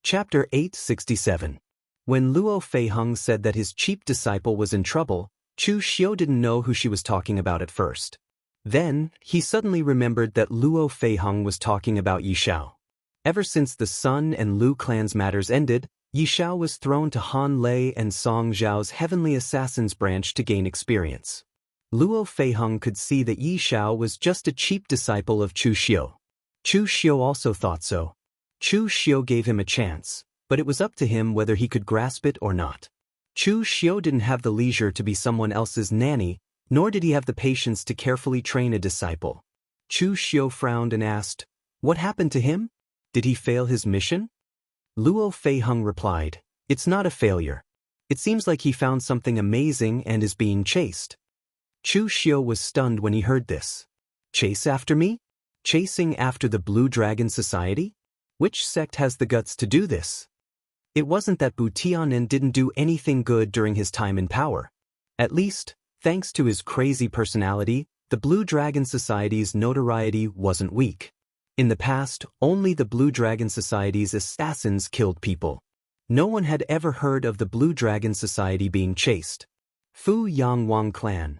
Chapter 867. When Luo Feiheng said that his cheap disciple was in trouble, Chu Xiu didn't know who she was talking about at first. Then, he suddenly remembered that Luo Feiheng was talking about Yi Xiao. Ever since the Sun and Lu clans matters ended, Yi Xiao was thrown to Han Lei and Song Zhao's Heavenly Assassins branch to gain experience. Luo Feiheng could see that Yi Xiao was just a cheap disciple of Chu Xiu. Chu Xiu also thought so. Chu Xiu gave him a chance, but it was up to him whether he could grasp it or not. Chu Xiu didn't have the leisure to be someone else's nanny, nor did he have the patience to carefully train a disciple. Chu Xiu frowned and asked, "What happened to him? Did he fail his mission?" Luo Feiheng replied, "It's not a failure. It seems like he found something amazing and is being chased." Chu Xiu was stunned when he heard this. "Chase after me? Chasing after the Blue Dragon Society? Which sect has the guts to do this?" It wasn't that Bu Tianren didn't do anything good during his time in power. At least, thanks to his crazy personality, the Blue Dragon Society's notoriety wasn't weak. In the past, only the Blue Dragon Society's assassins killed people. No one had ever heard of the Blue Dragon Society being chased. Fu Yang Wang clan.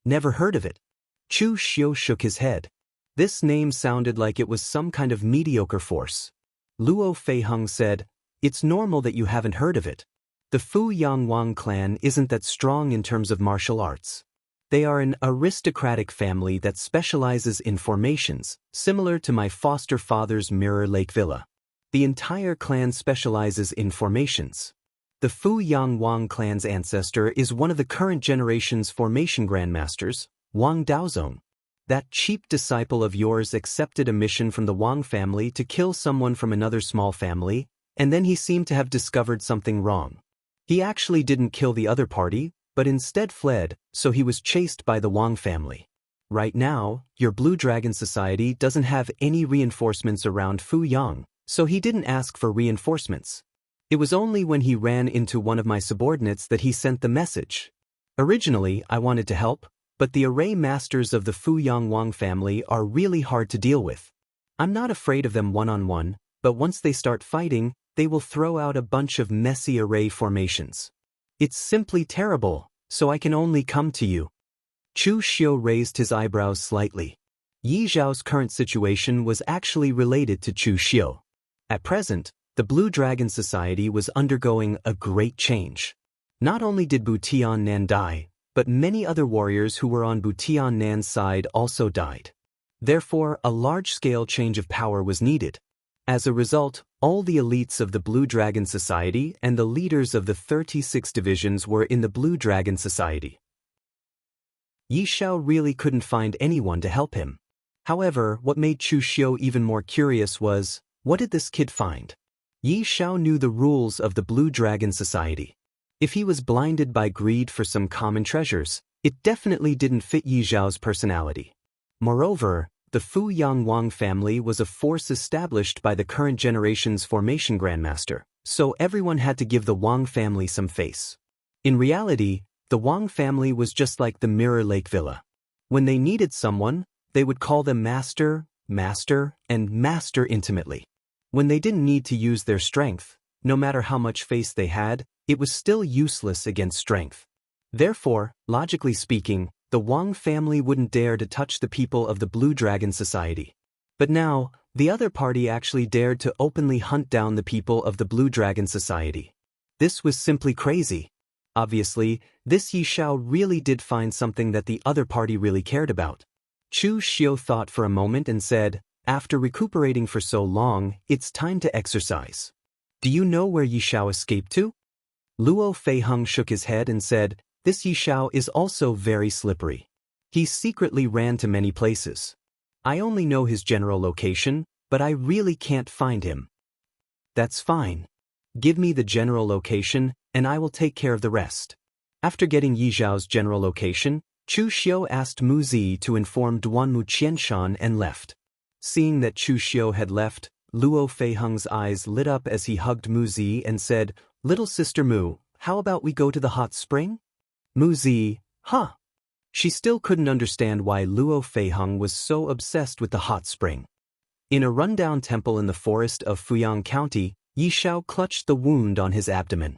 Never heard of it. Chu Xiu shook his head. This name sounded like it was some kind of mediocre force. Luo Feiheng said, "It's normal that you haven't heard of it. The Fu Yang Wang clan isn't that strong in terms of martial arts. They are an aristocratic family that specializes in formations, similar to my foster father's Mirror Lake Villa. The entire clan specializes in formations. The Fu Yang Wang clan's ancestor is one of the current generation's formation grandmasters, Wang Daozong. That cheap disciple of yours accepted a mission from the Wang family to kill someone from another small family, and then he seemed to have discovered something wrong. He actually didn't kill the other party, but instead fled, so he was chased by the Wang family. Right now, your Blue Dragon Society doesn't have any reinforcements around Fu Yang, so he didn't ask for reinforcements. It was only when he ran into one of my subordinates that he sent the message. Originally, I wanted to help, but the array masters of the Fu Yang Wang family are really hard to deal with. I'm not afraid of them one-on-one, but once they start fighting, they will throw out a bunch of messy array formations. It's simply terrible, so I can only come to you." Chu Xiu raised his eyebrows slightly. Yi Zhao's current situation was actually related to Chu Xiu. At present, the Blue Dragon Society was undergoing a great change. Not only did Bu Tianren die, but many other warriors who were on Bu Tianren's side also died. Therefore, a large-scale change of power was needed. As a result, all the elites of the Blue Dragon Society and the leaders of the 36 divisions were in the Blue Dragon Society. Yi Xiao really couldn't find anyone to help him. However, what made Chu Xiu even more curious was, what did this kid find? Yi Xiao knew the rules of the Blue Dragon Society. If he was blinded by greed for some common treasures, it definitely didn't fit Yi Zhao's personality. Moreover, the Fu Yang Wang family was a force established by the current generation's formation grandmaster, so everyone had to give the Wang family some face. In reality, the Wang family was just like the Mirror Lake Villa. When they needed someone, they would call them master, master, and master intimately. When they didn't need to use their strength, no matter how much face they had, it was still useless against strength. Therefore, logically speaking, the Wang family wouldn't dare to touch the people of the Blue Dragon Society. But now, the other party actually dared to openly hunt down the people of the Blue Dragon Society. This was simply crazy. Obviously, this Yi Xiao really did find something that the other party really cared about. Chu Xiu thought for a moment and said, "After recuperating for so long, it's time to exercise. Do you know where Yi Xiao escaped to?" Luo Feiheng shook his head and said, "This Yi Xiao is also very slippery. He secretly ran to many places. I only know his general location, but I really can't find him." "That's fine. Give me the general location, and I will take care of the rest." After getting Yi Zhao's general location, Chu Xiu asked Mu Zi to inform Duanmu Qianshan and left. Seeing that Chu Xiu had left, Luo Feiheng's eyes lit up as he hugged Mu Zi and said, "Little sister Mu, how about we go to the hot spring?" Mu Zi, huh? She still couldn't understand why Luo Feiheng was so obsessed with the hot spring. In a rundown temple in the forest of Fuyang County, Yi Shao clutched the wound on his abdomen.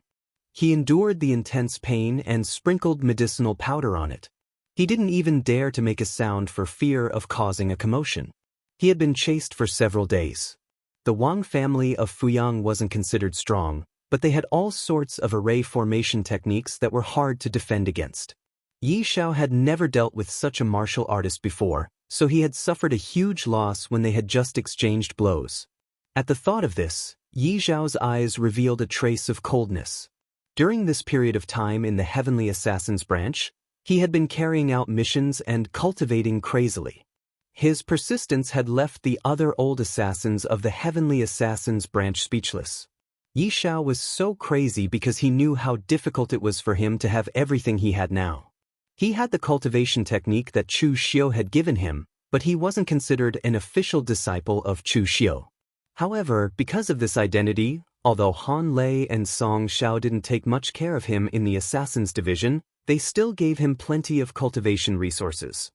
He endured the intense pain and sprinkled medicinal powder on it. He didn't even dare to make a sound for fear of causing a commotion. He had been chased for several days. The Wang family of Fuyang wasn't considered strong, but they had all sorts of array formation techniques that were hard to defend against. Yi Shao had never dealt with such a martial artist before, so he had suffered a huge loss when they had just exchanged blows. At the thought of this, Yi Xiao's eyes revealed a trace of coldness. During this period of time in the Heavenly Assassins branch, he had been carrying out missions and cultivating crazily. His persistence had left the other old assassins of the Heavenly Assassins branch speechless. Yi Shao was so crazy because he knew how difficult it was for him to have everything he had now. He had the cultivation technique that Chu Xiu had given him, but he wasn't considered an official disciple of Chu Xiu. However, because of this identity, although Han Lei and Song Xiao didn't take much care of him in the Assassins division, they still gave him plenty of cultivation resources.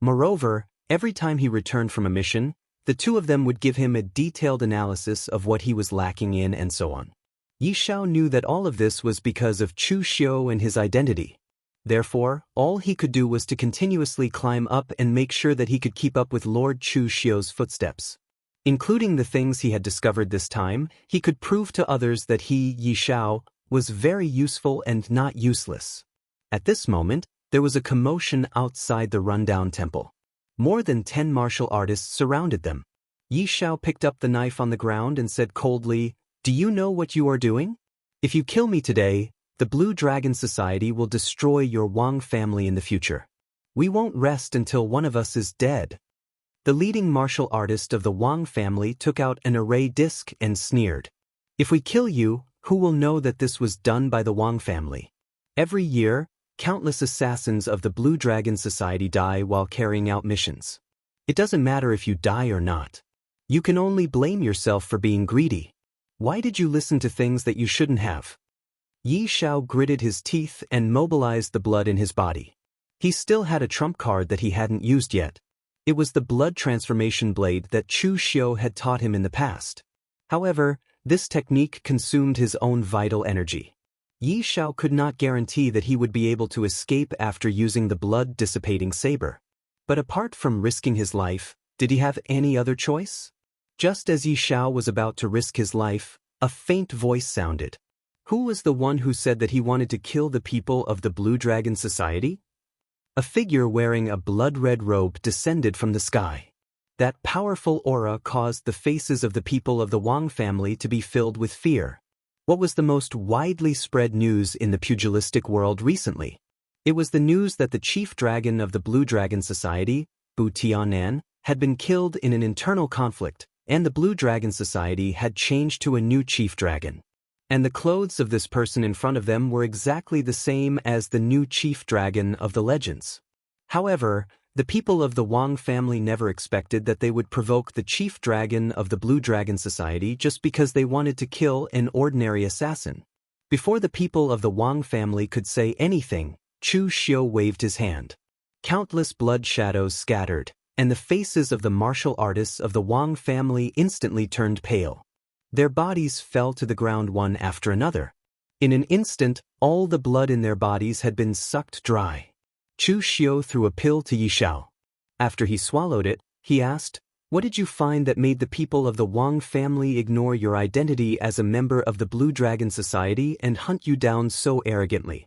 Moreover, every time he returned from a mission, the two of them would give him a detailed analysis of what he was lacking in and so on. Yi Shao knew that all of this was because of Chu Xiu and his identity. Therefore, all he could do was to continuously climb up and make sure that he could keep up with Lord Chu Xiu's footsteps. Including the things he had discovered this time, he could prove to others that he, Yi Shao, was very useful and not useless. At this moment, there was a commotion outside the rundown temple. More than 10 martial artists surrounded them. Yi Shao picked up the knife on the ground and said coldly, "Do you know what you are doing? If you kill me today, the Blue Dragon Society will destroy your Wang family in the future. We won't rest until one of us is dead." The leading martial artist of the Wang family took out an array disc and sneered. "If we kill you, who will know that this was done by the Wang family? Every year, countless assassins of the Blue Dragon Society die while carrying out missions. It doesn't matter if you die or not. You can only blame yourself for being greedy. Why did you listen to things that you shouldn't have?" Yi Shao gritted his teeth and mobilized the blood in his body. He still had a trump card that he hadn't used yet. It was the blood transformation blade that Chu Xiu had taught him in the past. However, this technique consumed his own vital energy. Yi Shao could not guarantee that he would be able to escape after using the blood-dissipating saber. But apart from risking his life, did he have any other choice? Just as Yi Shao was about to risk his life, a faint voice sounded. Who was the one who said that he wanted to kill the people of the Blue Dragon Society? A figure wearing a blood-red robe descended from the sky. That powerful aura caused the faces of the people of the Wang family to be filled with fear. What was the most widely spread news in the pugilistic world recently? It was the news that the chief dragon of the Blue Dragon Society, Bu Tianan, had been killed in an internal conflict, and the Blue Dragon Society had changed to a new chief dragon. And the clothes of this person in front of them were exactly the same as the new chief dragon of the legends. However, the people of the Wang family never expected that they would provoke the chief dragon of the Blue Dragon Society just because they wanted to kill an ordinary assassin. Before the people of the Wang family could say anything, Chu Xiu waved his hand. Countless blood shadows scattered, and the faces of the martial artists of the Wang family instantly turned pale. Their bodies fell to the ground one after another. In an instant, all the blood in their bodies had been sucked dry. Chu Xiu threw a pill to Yi Shao. After he swallowed it, he asked, "What did you find that made the people of the Wang family ignore your identity as a member of the Blue Dragon Society and hunt you down so arrogantly?"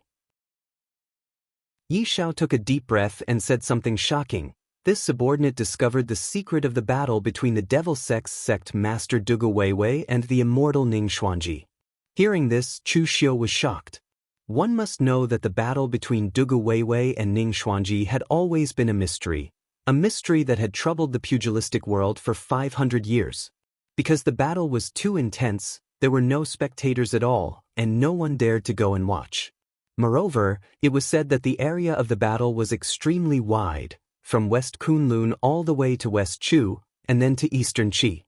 Yi Shao took a deep breath and said something shocking. This subordinate discovered the secret of the battle between the Devil Sex sect master Dugu Weiwei and the immortal Ning Xuanji. Hearing this, Chu Xiu was shocked. One must know that the battle between Dugu Weiwei and Ning Xuanji had always been a mystery that had troubled the pugilistic world for 500 years. Because the battle was too intense, there were no spectators at all, and no one dared to go and watch. Moreover, it was said that the area of the battle was extremely wide, from West Kunlun all the way to West Chu, and then to Eastern Qi.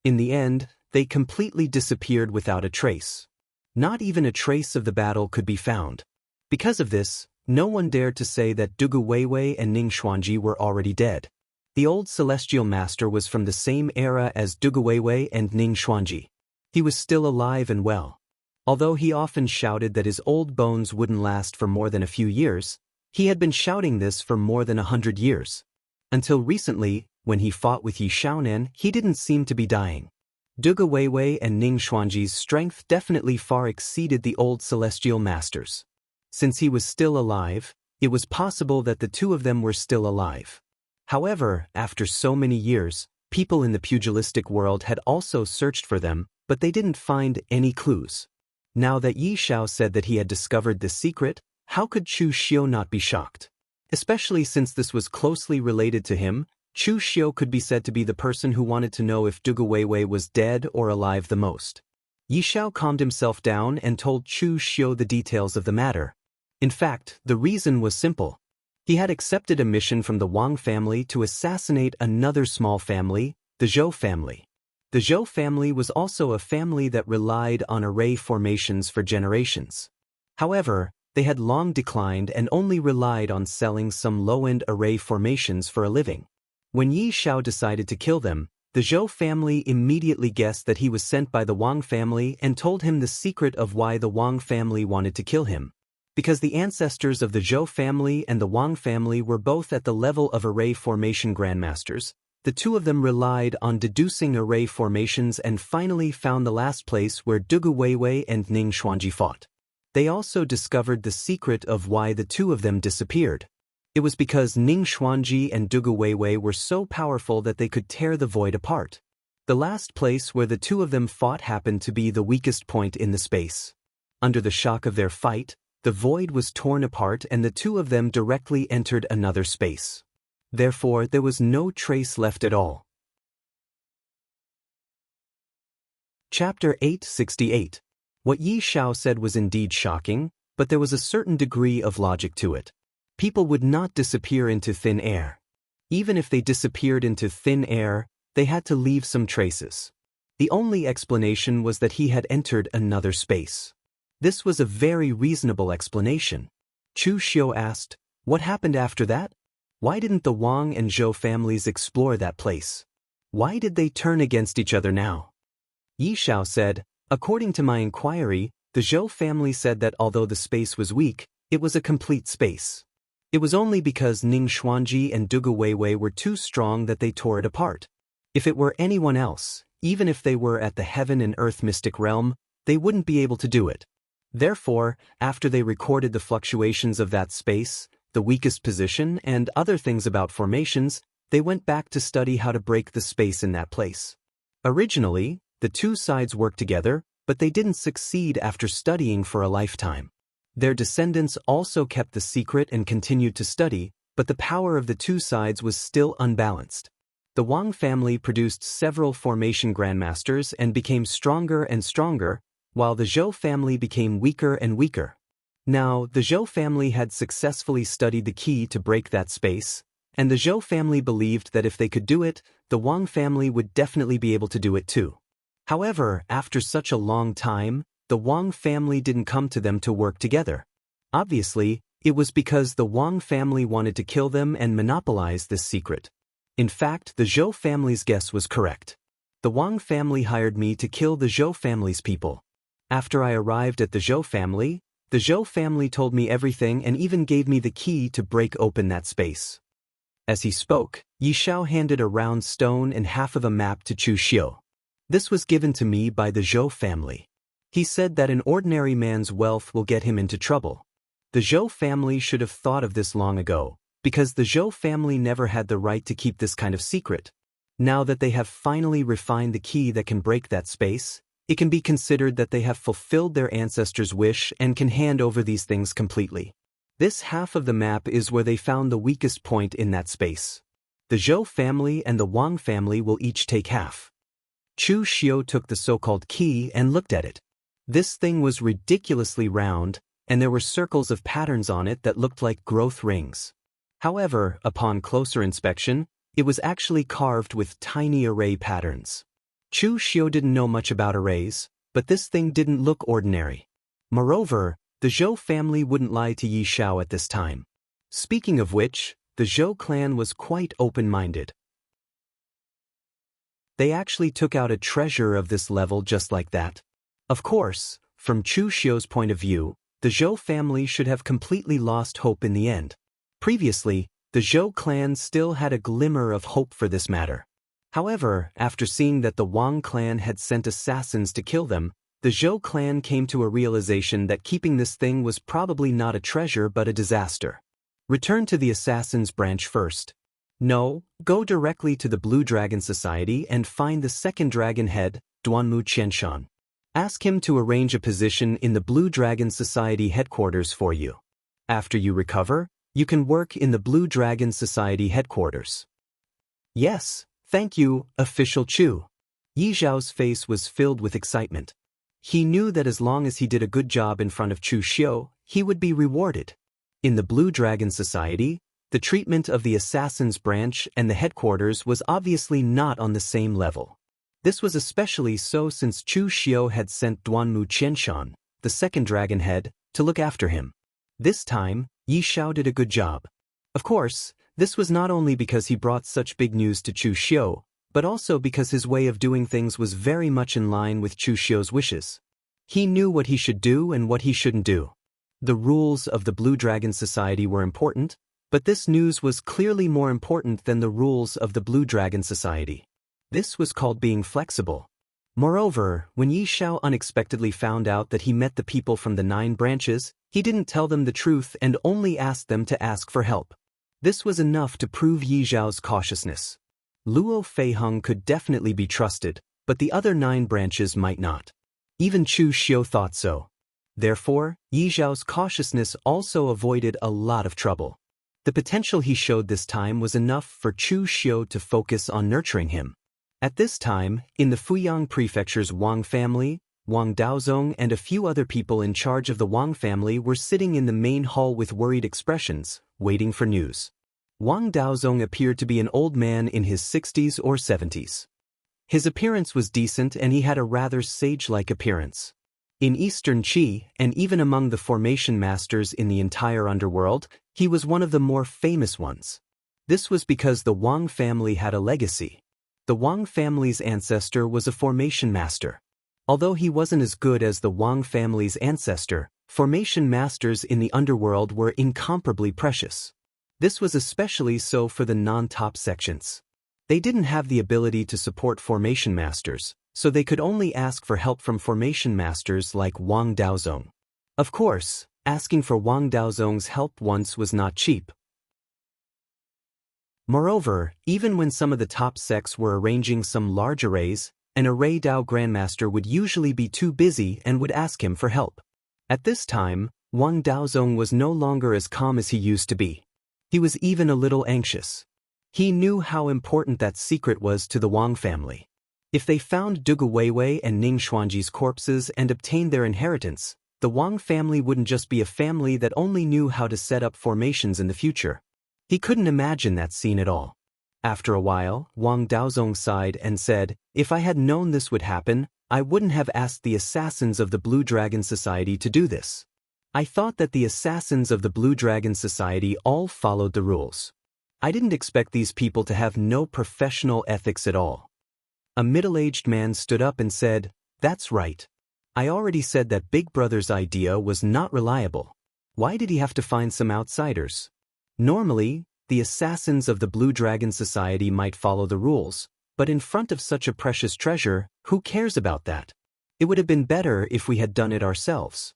In the end, they completely disappeared without a trace. Not even a trace of the battle could be found. Because of this, no one dared to say that Dugu Weiwei and Ning Xuanji were already dead. The old celestial master was from the same era as Dugu Weiwei and Ning Xuanji. He was still alive and well. Although he often shouted that his old bones wouldn't last for more than a few years, he had been shouting this for more than 100 years. Until recently, when he fought with Yi Xiaonan, he didn't seem to be dying. Duge Weiwei and Ning Xuanji's strength definitely far exceeded the old celestial masters. Since he was still alive, it was possible that the two of them were still alive. However, after so many years, people in the pugilistic world had also searched for them, but they didn't find any clues. Now that Yi Xiao said that he had discovered the secret, how could Chu Xiu not be shocked? Especially since this was closely related to him, Chu Xiu could be said to be the person who wanted to know if Duge Weiwei was dead or alive the most. Yi Xiao calmed himself down and told Chu Xiu the details of the matter. In fact, the reason was simple. He had accepted a mission from the Wang family to assassinate another small family, the Zhou family. The Zhou family was also a family that relied on array formations for generations. However, they had long declined and only relied on selling some low-end array formations for a living. When Yi Xiao decided to kill them, the Zhou family immediately guessed that he was sent by the Wang family and told him the secret of why the Wang family wanted to kill him. Because the ancestors of the Zhou family and the Wang family were both at the level of array formation grandmasters, the two of them relied on deducing array formations and finally found the last place where Duge Weiwei and Ning Xuanji fought. They also discovered the secret of why the two of them disappeared. It was because Ning Xuanji and Duge Weiwei were so powerful that they could tear the void apart. The last place where the two of them fought happened to be the weakest point in the space. Under the shock of their fight, the void was torn apart and the two of them directly entered another space. Therefore, there was no trace left at all. Chapter 868. What Yi Xiao said was indeed shocking, but there was a certain degree of logic to it. People would not disappear into thin air. Even if they disappeared into thin air, they had to leave some traces. The only explanation was that he had entered another space. This was a very reasonable explanation. Chu Xiu asked, "What happened after that? Why didn't the Wang and Zhou families explore that place? Why did they turn against each other now?" Yi Xiao said, "According to my inquiry, the Zhou family said that although the space was weak, it was a complete space. It was only because Ning Xuanji and Duge Weiwei were too strong that they tore it apart. If it were anyone else, even if they were at the heaven and earth mystic realm, they wouldn't be able to do it. Therefore, after they recorded the fluctuations of that space, the weakest position, and other things about formations, they went back to study how to break the space in that place. Originally, the two sides worked together, but they didn't succeed after studying for a lifetime. Their descendants also kept the secret and continued to study, but the power of the two sides was still unbalanced. The Wang family produced several formation grandmasters and became stronger and stronger, while the Zhou family became weaker and weaker. Now, the Zhou family had successfully studied the key to break that space, and the Zhou family believed that if they could do it, the Wang family would definitely be able to do it too. However, after such a long time, the Wang family didn't come to them to work together. Obviously, it was because the Wang family wanted to kill them and monopolize this secret. In fact, the Zhou family's guess was correct. The Wang family hired me to kill the Zhou family's people. After I arrived at the Zhou family told me everything and even gave me the key to break open that space." As he spoke, Yi Xiao handed a round stone and half of a map to Chu Xiu. "This was given to me by the Zhou family. He said that an ordinary man's wealth will get him into trouble. The Zhou family should have thought of this long ago, because the Zhou family never had the right to keep this kind of secret. Now that they have finally refined the key that can break that space, it can be considered that they have fulfilled their ancestors' wish and can hand over these things completely. This half of the map is where they found the weakest point in that space. The Zhou family and the Wang family will each take half." Chu Xiu took the so-called key and looked at it. This thing was ridiculously round, and there were circles of patterns on it that looked like growth rings. However, upon closer inspection, it was actually carved with tiny array patterns. Chu Xiu didn't know much about arrays, but this thing didn't look ordinary. Moreover, the Zhou family wouldn't lie to Yi Xiao at this time. Speaking of which, the Zhou clan was quite open-minded. They actually took out a treasure of this level just like that. Of course, from Chu Xiu's point of view, the Zhou family should have completely lost hope in the end. Previously, the Zhou clan still had a glimmer of hope for this matter. However, after seeing that the Wang clan had sent assassins to kill them, the Zhou clan came to a realization that keeping this thing was probably not a treasure but a disaster. Return to the Assassin's branch first. No, go directly to the Blue Dragon Society and find the second dragon head, Duanmu Qianshan. Ask him to arrange a position in the Blue Dragon Society headquarters for you. After you recover, you can work in the Blue Dragon Society headquarters. Yes, thank you, Official Chu. Yi Zhao's face was filled with excitement. He knew that as long as he did a good job in front of Chu Xiu, he would be rewarded. In the Blue Dragon Society, the treatment of the Assassin's branch and the headquarters was obviously not on the same level. This was especially so since Chu Xiu had sent Duanmu Qianshan, the second dragon head, to look after him. This time, Yi Zhao did a good job. Of course, this was not only because he brought such big news to Chu Xiu, but also because his way of doing things was very much in line with Chu Xiu's wishes. He knew what he should do and what he shouldn't do. The rules of the Blue Dragon Society were important, but this news was clearly more important than the rules of the Blue Dragon Society. This was called being flexible. Moreover, when Yi Zhao unexpectedly found out that he met the people from the 9 branches, he didn't tell them the truth and only asked them to ask for help. This was enough to prove Yi Zhao's cautiousness. Luo Feiheng could definitely be trusted, but the other 9 branches might not. Even Chu Xiu thought so. Therefore, Yi Zhao's cautiousness also avoided a lot of trouble. The potential he showed this time was enough for Chu Xiu to focus on nurturing him. At this time, in the Fuyang Prefecture's Wang family, Wang Daozong and a few other people in charge of the Wang family were sitting in the main hall with worried expressions, waiting for news. Wang Daozong appeared to be an old man in his 60s or 70s. His appearance was decent and he had a rather sage-like appearance. In Eastern Qi, and even among the formation masters in the entire underworld, he was one of the more famous ones. This was because the Wang family had a legacy. The Wang family's ancestor was a formation master. Although he wasn't as good as the Wang family's ancestor, formation masters in the underworld were incomparably precious. This was especially so for the non-top sections. They didn't have the ability to support formation masters, so they could only ask for help from formation masters like Wang Daozong. Of course, asking for Wang Daozong's help once was not cheap. Moreover, even when some of the top sects were arranging some large arrays, an array Dao Grandmaster would usually be too busy and would ask him for help. At this time, Wang Daozong was no longer as calm as he used to be. He was even a little anxious. He knew how important that secret was to the Wang family. If they found Dugu Weiwei and Ning Xuanji's corpses and obtained their inheritance, the Wang family wouldn't just be a family that only knew how to set up formations in the future. He couldn't imagine that scene at all. After a while, Wang Daozong sighed and said, "If I had known this would happen, I wouldn't have asked the assassins of the Blue Dragon Society to do this. I thought that the assassins of the Blue Dragon Society all followed the rules. I didn't expect these people to have no professional ethics at all." A middle-aged man stood up and said, "That's right. I already said that Big Brother's idea was not reliable. Why did he have to find some outsiders? Normally, the assassins of the Blue Dragon Society might follow the rules, but in front of such a precious treasure, who cares about that? It would have been better if we had done it ourselves."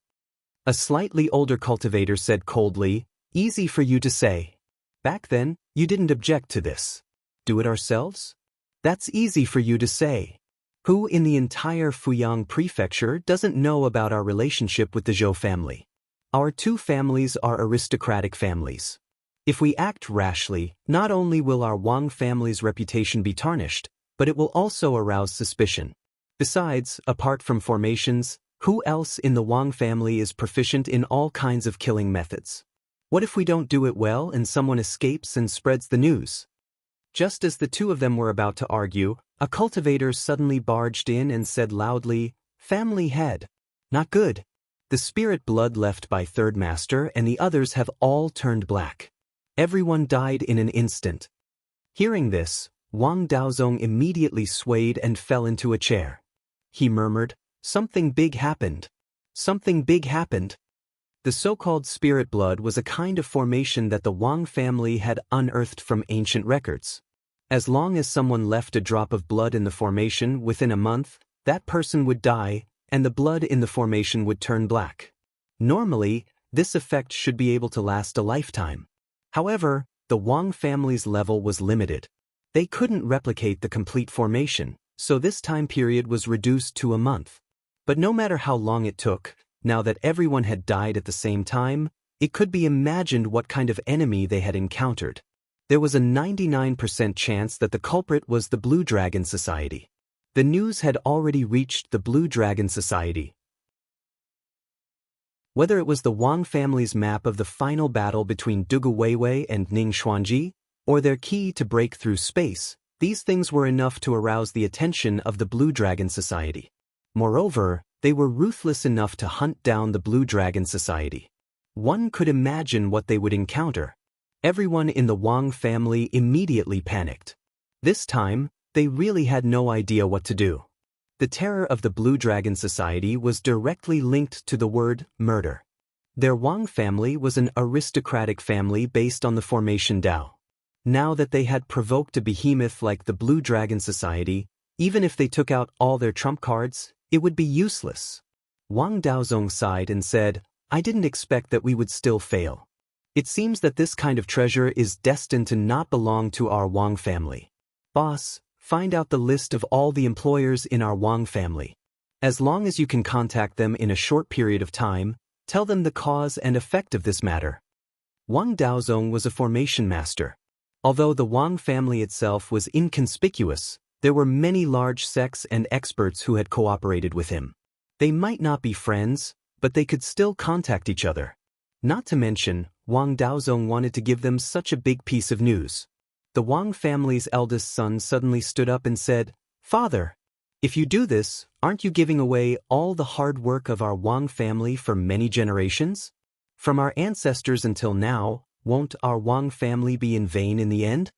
A slightly older cultivator said coldly, "Easy for you to say. Back then, you didn't object to this. Do it ourselves? That's easy for you to say. Who in the entire Fuyang Prefecture doesn't know about our relationship with the Zhou family? Our 2 families are aristocratic families. If we act rashly, not only will our Wang family's reputation be tarnished, but it will also arouse suspicion. Besides, apart from formations, who else in the Wang family is proficient in all kinds of killing methods? What if we don't do it well and someone escapes and spreads the news?" Just as the 2 of them were about to argue, a cultivator suddenly barged in and said loudly, "Family head. Not good. The spirit blood left by Third Master and the others have all turned black. Everyone died in an instant." Hearing this, Wang Daozong immediately swayed and fell into a chair. He murmured, "Something big happened. Something big happened." The so-called spirit blood was a kind of formation that the Wang family had unearthed from ancient records. As long as someone left a drop of blood in the formation within a month, that person would die, and the blood in the formation would turn black. Normally, this effect should be able to last a lifetime. However, the Wang family's level was limited. They couldn't replicate the complete formation, so this time period was reduced to a month. But no matter how long it took, now that everyone had died at the same time, it could be imagined what kind of enemy they had encountered. There was a 99% chance that the culprit was the Blue Dragon Society. The news had already reached the Blue Dragon Society. Whether it was the Wang family's map of the final battle between Dugu Weiwei and Ning Xuanji, or their key to break through space, these things were enough to arouse the attention of the Blue Dragon Society. Moreover, they were ruthless enough to hunt down the Blue Dragon Society. One could imagine what they would encounter. Everyone in the Wang family immediately panicked. This time, they really had no idea what to do. The terror of the Blue Dragon Society was directly linked to the word murder. Their Wang family was an aristocratic family based on the formation Dao. Now that they had provoked a behemoth like the Blue Dragon Society, even if they took out all their trump cards, it would be useless. Wang Daozong sighed and said, "I didn't expect that we would still fail. It seems that this kind of treasure is destined to not belong to our Wang family. Boss, find out the list of all the employers in our Wang family. As long as you can contact them in a short period of time, tell them the cause and effect of this matter." Wang Daozong was a formation master. Although the Wang family itself was inconspicuous, there were many large sects and experts who had cooperated with him. They might not be friends, but they could still contact each other. Not to mention, Wang Daozong wanted to give them such a big piece of news. The Wang family's eldest son suddenly stood up and said, "Father, if you do this, aren't you giving away all the hard work of our Wang family for many generations? From our ancestors until now, won't our Wang family be in vain in the end?"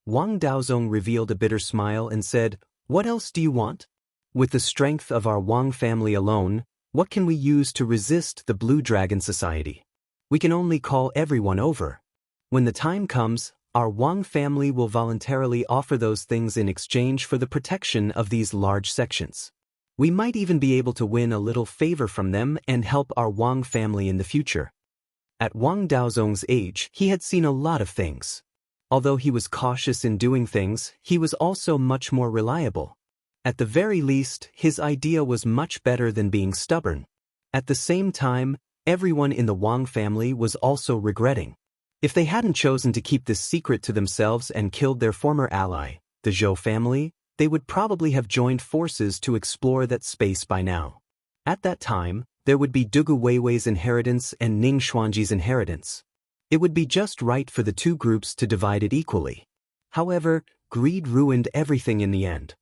Wang Daozong revealed a bitter smile and said, "What else do you want? With the strength of our Wang family alone, what can we use to resist the Blue Dragon Society? We can only call everyone over. When the time comes, our Wang family will voluntarily offer those things in exchange for the protection of these large sections. We might even be able to win a little favor from them and help our Wang family in the future." At Wang Daozong's age, he had seen a lot of things. Although he was cautious in doing things, he was also much more reliable. At the very least, his idea was much better than being stubborn. At the same time, everyone in the Wang family was also regretting. If they hadn't chosen to keep this secret to themselves and killed their former ally, the Zhou family, they would probably have joined forces to explore that space by now. At that time, there would be Dugu Weiwei's inheritance and Ning Xuanji's inheritance. It would be just right for the two groups to divide it equally. However, greed ruined everything in the end.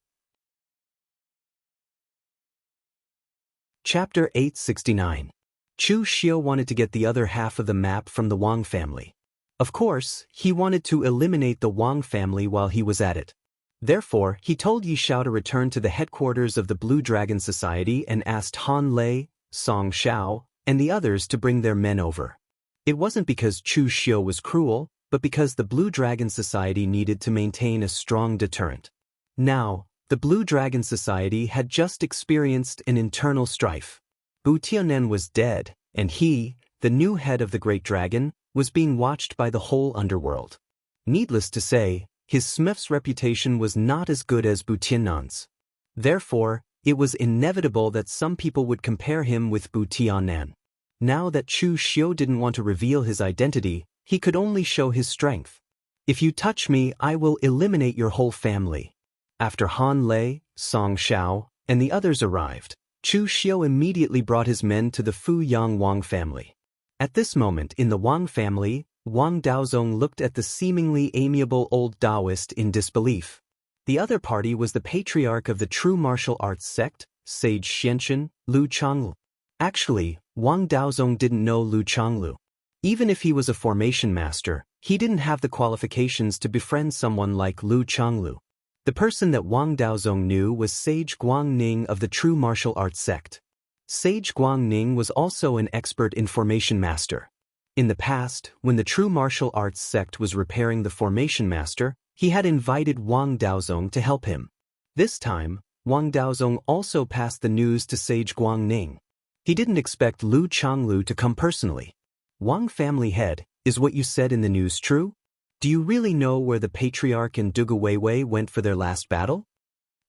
Chapter 869. Chu Xiu wanted to get the other half of the map from the Wang family. Of course, he wanted to eliminate the Wang family while he was at it. Therefore, he told Yi Xiao to return to the headquarters of the Blue Dragon Society and asked Han Lei, Song Xiao, and the others to bring their men over. It wasn't because Chu Xiu was cruel, but because the Blue Dragon Society needed to maintain a strong deterrent. Now, the Blue Dragon Society had just experienced an internal strife. Bu Tianen was dead, and he, the new head of the Great Dragon, was being watched by the whole underworld. Needless to say, his Smith's reputation was not as good as Bu Tianan's. Therefore, it was inevitable that some people would compare him with Bu Tianan. Now that Chu Xiu didn't want to reveal his identity, he could only show his strength. "If you touch me, I will eliminate your whole family." After Han Lei, Song Xiao, and the others arrived, Chu Xiu immediately brought his men to the Fu Yang Wang family. At this moment in the Wang family, Wang Daozong looked at the seemingly amiable old Taoist in disbelief. The other party was the patriarch of the true martial arts sect, Sage Xianchen, Lu Changlu. Actually, Wang Daozong didn't know Lu Changlu. Even if he was a formation master, he didn't have the qualifications to befriend someone like Lu Changlu. The person that Wang Daozong knew was Sage Guangning of the True Martial Arts sect. Sage Guangning was also an expert in formation master. In the past, when the True Martial Arts sect was repairing the formation master, he had invited Wang Daozong to help him. This time, Wang Daozong also passed the news to Sage Guangning. He didn't expect Lu Changlu to come personally. Wang family head, is what you said in the news true? Do you really know where the patriarch and Dugu Weiwei went for their last battle?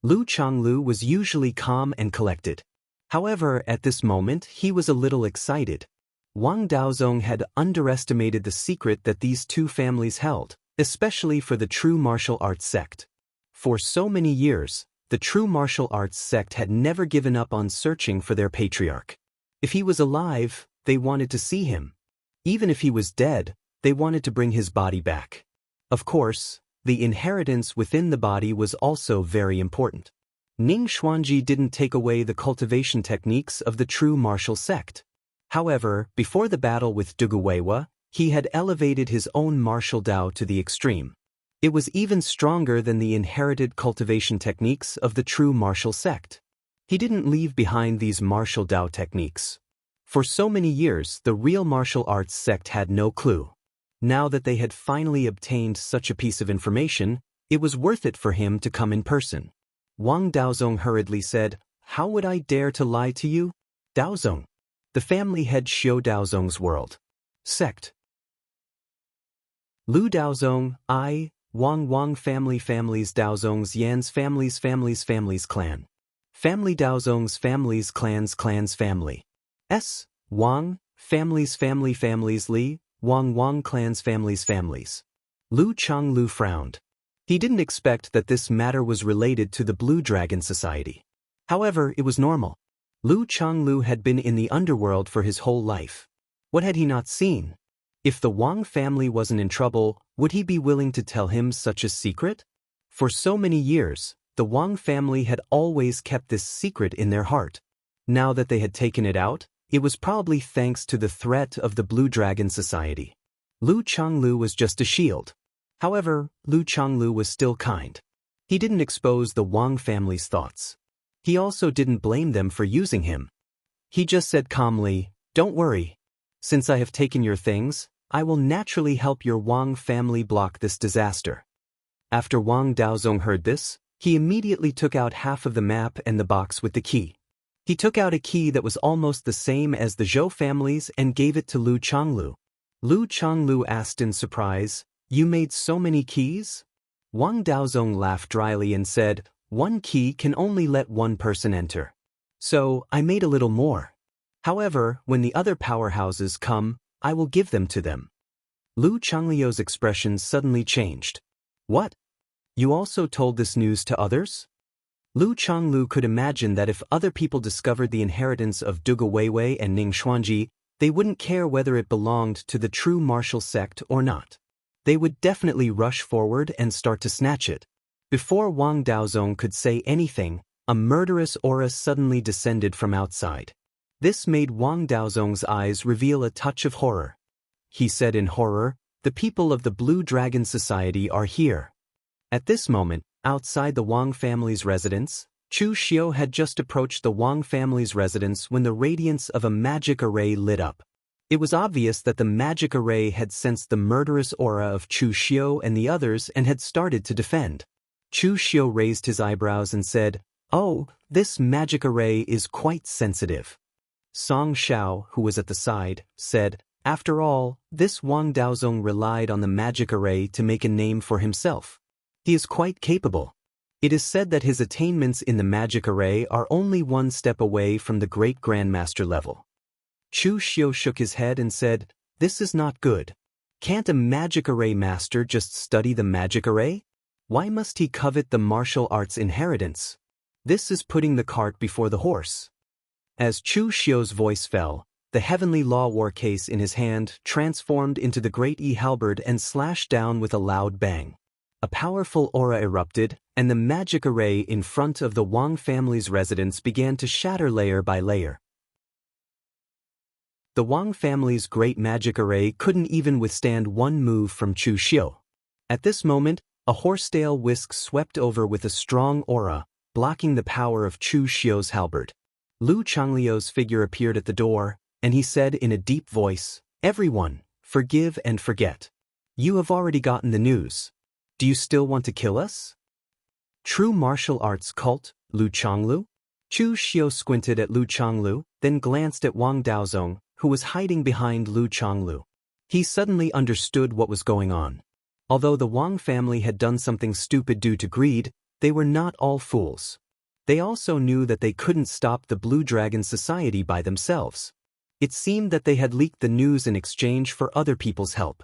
Lu Changlu was usually calm and collected. However, at this moment, he was a little excited. Wang Daozong had underestimated the secret that these two families held, especially for the True Martial Arts sect. For so many years, the True Martial Arts sect had never given up on searching for their patriarch. If he was alive, they wanted to see him. Even if he was dead, they wanted to bring his body back. Of course, the inheritance within the body was also very important. Ning Xuanji didn't take away the cultivation techniques of the True Martial sect. However, before the battle with Dugu Weiwei, he had elevated his own martial Dao to the extreme. It was even stronger than the inherited cultivation techniques of the True Martial sect. He didn't leave behind these martial Dao techniques. For so many years, the real martial arts sect had no clue. Now that they had finally obtained such a piece of information, it was worth it for him to come in person. Wang Daozong hurriedly said, "How would I dare to lie to you? Daozong." The family head Xiao Daozong's world. Sect. Lu Daozong, Wang families Daozong's Yan's families clan. Family Daozong's families clans family. Wang, families Li, Wang clans families. Lu Changlu frowned. He didn't expect that this matter was related to the Blue Dragon Society. However, it was normal. Lu Changlu had been in the underworld for his whole life. What had he not seen? If the Wang family wasn't in trouble, would he be willing to tell him such a secret? For so many years, the Wang family had always kept this secret in their heart. Now that they had taken it out, it was probably thanks to the threat of the Blue Dragon Society. Lu Changlu was just a shield. However, Lu Changlu was still kind. He didn't expose the Wang family's thoughts. He also didn't blame them for using him. He just said calmly, "Don't worry. Since I have taken your things, I will naturally help your Wang family block this disaster." After Wang Daozong heard this, he immediately took out half of the map and the box with the key. He took out a key that was almost the same as the Zhou families and gave it to Lu Changlu. Lu Changlu asked in surprise, "You made so many keys?" Wang Daozong laughed dryly and said, "One key can only let one person enter. So, I made a little more. However, when the other powerhouses come, I will give them to them." Lu Changliu's expression suddenly changed. "What? You also told this news to others?" Lu Changlu could imagine that if other people discovered the inheritance of Dugu Weiwei and Ning Xuanji, they wouldn't care whether it belonged to the True Martial sect or not. They would definitely rush forward and start to snatch it. Before Wang Daozong could say anything, a murderous aura suddenly descended from outside. This made Wang Daozong's eyes reveal a touch of horror. He said in horror, "The people of the Blue Dragon Society are here." At this moment, outside the Wang family's residence, Chu Xiu had just approached the Wang family's residence when the radiance of a magic array lit up. It was obvious that the magic array had sensed the murderous aura of Chu Xiu and the others and had started to defend. Chu Xiu raised his eyebrows and said, "Oh, this magic array is quite sensitive." Song Xiao, who was at the side, said, "After all, this Wang Daozong relied on the magic array to make a name for himself. He is quite capable. It is said that his attainments in the magic array are only one step away from the great grandmaster level." Chu Xiu shook his head and said, "This is not good. Can't a magic array master just study the magic array? Why must he covet the martial arts inheritance? This is putting the cart before the horse." As Chu Xiu's voice fell, the heavenly law war case in his hand transformed into the great halberd and slashed down with a loud bang. A powerful aura erupted, and the magic array in front of the Wang family's residence began to shatter layer by layer. The Wang family's great magic array couldn't even withstand one move from Chu Xiu. At this moment, A horsetail whisk swept over with a strong aura, blocking the power of Chu Xiu's halberd. Lu Changliu's figure appeared at the door, and he said in a deep voice, "Everyone, forgive and forget. You have already gotten the news. Do you still want to kill us?" True martial arts cult, Lu Changlu? Chu Xiu squinted at Lu Changlu, then glanced at Wang Daozong, who was hiding behind Lu Changlu. He suddenly understood what was going on. Although the Wang family had done something stupid due to greed, they were not all fools. They also knew that they couldn't stop the Blue Dragon Society by themselves. It seemed that they had leaked the news in exchange for other people's help.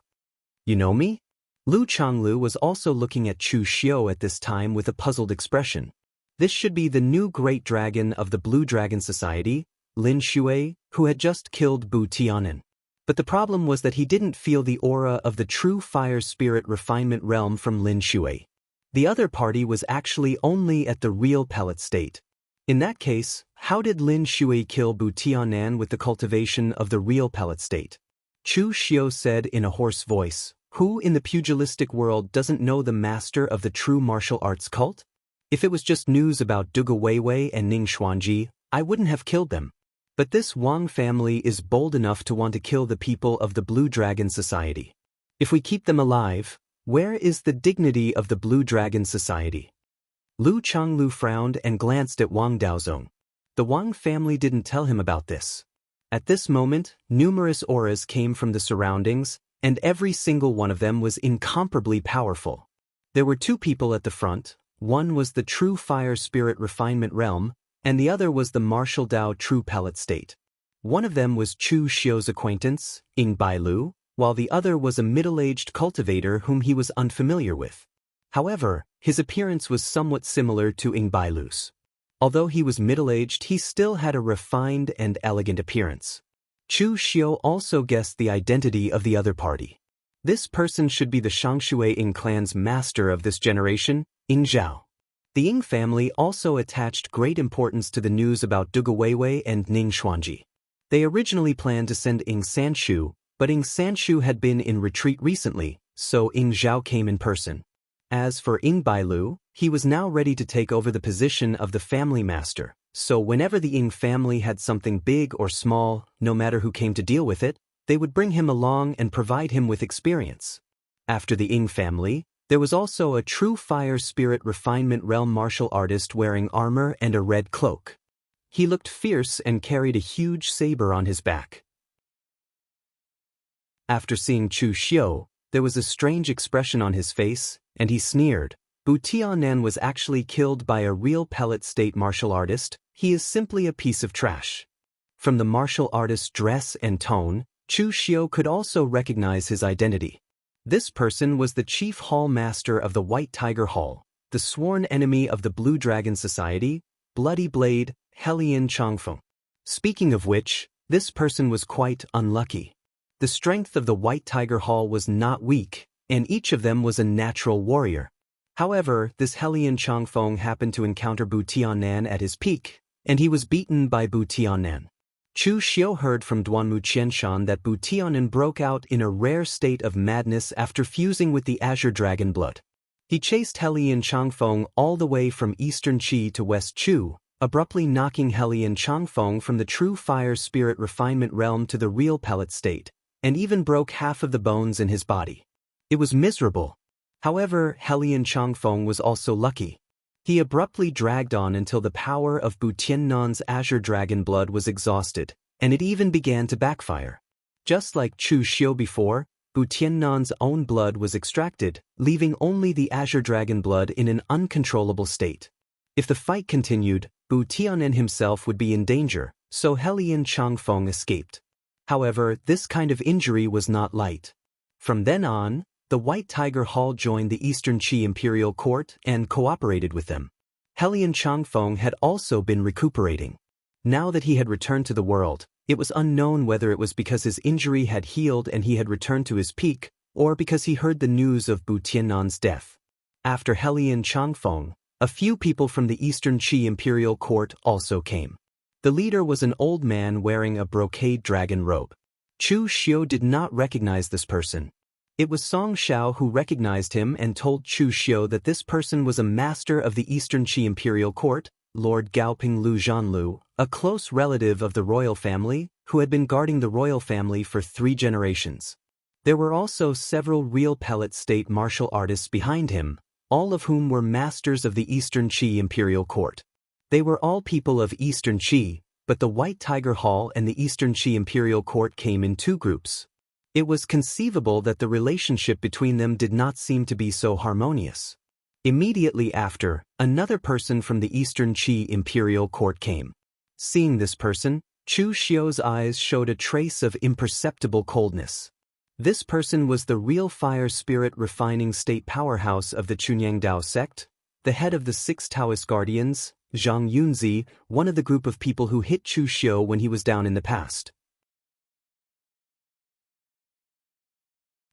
"You know me?" Lu Changlu was also looking at Chu Xiu at this time with a puzzled expression. This should be the new great dragon of the Blue Dragon Society, Lin Shui, who had just killed Bu Tianen. But the problem was that he didn't feel the aura of the true fire spirit refinement realm from Lin Shui. The other party was actually only at the real pellet state. In that case, how did Lin Shui kill Bu Tianan with the cultivation of the real pellet state? Chu Xiu said in a hoarse voice, "Who in the pugilistic world doesn't know the master of the true martial arts cult? If it was just news about Duga Weiwei and Ning Xuanji, I wouldn't have killed them. But this Wang family is bold enough to want to kill the people of the Blue Dragon Society. If we keep them alive, where is the dignity of the Blue Dragon Society?" Lu Changlu frowned and glanced at Wang Daozong. The Wang family didn't tell him about this. At this moment, numerous auras came from the surroundings, and every single one of them was incomparably powerful. There were two people at the front. One was the true fire spirit refinement realm, and the other was the martial Dao true pellet state. One of them was Chu Xiu's acquaintance, Ying Bailu, while the other was a middle-aged cultivator whom he was unfamiliar with. However, his appearance was somewhat similar to Ying Bailu's. Although he was middle-aged, he still had a refined and elegant appearance. Chu Xiu also guessed the identity of the other party. This person should be the Shangshui Ying clan's master of this generation, Ying Zhao. The Ying family also attached great importance to the news about Duga Weiwei and Ning Xuanji. They originally planned to send Ying Sanshu, but Ying Sanshu had been in retreat recently, so Ying Zhao came in person. As for Ying Bailu, he was now ready to take over the position of the family master, so whenever the Ying family had something big or small, no matter who came to deal with it, they would bring him along and provide him with experience. After the Ying family, there was also a true fire spirit refinement realm martial artist wearing armor and a red cloak. He looked fierce and carried a huge saber on his back. After seeing Chu Xiu, there was a strange expression on his face, and he sneered. Bu Tianan was actually killed by a real pellet state martial artist. He is simply a piece of trash. From the martial artist's dress and tone, Chu Xiu could also recognize his identity. This person was the chief hall master of the White Tiger Hall, the sworn enemy of the Blue Dragon Society, Bloody Blade, Helian Changfeng. Speaking of which, this person was quite unlucky. The strength of the White Tiger Hall was not weak, and each of them was a natural warrior. However, this Helian Changfeng happened to encounter Bu Tianan at his peak, and he was beaten by Bu Tianan. Chu Xiu heard from Duanmu Qianshan that Bu Tianan broke out in a rare state of madness after fusing with the Azure Dragon blood. He chased Helian Changfeng all the way from Eastern Qi to West Chu, abruptly knocking Helian Changfeng from the true fire spirit refinement realm to the real pellet state, and even broke half of the bones in his body. It was miserable. However, Helian Changfeng was also lucky. He abruptly dragged on until the power of Bu Tiannan's Azure Dragon blood was exhausted, and it even began to backfire. Just like Chu Xiu before, Bu Tiannan's own blood was extracted, leaving only the Azure Dragon blood in an uncontrollable state. If the fight continued, Bu Tianan himself would be in danger, so Helian Changfeng escaped. However, this kind of injury was not light. From then on, the White Tiger Hall joined the Eastern Qi Imperial Court and cooperated with them. Helian Changfeng had also been recuperating. Now that he had returned to the world, it was unknown whether it was because his injury had healed and he had returned to his peak, or because he heard the news of Bu Tiannan's death. After Helian Changfeng, a few people from the Eastern Qi Imperial Court also came. The leader was an old man wearing a brocade dragon robe. Chu Xiu did not recognize this person. It was Song Xiao who recognized him and told Chu Xiu that this person was a master of the Eastern Qi Imperial Court, Lord Gaoping Lu Zhanlu, a close relative of the royal family, who had been guarding the royal family for 3 generations. There were also several real pellet state martial artists behind him, all of whom were masters of the Eastern Qi Imperial Court. They were all people of Eastern Qi, but the White Tiger Hall and the Eastern Qi Imperial Court came in 2 groups. It was conceivable that the relationship between them did not seem to be so harmonious. Immediately after, another person from the Eastern Qi Imperial Court came. Seeing this person, Chu Xiu's eyes showed a trace of imperceptible coldness. This person was the real fire spirit refining state powerhouse of the Chunyang Dao sect, the head of the 6 Taoist guardians, Zhang Yunzi, one of the group of people who hit Chu Xiu when he was down in the past.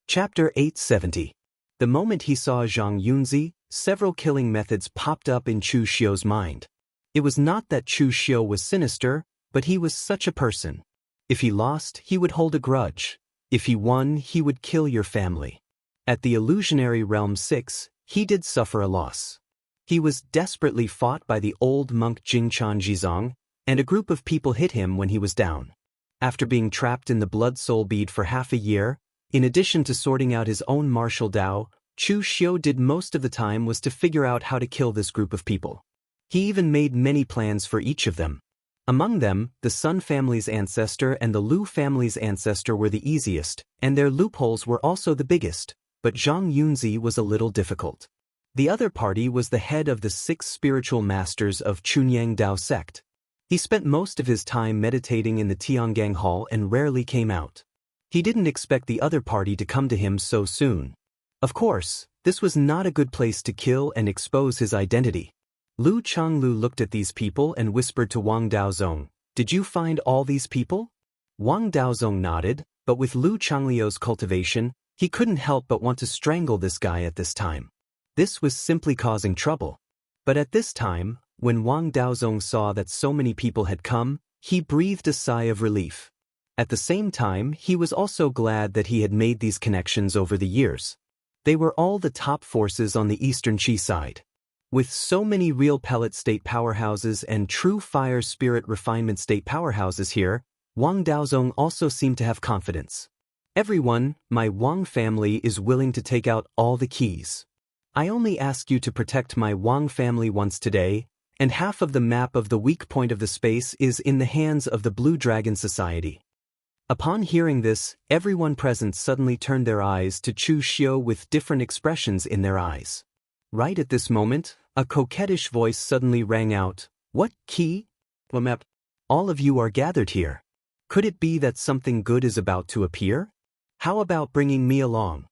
Chapter 870. The moment he saw Zhang Yunzi, several killing methods popped up in Chu Xiu's mind. It was not that Chu Xiu was sinister, but he was such a person. If he lost, he would hold a grudge. If he won, he would kill your family. At the Illusionary Realm 6, he did suffer a loss. He was desperately fought by the old monk Jingchan Jizong, and a group of people hit him when he was down. After being trapped in the Blood Soul Bead for half a year, in addition to sorting out his own martial Dao, Chu Xiu did most of the time was to figure out how to kill this group of people. He even made many plans for each of them. Among them, the Sun family's ancestor and the Lu family's ancestor were the easiest, and their loopholes were also the biggest, but Zhang Yunzi was a little difficult. The other party was the head of the 6 spiritual masters of Chunyang Dao sect. He spent most of his time meditating in the Tiangang Hall and rarely came out. He didn't expect the other party to come to him so soon. Of course, this was not a good place to kill and expose his identity. Lu Changlu looked at these people and whispered to Wang Daozong, "Did you find all these people?" Wang Daozong nodded, but with Lu Changliu's cultivation, he couldn't help but want to strangle this guy at this time. This was simply causing trouble. But at this time, when Wang Daozong saw that so many people had come, he breathed a sigh of relief. At the same time, he was also glad that he had made these connections over the years. They were all the top forces on the Eastern Qi side. With so many real pellet state powerhouses and true fire spirit refinement state powerhouses here, Wang Daozong also seemed to have confidence. "Everyone, my Wang family is willing to take out all the keys. I only ask you to protect my Wang family once today, and half of the map of the weak point of the space is in the hands of the Blue Dragon Society." Upon hearing this, everyone present suddenly turned their eyes to Chu Xiu with different expressions in their eyes. Right at this moment, a coquettish voice suddenly rang out, "What key? Map? All of you are gathered here. Could it be that something good is about to appear? How about bringing me along?"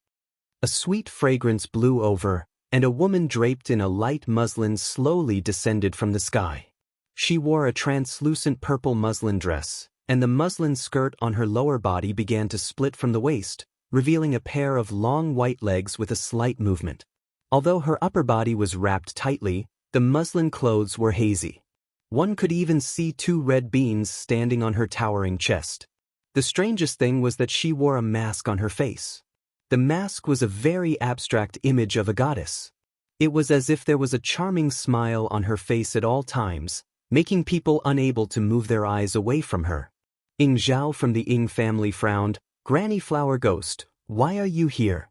A sweet fragrance blew over, and a woman draped in a light muslin slowly descended from the sky. She wore a translucent purple muslin dress, and the muslin skirt on her lower body began to split from the waist, revealing a pair of long white legs with a slight movement. Although her upper body was wrapped tightly, the muslin clothes were hazy. One could even see 2 red beans standing on her towering chest. The strangest thing was that she wore a mask on her face. The mask was a very abstract image of a goddess. It was as if there was a charming smile on her face at all times, making people unable to move their eyes away from her. Ying Zhao from the Ying family frowned, "Granny Flower Ghost, why are you here?"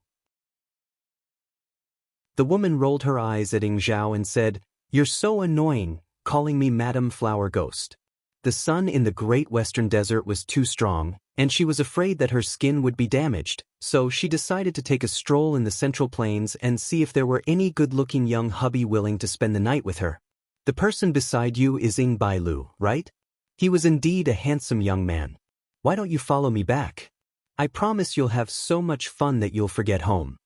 The woman rolled her eyes at Ying Zhao and said, "You're so annoying, calling me Madam Flower Ghost." The sun in the Great Western Desert was too strong, and she was afraid that her skin would be damaged, so she decided to take a stroll in the Central Plains and see if there were any good-looking young hubby willing to spend the night with her. "The person beside you is Ying Bailu, right? He was indeed a handsome young man. Why don't you follow me back? I promise you'll have so much fun that you'll forget home."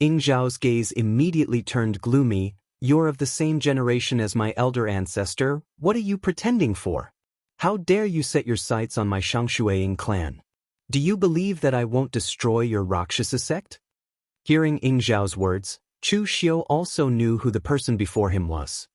Ying Zhao's gaze immediately turned gloomy. "You're of the same generation as my elder ancestor, what are you pretending for? How dare you set your sights on my Shangshuaying clan? Do you believe that I won't destroy your Rakshasa sect?" Hearing Ying Zhao's words, Chu Xiu also knew who the person before him was.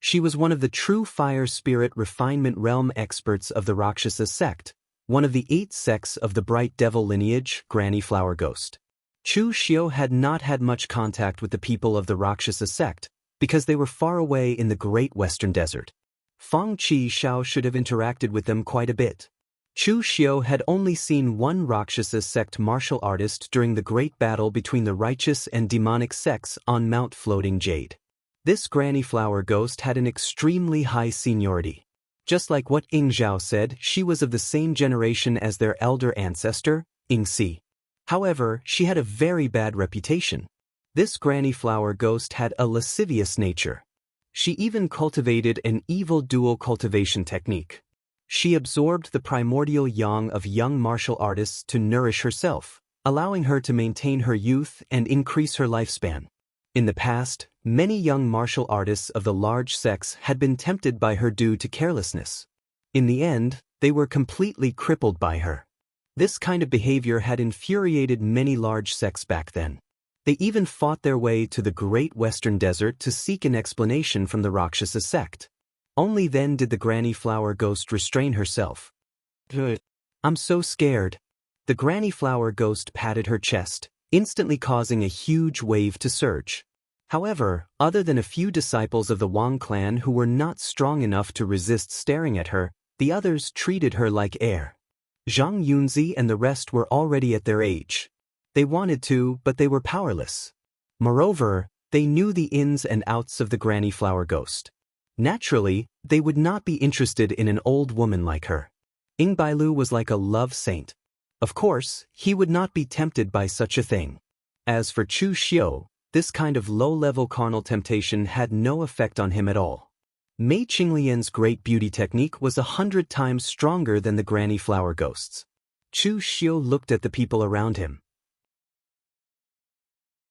She was one of the true fire spirit refinement realm experts of the Rakshasa sect, one of the 8 sects of the bright devil lineage, Granny Flower Ghost. Chu Xiu had not had much contact with the people of the Rakshasa sect, because they were far away in the great western desert. Feng Qi Xiao should have interacted with them quite a bit. Chu Xiu had only seen one Rakshasa sect martial artist during the great battle between the righteous and demonic sects on Mount Floating Jade. This Granny Flower Ghost had an extremely high seniority. Just like what Ying Zhao said, she was of the same generation as their elder ancestor, Ying Si. However, she had a very bad reputation. This Granny Flower Ghost had a lascivious nature. She even cultivated an evil dual cultivation technique. She absorbed the primordial yang of young martial artists to nourish herself, allowing her to maintain her youth and increase her lifespan. In the past, many young martial artists of the large sects had been tempted by her due to carelessness. In the end, they were completely crippled by her. This kind of behavior had infuriated many large sects back then. They even fought their way to the great western desert to seek an explanation from the Rakshasa sect. Only then did the Granny Flower Ghost restrain herself. I'm so scared. The Granny Flower Ghost patted her chest, instantly causing a huge wave to surge. However, other than a few disciples of the Wang clan who were not strong enough to resist staring at her, the others treated her like air. Zhang Yunzi and the rest were already at their age. They wanted to, but they were powerless. Moreover, they knew the ins and outs of the Granny Flower Ghost. Naturally, they would not be interested in an old woman like her. Ying Bailu was like a love saint. Of course, he would not be tempted by such a thing. As for Chu Xiu, this kind of low-level carnal temptation had no effect on him at all. Mei Qinglian's great beauty technique was 100 times stronger than the Granny Flower Ghost's. Chu Xiu looked at the people around him.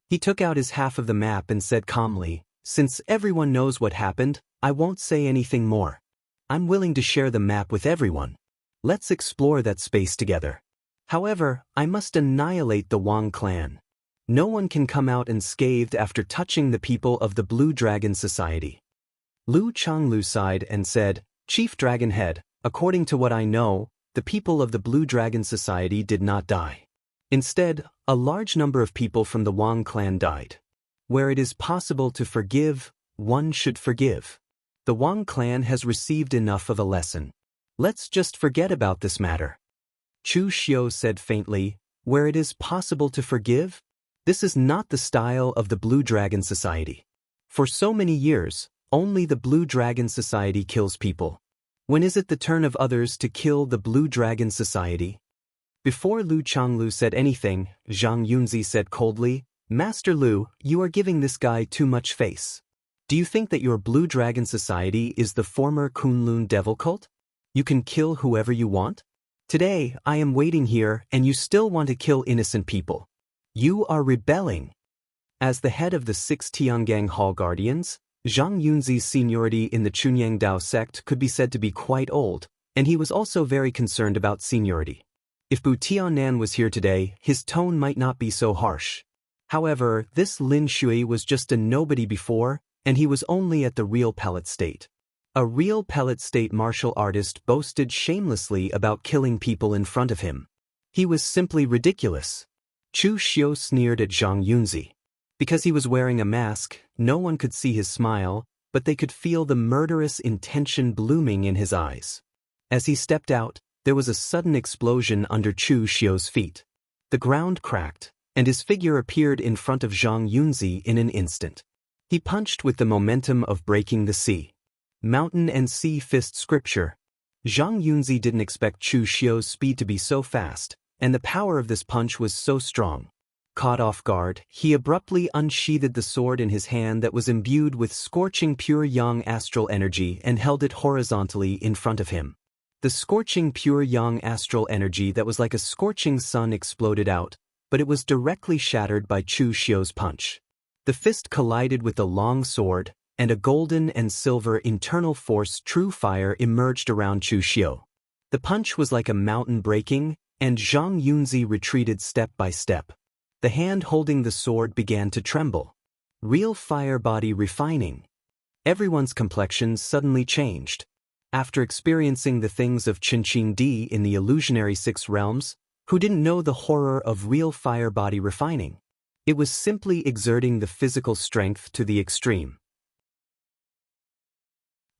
He took out his half of the map and said calmly, "Since everyone knows what happened, I won't say anything more. I'm willing to share the map with everyone. Let's explore that space together. However, I must annihilate the Wang clan. No one can come out unscathed after touching the people of the Blue Dragon Society." Lu Changlu sighed and said, "Chief Dragonhead, according to what I know, the people of the Blue Dragon Society did not die. Instead, a large number of people from the Wang clan died. Where it is possible to forgive, one should forgive. The Wang clan has received enough of a lesson. Let's just forget about this matter." Chu Xiu said faintly, "Where it is possible to forgive? This is not the style of the Blue Dragon Society. For so many years, only the Blue Dragon Society kills people. When is it the turn of others to kill the Blue Dragon Society?" Before Lu Changlu said anything, Zhang Yunzi said coldly, "Master Lu, you are giving this guy too much face. Do you think that your Blue Dragon Society is the former Kunlun Devil Cult? You can kill whoever you want? Today, I am waiting here and you still want to kill innocent people. You are rebelling." As the head of the 6 Tiangang Hall Guardians, Zhang Yunzi's seniority in the Chunyang Dao sect could be said to be quite old, and he was also very concerned about seniority. If Bu Tianan was here today, his tone might not be so harsh. However, this Lin Shui was just a nobody before, and he was only at the real pellet state. A real pellet state martial artist boasted shamelessly about killing people in front of him. He was simply ridiculous. Chu Xiu sneered at Zhang Yunzi. Because he was wearing a mask, no one could see his smile, but they could feel the murderous intention blooming in his eyes. As he stepped out, there was a sudden explosion under Chu Xiu's feet. The ground cracked, and his figure appeared in front of Zhang Yunzi in an instant. He punched with the momentum of breaking the sea. Mountain and sea fist scripture. Zhang Yunzi didn't expect Chu Xiu's speed to be so fast, and the power of this punch was so strong. Caught off guard, he abruptly unsheathed the sword in his hand that was imbued with scorching pure yang astral energy and held it horizontally in front of him. The scorching pure yang astral energy that was like a scorching sun exploded out, but it was directly shattered by Chu Xiu's punch. The fist collided with the long sword, and a golden and silver internal force true fire emerged around Chu Xiu. The punch was like a mountain breaking, and Zhang Yunzi retreated step by step. The hand holding the sword began to tremble. Real fire body refining. Everyone's complexion suddenly changed. After experiencing the things of Qinqing Di in the illusionary 6 realms, who didn't know the horror of real fire body refining. It was simply exerting the physical strength to the extreme.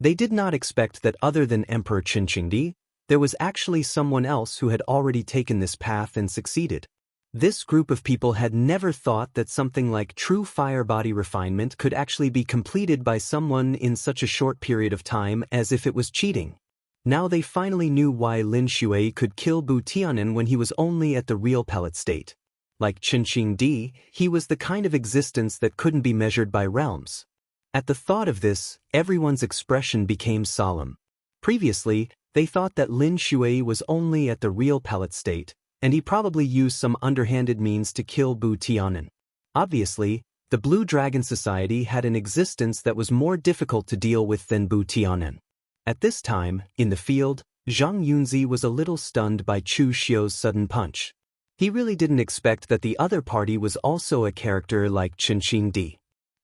They did not expect that other than Emperor Qinqingdi, there was actually someone else who had already taken this path and succeeded. This group of people had never thought that something like true fire body refinement could actually be completed by someone in such a short period of time, as if it was cheating. Now they finally knew why Lin Shui could kill Bu Tian'an when he was only at the real pellet state. Like Qinqingdi, he was the kind of existence that couldn't be measured by realms. At the thought of this, everyone's expression became solemn. Previously, they thought that Lin Shui was only at the real pellet state, and he probably used some underhanded means to kill Bu Tian'an. Obviously, the Blue Dragon Society had an existence that was more difficult to deal with than Bu Tian'an. At this time, in the field, Zhang Yunzi was a little stunned by Chu Xiu's sudden punch. He really didn't expect that the other party was also a character like Qinqingdi.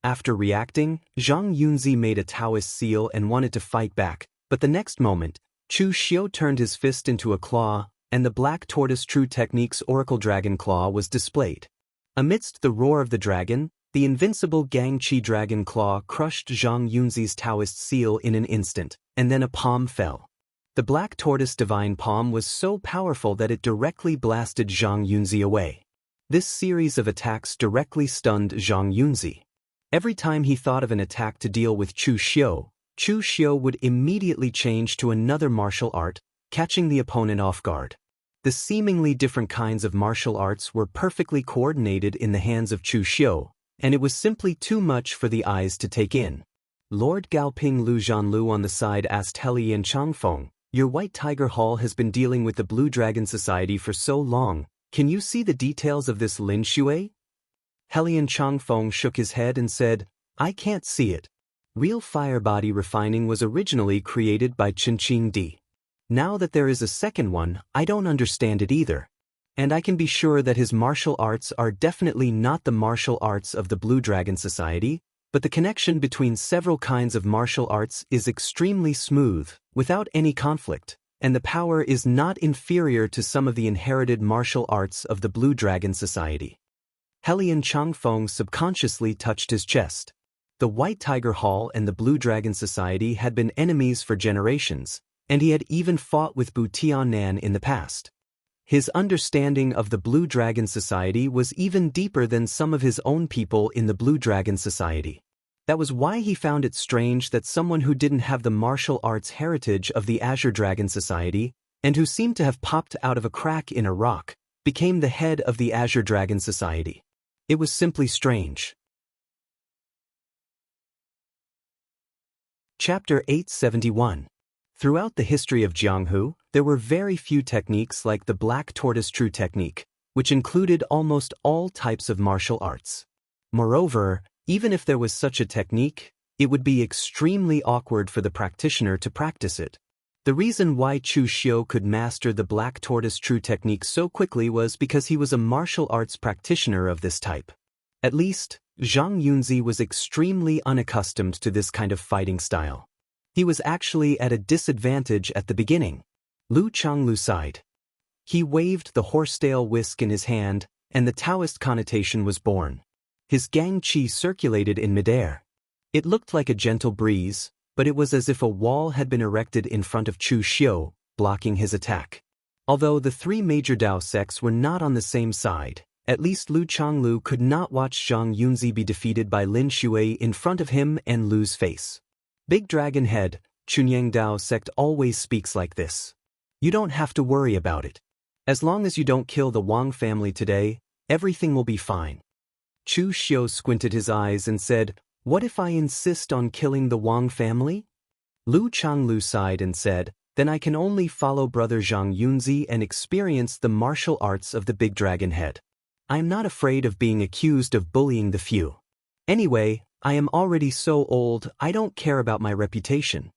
After reacting, Zhang Yunzi made a Taoist seal and wanted to fight back, but the next moment, Chu Xiu turned his fist into a claw, and the Black Tortoise True Technique's Oracle Dragon Claw was displayed. Amidst the roar of the dragon, the invincible Gangqi Dragon Claw crushed Zhang Yunzi's Taoist seal in an instant, and then a palm fell. The Black Tortoise Divine Palm was so powerful that it directly blasted Zhang Yunzi away. This series of attacks directly stunned Zhang Yunzi. Every time he thought of an attack to deal with Chu Xiu would immediately change to another martial art, catching the opponent off guard. The seemingly different kinds of martial arts were perfectly coordinated in the hands of Chu Xiu, and it was simply too much for the eyes to take in. Lord Gaoping Lu Zhanlu on the side asked Helian Changfeng, "Your White Tiger Hall has been dealing with the Blue Dragon Society for so long, can you see the details of this Lin Shui?" Helian Changfeng shook his head and said, "I can't see it. Real fire body refining was originally created by Qinqingdi. Now that there is a second one, I don't understand it either. And I can be sure that his martial arts are definitely not the martial arts of the Blue Dragon Society, but the connection between several kinds of martial arts is extremely smooth, without any conflict, and the power is not inferior to some of the inherited martial arts of the Blue Dragon Society." Helian Changfeng subconsciously touched his chest. The White Tiger Hall and the Blue Dragon Society had been enemies for generations, and he had even fought with Bu Tian'an in the past. His understanding of the Blue Dragon Society was even deeper than some of his own people in the Blue Dragon Society. That was why he found it strange that someone who didn't have the martial arts heritage of the Azure Dragon Society, and who seemed to have popped out of a crack in a rock, became the head of the Azure Dragon Society. It was simply strange. Chapter 871. Throughout the history of Jianghu, there were very few techniques like the Black Tortoise True Technique, which included almost all types of martial arts. Moreover, even if there was such a technique, it would be extremely awkward for the practitioner to practice it. The reason why Chu Xiu could master the Black Tortoise True Technique so quickly was because he was a martial arts practitioner of this type. At least, Zhang Yunzi was extremely unaccustomed to this kind of fighting style. He was actually at a disadvantage at the beginning. Lu Changlu sighed. He waved the horsetail whisk in his hand, and the Taoist connotation was born. His gang qi circulated in midair. It looked like a gentle breeze, but it was as if a wall had been erected in front of Chu Xiu, blocking his attack. Although the three major Dao sects were not on the same side, at least Lu Changlu could not watch Zhang Yunzi be defeated by Lin Shui in front of him and lose face. Big Dragon Head, Chunyang Dao sect always speaks like this. You don't have to worry about it. As long as you don't kill the Wang family today, everything will be fine. Chu Xiu squinted his eyes and said, "What if I insist on killing the Wang family?" Lu Changlu sighed and said, "Then I can only follow Brother Zhang Yunzi and experience the martial arts of the Big Dragon Head. I am not afraid of being accused of bullying the few. Anyway, I am already so old, I don't care about my reputation."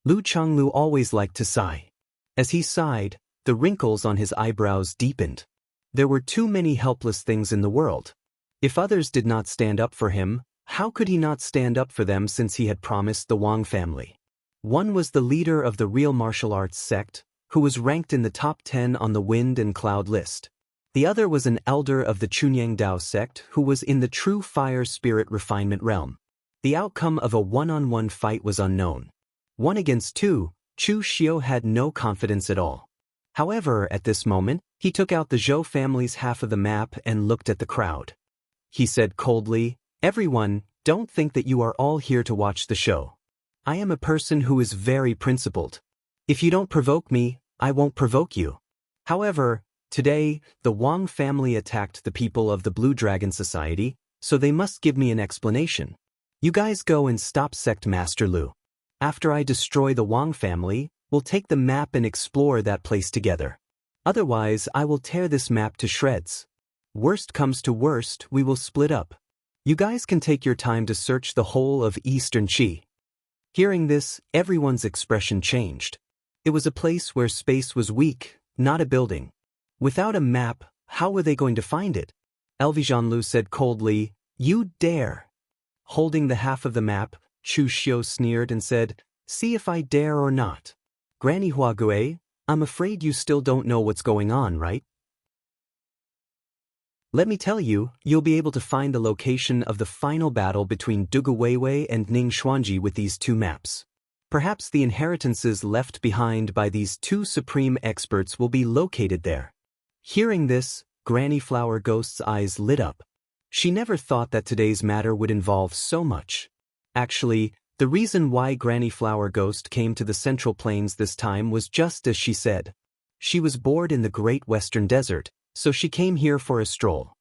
Lu Changlu always liked to sigh. As he sighed, the wrinkles on his eyebrows deepened. There were too many helpless things in the world. If others did not stand up for him, how could he not stand up for them since he had promised the Wang family? One was the leader of the real martial arts sect, who was ranked in the top 10 on the wind and cloud list. The other was an elder of the Chunyang Dao sect who was in the true fire spirit refinement realm. The outcome of a one-on-one fight was unknown. 1 against 2, Chu Xiu had no confidence at all. However, at this moment, he took out the Zhou family's half of the map and looked at the crowd. He said coldly, "Everyone, don't think that you are all here to watch the show. I am a person who is very principled. If you don't provoke me, I won't provoke you. However, today, the Wang family attacked the people of the Blue Dragon Society, so they must give me an explanation. You guys go and stop Sect Master Lu. After I destroy the Wang family, we'll take the map and explore that place together. Otherwise, I will tear this map to shreds. Worst comes to worst, we will split up. You guys can take your time to search the whole of Eastern Qi." Hearing this, everyone's expression changed. It was a place where space was weak, not a building. Without a map, how were they going to find it? Jianghu said coldly, "You dare." Holding the half of the map, Chu Xiu sneered and said, "See if I dare or not. Granny Huague, I'm afraid you still don't know what's going on, right? Let me tell you, you'll be able to find the location of the final battle between Dugu Weiwei and Ning Xuanji with these two maps. Perhaps the inheritances left behind by these two supreme experts will be located there." Hearing this, Granny Flower Ghost's eyes lit up. She never thought that today's matter would involve so much. Actually, the reason why Granny Flower Ghost came to the Central Plains this time was just as she said. She was bored in the Great Western Desert, so she came here for a stroll.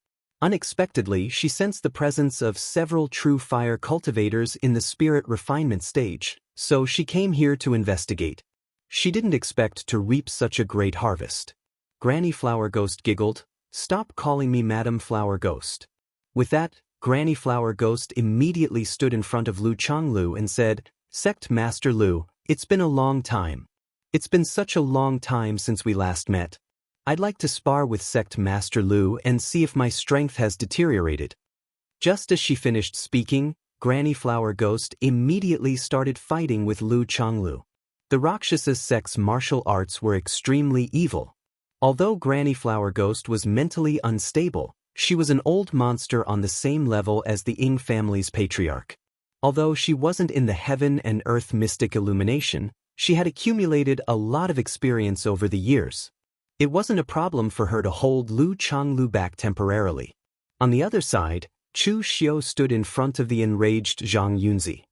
Unexpectedly, she sensed the presence of several true fire cultivators in the spirit refinement stage, so she came here to investigate. She didn't expect to reap such a great harvest. Granny Flower Ghost giggled, "Stop calling me Madam Flower Ghost." With that, Granny Flower Ghost immediately stood in front of Lu Changlu and said, "Sect Master Lu, it's been a long time. It's been such a long time since we last met. I'd like to spar with Sect Master Lu and see if my strength has deteriorated." Just as she finished speaking, Granny Flower Ghost immediately started fighting with Lu Changlu. The Rakshasa sect's martial arts were extremely evil. Although Granny Flower Ghost was mentally unstable, she was an old monster on the same level as the Ying family's patriarch. Although she wasn't in the heaven and earth mystic illumination, she had accumulated a lot of experience over the years. It wasn't a problem for her to hold Lu Changlu back temporarily. On the other side, Chu Xiu stood in front of the enraged Zhang Yunzi.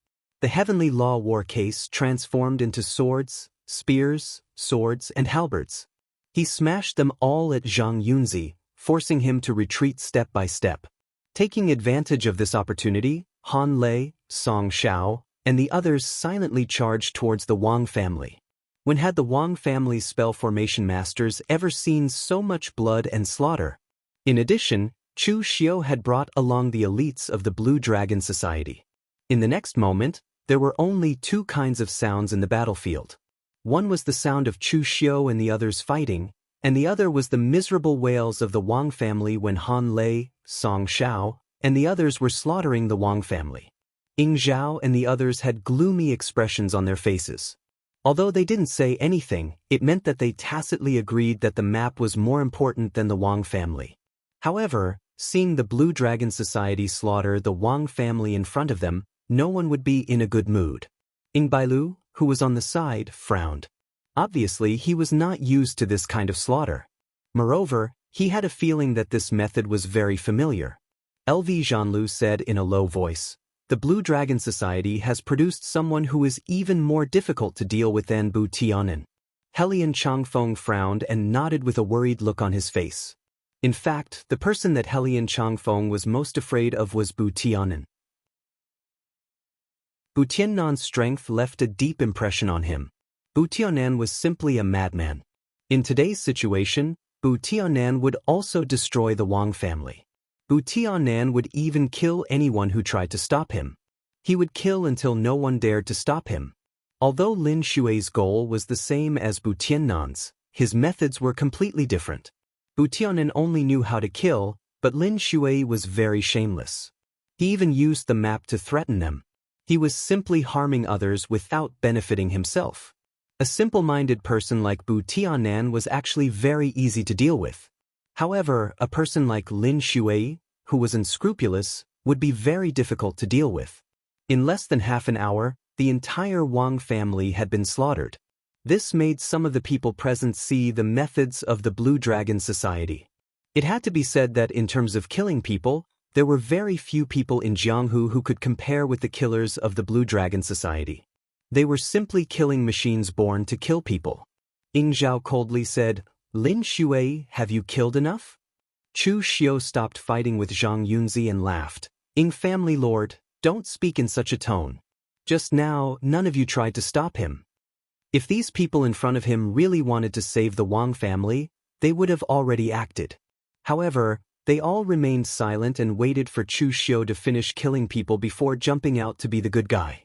The heavenly law war case transformed into swords, spears, swords, and halberds. He smashed them all at Zhang Yunzi, forcing him to retreat step by step. Taking advantage of this opportunity, Han Lei, Song Xiao, and the others silently charged towards the Wang family. When had the Wang family's spell formation masters ever seen so much blood and slaughter? In addition, Chu Xiu had brought along the elites of the Blue Dragon Society. In the next moment, there were only two kinds of sounds in the battlefield. One was the sound of Chu Xiu and the others fighting, and the other was the miserable wails of the Wang family when Han Lei, Song Xiao, and the others were slaughtering the Wang family. Ying Zhao and the others had gloomy expressions on their faces. Although they didn't say anything, it meant that they tacitly agreed that the map was more important than the Wang family. However, seeing the Blue Dragon Society slaughter the Wang family in front of them, no one would be in a good mood. Ying Bailu, who was on the side, frowned. Obviously, he was not used to this kind of slaughter. Moreover, he had a feeling that this method was very familiar. Jianghu said in a low voice, "The Blue Dragon Society has produced someone who is even more difficult to deal with than Bu Tianen." Helian Changfeng frowned and nodded with a worried look on his face. In fact, the person that Helian Changfeng was most afraid of was Bu Tianen. Bu Tiannan's strength left a deep impression on him. Bu Tianan was simply a madman. In today's situation, Bu Tianan would also destroy the Wang family. Bu Tianan would even kill anyone who tried to stop him. He would kill until no one dared to stop him. Although Lin Xue's goal was the same as Bu Tiannan's, his methods were completely different. Bu Tianan only knew how to kill, but Lin Xue was very shameless. He even used the map to threaten them. He was simply harming others without benefiting himself. A simple-minded person like Bu Tianan was actually very easy to deal with. However, a person like Lin Shuai, who was unscrupulous, would be very difficult to deal with. In less than half an hour, the entire Wang family had been slaughtered. This made some of the people present see the methods of the Blue Dragon Society. It had to be said that in terms of killing people, there were very few people in Jianghu who could compare with the killers of the Blue Dragon Society. They were simply killing machines born to kill people. Ying Zhao coldly said, "Lin Shuai, have you killed enough?" Chu Xiu stopped fighting with Zhang Yunzi and laughed. "Ying family lord, don't speak in such a tone. Just now, none of you tried to stop him. If these people in front of him really wanted to save the Wang family, they would have already acted." However, they all remained silent and waited for Chu Xiu to finish killing people before jumping out to be the good guy.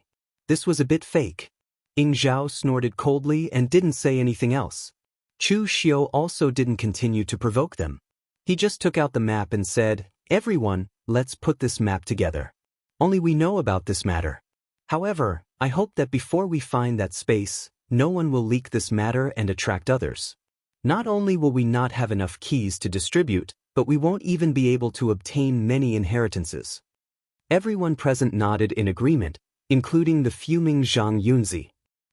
This was a bit fake. Ying Zhao snorted coldly and didn't say anything else. Chu Xiu also didn't continue to provoke them. He just took out the map and said, "Everyone, let's put this map together. Only we know about this matter. However, I hope that before we find that space, no one will leak this matter and attract others. Not only will we not have enough keys to distribute, but we won't even be able to obtain many inheritances." Everyone present nodded in agreement, including the fuming Zhang Yunzi.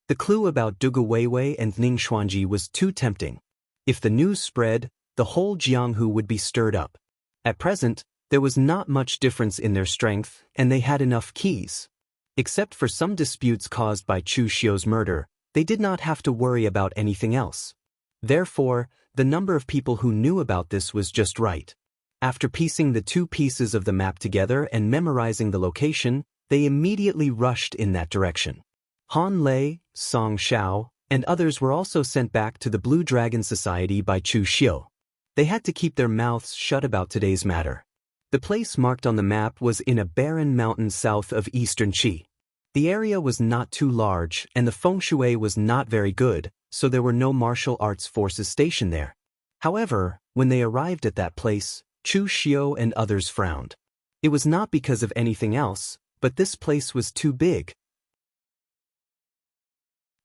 The clue about Dugu Weiwei and Ning Xuanji was too tempting. If the news spread, the whole Jianghu would be stirred up. At present, there was not much difference in their strength, and they had enough keys. Except for some disputes caused by Chu Xiu's murder, they did not have to worry about anything else. Therefore, the number of people who knew about this was just right. After piecing the two pieces of the map together and memorizing the location, they immediately rushed in that direction. Han Lei, Song Xiao, and others were also sent back to the Blue Dragon Society by Chu Xiu. They had to keep their mouths shut about today's matter. The place marked on the map was in a barren mountain south of eastern Qi. The area was not too large and the feng shui was not very good, so there were no martial arts forces stationed there. However, when they arrived at that place, Chu Xiu and others frowned. It was not because of anything else, but this place was too big.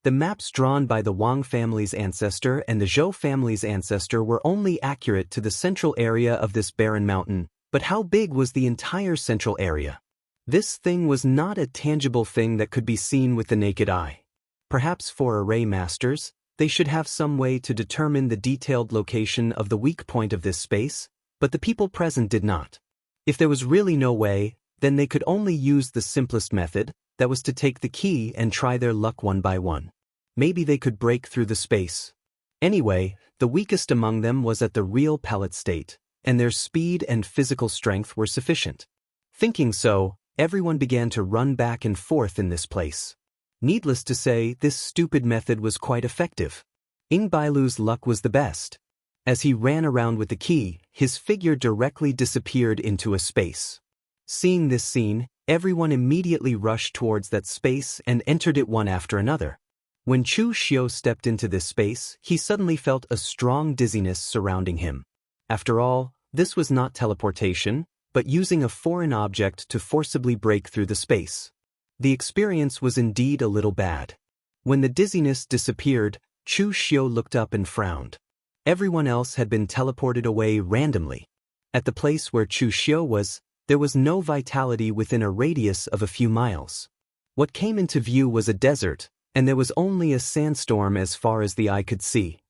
The maps drawn by the Wang family's ancestor and the Zhou family's ancestor were only accurate to the central area of this barren mountain, but how big was the entire central area? This thing was not a tangible thing that could be seen with the naked eye. Perhaps for array masters, they should have some way to determine the detailed location of the weak point of this space, but the people present did not. If there was really no way, then they could only use the simplest method, that was to take the key and try their luck one by one. Maybe they could break through the space. Anyway, the weakest among them was at the real pallet state, and their speed and physical strength were sufficient. Thinking so, everyone began to run back and forth in this place. Needless to say, this stupid method was quite effective. Ying Bailu's luck was the best. As he ran around with the key, his figure directly disappeared into a space. Seeing this scene, everyone immediately rushed towards that space and entered it one after another. When Chu Xiu stepped into this space, he suddenly felt a strong dizziness surrounding him. After all, this was not teleportation, but using a foreign object to forcibly break through the space. The experience was indeed a little bad. When the dizziness disappeared, Chu Xiu looked up and frowned. Everyone else had been teleported away randomly. At the place where Chu Xiu was, there was no vitality within a radius of a few miles. What came into view was a desert, and there was only a sandstorm as far as the eye could see.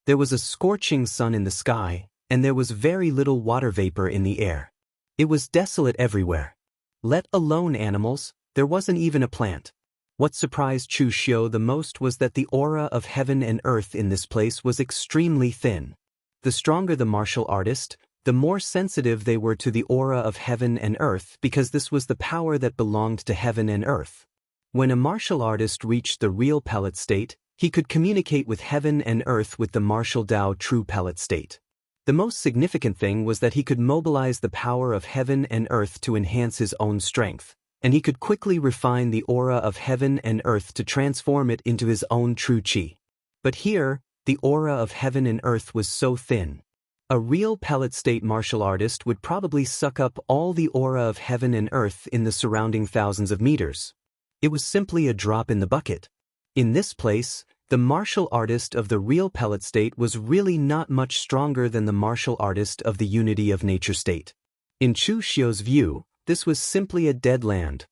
There was a scorching sun in the sky, and there was very little water vapor in the air. It was desolate everywhere. Let alone animals, there wasn't even a plant. What surprised Chu Xiu the most was that the aura of heaven and earth in this place was extremely thin. The stronger the martial artist, the more sensitive they were to the aura of heaven and earth because this was the power that belonged to heaven and earth. When a martial artist reached the real palette state, he could communicate with heaven and earth with the martial Dao true palette state. The most significant thing was that he could mobilize the power of heaven and earth to enhance his own strength, and he could quickly refine the aura of heaven and earth to transform it into his own true qi. But here, the aura of heaven and earth was so thin. A real palette state martial artist would probably suck up all the aura of heaven and earth in the surrounding thousands of meters. It was simply a drop in the bucket. In this place, The martial artist of the real pellet state was really not much stronger than the martial artist of the unity of nature state. In Chu Xiu's view, this was simply a dead land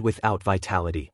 without vitality.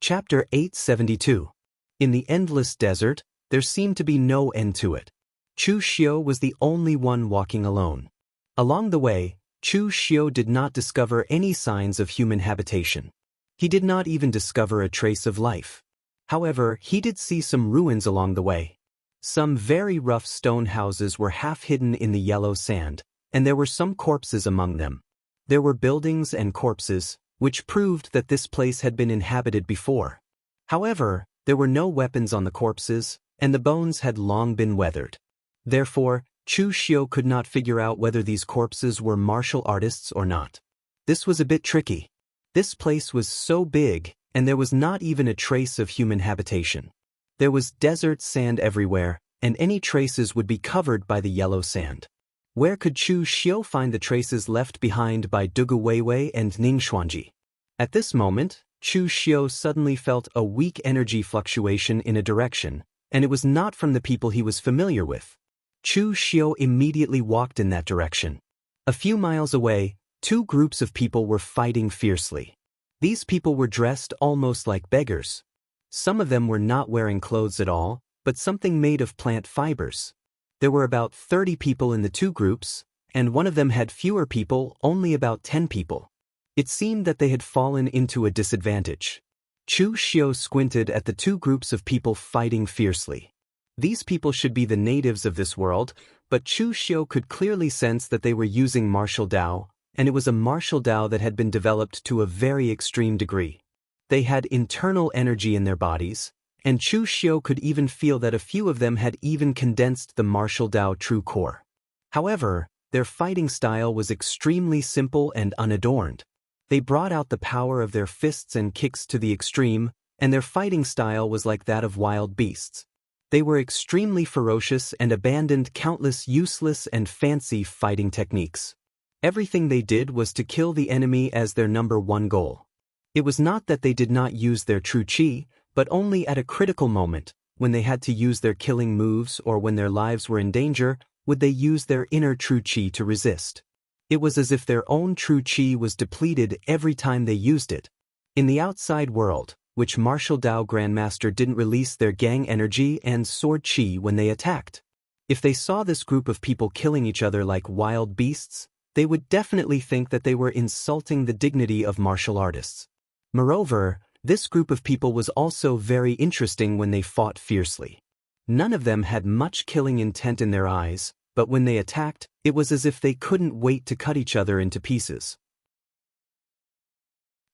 Chapter 872. In the endless desert, there seemed to be no end to it. Chu Xiu was the only one walking alone. Along the way, Chu Xiu did not discover any signs of human habitation. He did not even discover a trace of life. However, he did see some ruins along the way. Some very rough stone houses were half hidden in the yellow sand, and there were some corpses among them. There were buildings and corpses, which proved that this place had been inhabited before. However, there were no weapons on the corpses, and the bones had long been weathered. Therefore, Chu Xiu could not figure out whether these corpses were martial artists or not. This was a bit tricky. This place was so big, and there was not even a trace of human habitation. There was desert sand everywhere, and any traces would be covered by the yellow sand. Where could Chu Xiu find the traces left behind by Dugu Weiwei and Ning Xuanji? At this moment, Chu Xiu suddenly felt a weak energy fluctuation in a direction, and it was not from the people he was familiar with. Chu Xiu immediately walked in that direction. A few miles away, two groups of people were fighting fiercely. These people were dressed almost like beggars. Some of them were not wearing clothes at all, but something made of plant fibers. There were about 30 people in the two groups, and one of them had fewer people, only about 10 people. It seemed that they had fallen into a disadvantage. Chu Xiu squinted at the two groups of people fighting fiercely. These people should be the natives of this world, but Chu Xiu could clearly sense that they were using martial Dao, and it was a martial Dao that had been developed to a very extreme degree. They had internal energy in their bodies, and Chu Xiu could even feel that a few of them had even condensed the martial Dao true core. However, their fighting style was extremely simple and unadorned. They brought out the power of their fists and kicks to the extreme, and their fighting style was like that of wild beasts. They were extremely ferocious and abandoned countless useless and fancy fighting techniques. Everything they did was to kill the enemy as their number one goal. It was not that they did not use their true chi, but only at a critical moment, when they had to use their killing moves or when their lives were in danger, would they use their inner true chi to resist. It was as if their own true chi was depleted every time they used it. In the outside world, which martial Dao Grandmaster didn't release their gang energy and sword chi when they attacked. If they saw this group of people killing each other like wild beasts, they would definitely think that they were insulting the dignity of martial artists. Moreover, this group of people was also very interesting when they fought fiercely. None of them had much killing intent in their eyes, but when they attacked, it was as if they couldn't wait to cut each other into pieces.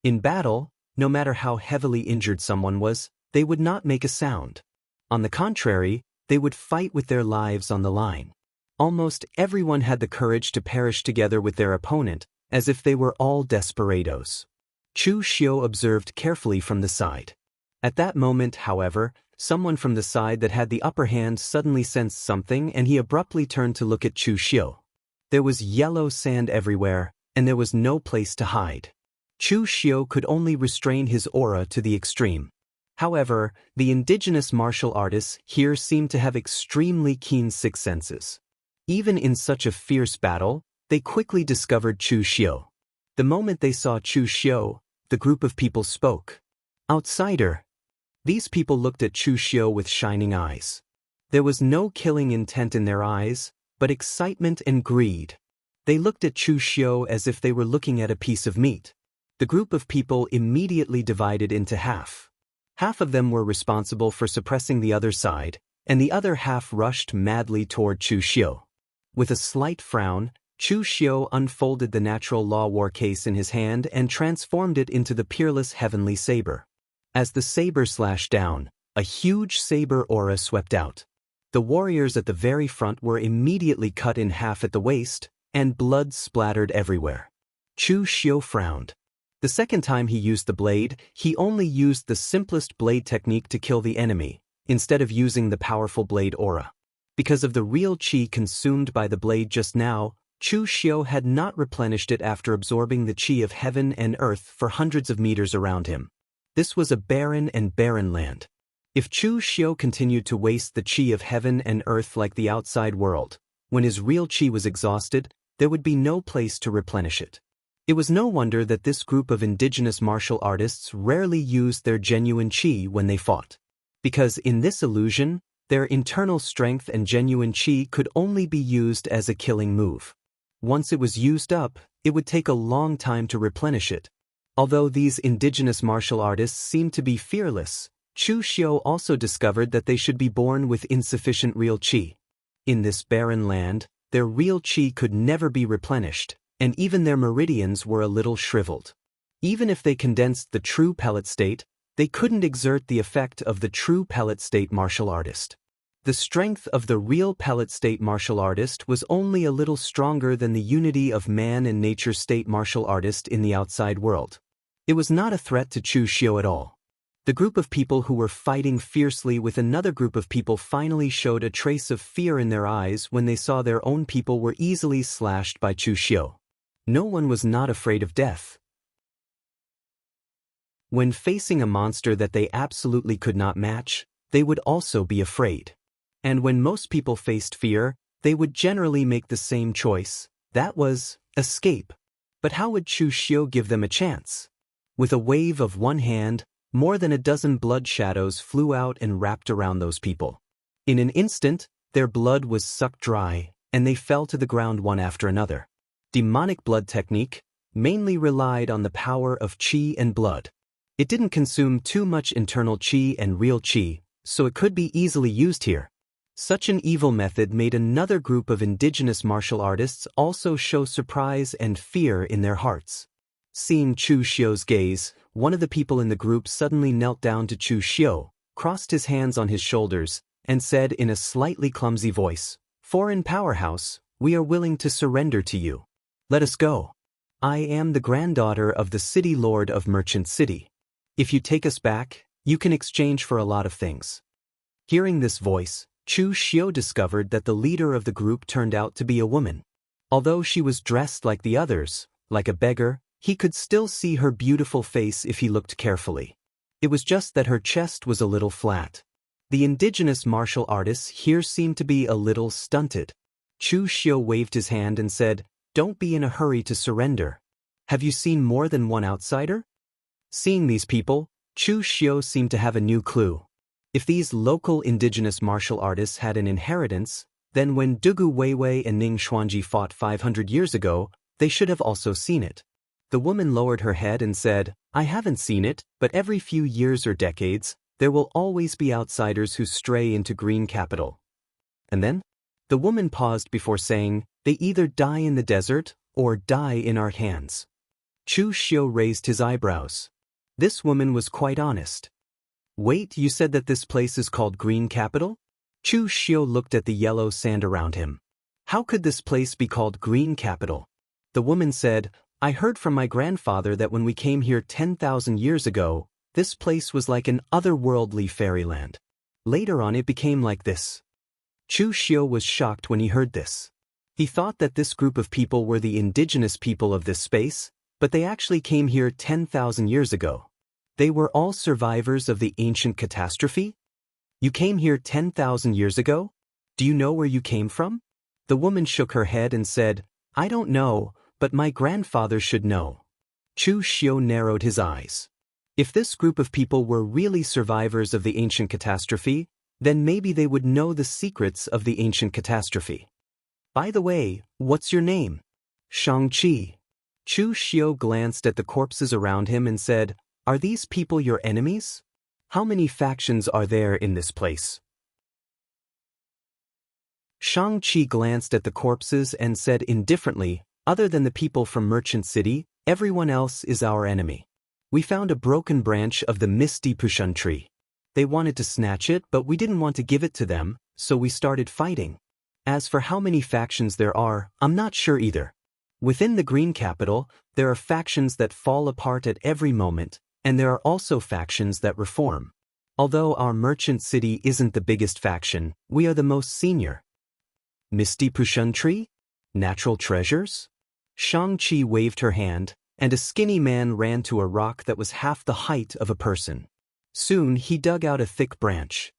In battle, no matter how heavily injured someone was, they would not make a sound. On the contrary, they would fight with their lives on the line. Almost everyone had the courage to perish together with their opponent, as if they were all desperados. Chu Xiu observed carefully from the side. At that moment, however, someone from the side that had the upper hand suddenly sensed something and he abruptly turned to look at Chu Xiu. There was yellow sand everywhere, and there was no place to hide. Chu Xiu could only restrain his aura to the extreme. However, the indigenous martial artists here seemed to have extremely keen sixth senses. Even in such a fierce battle, they quickly discovered Chu Xiu. The moment they saw Chu Xiu, the group of people spoke. Outsider. These people looked at Chu Xiu with shining eyes. There was no killing intent in their eyes, but excitement and greed. They looked at Chu Xiu as if they were looking at a piece of meat. The group of people immediately divided into half. Half of them were responsible for suppressing the other side, and the other half rushed madly toward Chu Xiu. With a slight frown, Chu Xiu unfolded the natural law war case in his hand and transformed it into the peerless heavenly saber. As the saber slashed down, a huge saber aura swept out. The warriors at the very front were immediately cut in half at the waist, and blood splattered everywhere. Chu Xiu frowned. The second time he used the blade, he only used the simplest blade technique to kill the enemy, instead of using the powerful blade aura. Because of the real chi consumed by the blade just now, Chu Xiu had not replenished it after absorbing the qi of heaven and earth for hundreds of meters around him. This was a barren and barren land. If Chu Xiu continued to waste the qi of heaven and earth like the outside world, when his real qi was exhausted, there would be no place to replenish it. It was no wonder that this group of indigenous martial artists rarely used their genuine qi when they fought. Because in this illusion, their internal strength and genuine qi could only be used as a killing move. Once it was used up, it would take a long time to replenish it. Although these indigenous martial artists seemed to be fearless, Chu Xiu also discovered that they should be born with insufficient real qi. In this barren land, their real qi could never be replenished, and even their meridians were a little shriveled. Even if they condensed the true pellet state, they couldn't exert the effect of the true pellet state martial artist. The strength of the real pellet state martial artist was only a little stronger than the unity of man and nature state martial artist in the outside world. It was not a threat to Chu Xiu at all. The group of people who were fighting fiercely with another group of people finally showed a trace of fear in their eyes when they saw their own people were easily slashed by Chu Xiu. No one was not afraid of death. When facing a monster that they absolutely could not match, they would also be afraid. And when most people faced fear, they would generally make the same choice, that was, escape. But how would Chu Xiu give them a chance? With a wave of one hand, more than a dozen blood shadows flew out and wrapped around those people. In an instant, their blood was sucked dry, and they fell to the ground one after another. Demonic blood technique mainly relied on the power of qi and blood. It didn't consume too much internal qi and real qi, so it could be easily used here. Such an evil method made another group of indigenous martial artists also show surprise and fear in their hearts. Seeing Chu Xiu's gaze, one of the people in the group suddenly knelt down to Chu Xiu, crossed his hands on his shoulders, and said in a slightly clumsy voice, "Foreign powerhouse, we are willing to surrender to you. Let us go. I am the granddaughter of the city lord of Merchant City. If you take us back, you can exchange for a lot of things." Hearing this voice, Chu Xiu discovered that the leader of the group turned out to be a woman. Although she was dressed like the others, like a beggar, he could still see her beautiful face if he looked carefully. It was just that her chest was a little flat. The indigenous martial artists here seemed to be a little stunted. Chu Xiu waved his hand and said, "Don't be in a hurry to surrender. Have you seen more than one outsider?" Seeing these people, Chu Xiu seemed to have a new clue. If these local indigenous martial artists had an inheritance, then when Dugu Weiwei and Ning Xuanji fought 500 years ago, they should have also seen it. The woman lowered her head and said, "I haven't seen it, but every few years or decades, there will always be outsiders who stray into Green Capital." And then? The woman paused before saying, "They either die in the desert, or die in our hands." Chu Xiu raised his eyebrows. This woman was quite honest. "Wait, you said that this place is called Green Capital?" Chu Xiu looked at the yellow sand around him. "How could this place be called Green Capital?" The woman said, "I heard from my grandfather that when we came here 10,000 years ago, this place was like an otherworldly fairyland. Later on it became like this." Chu Xiu was shocked when he heard this. He thought that this group of people were the indigenous people of this space, but they actually came here 10,000 years ago. They were all survivors of the ancient catastrophe? You came here 10,000 years ago? Do you know where you came from? The woman shook her head and said, "I don't know, but my grandfather should know." Chu Xiu narrowed his eyes. If this group of people were really survivors of the ancient catastrophe, then maybe they would know the secrets of the ancient catastrophe. "By the way, what's your name?" "Shang-Chi." Chu Xiu glanced at the corpses around him and said, "Are these people your enemies? How many factions are there in this place?" Shang-Chi glanced at the corpses and said indifferently, "Other than the people from Merchant City, everyone else is our enemy. We found a broken branch of the Misty Pushun tree. They wanted to snatch it, but we didn't want to give it to them, so we started fighting. As for how many factions there are, I'm not sure either. Within the Green Capital, there are factions that fall apart at every moment, and there are also factions that reform. Although our Merchant City isn't the biggest faction, we are the most senior." "Misty Pushun tree?" Natural treasures? Shang-Chi waved her hand, and a skinny man ran to a rock that was half the height of a person. Soon he dug out a thick branch.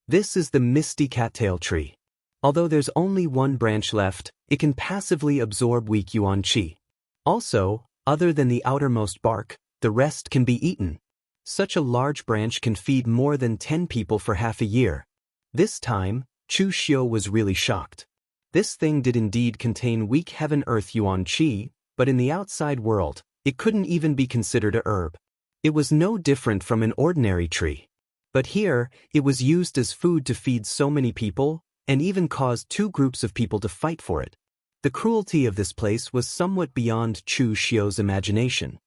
This is the misty cattail tree. Although there's only one branch left, it can passively absorb weak yuan qi. Also, other than the outermost bark, the rest can be eaten. Such a large branch can feed more than 10 people for half a year. This time, Chu Xiu was really shocked. This thing did indeed contain weak heaven-earth yuan qi, but in the outside world, it couldn't even be considered a herb. It was no different from an ordinary tree. But here, it was used as food to feed so many people, and even caused 2 groups of people to fight for it. The cruelty of this place was somewhat beyond Chu Xiu's imagination.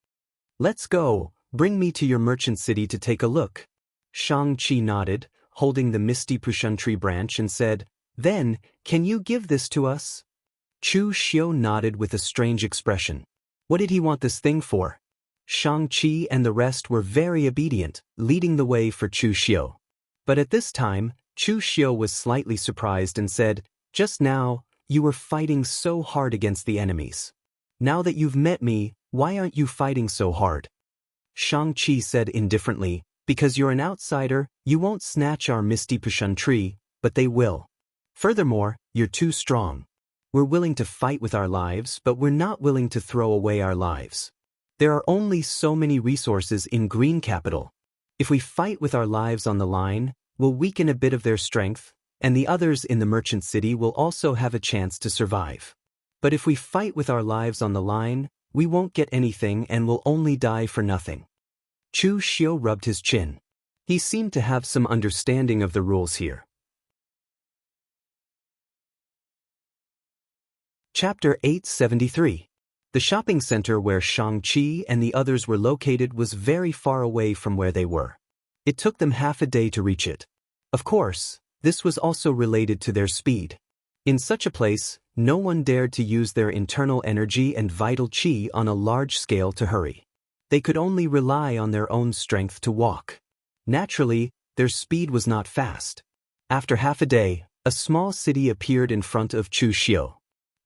Let's go, bring me to your merchant city to take a look. Shang-Chi nodded, holding the misty Pushun tree branch and said, Then, can you give this to us? Chu Xiu nodded with a strange expression. What did he want this thing for? Shang-Chi and the rest were very obedient, leading the way for Chu Xiu. But at this time, Chu Xiu was slightly surprised and said, Just now, you were fighting so hard against the enemies. Now that you've met me, why aren't you fighting so hard? Shang-Chi said indifferently, Because you're an outsider, you won't snatch our misty Pushun tree, but they will. Furthermore, you're too strong. We're willing to fight with our lives, but we're not willing to throw away our lives. There are only so many resources in Green Capital. If we fight with our lives on the line, we'll weaken a bit of their strength, and the others in the merchant city will also have a chance to survive. But if we fight with our lives on the line, we won't get anything and will only die for nothing. Chu Xiu rubbed his chin. He seemed to have some understanding of the rules here. Chapter 873. The shopping center where Shang-Chi and the others were located was very far away from where they were. It took them half a day to reach it. Of course, this was also related to their speed. In such a place, no one dared to use their internal energy and vital qi on a large scale to hurry. They could only rely on their own strength to walk. Naturally, their speed was not fast. After half a day, a small city appeared in front of Chu Xiu.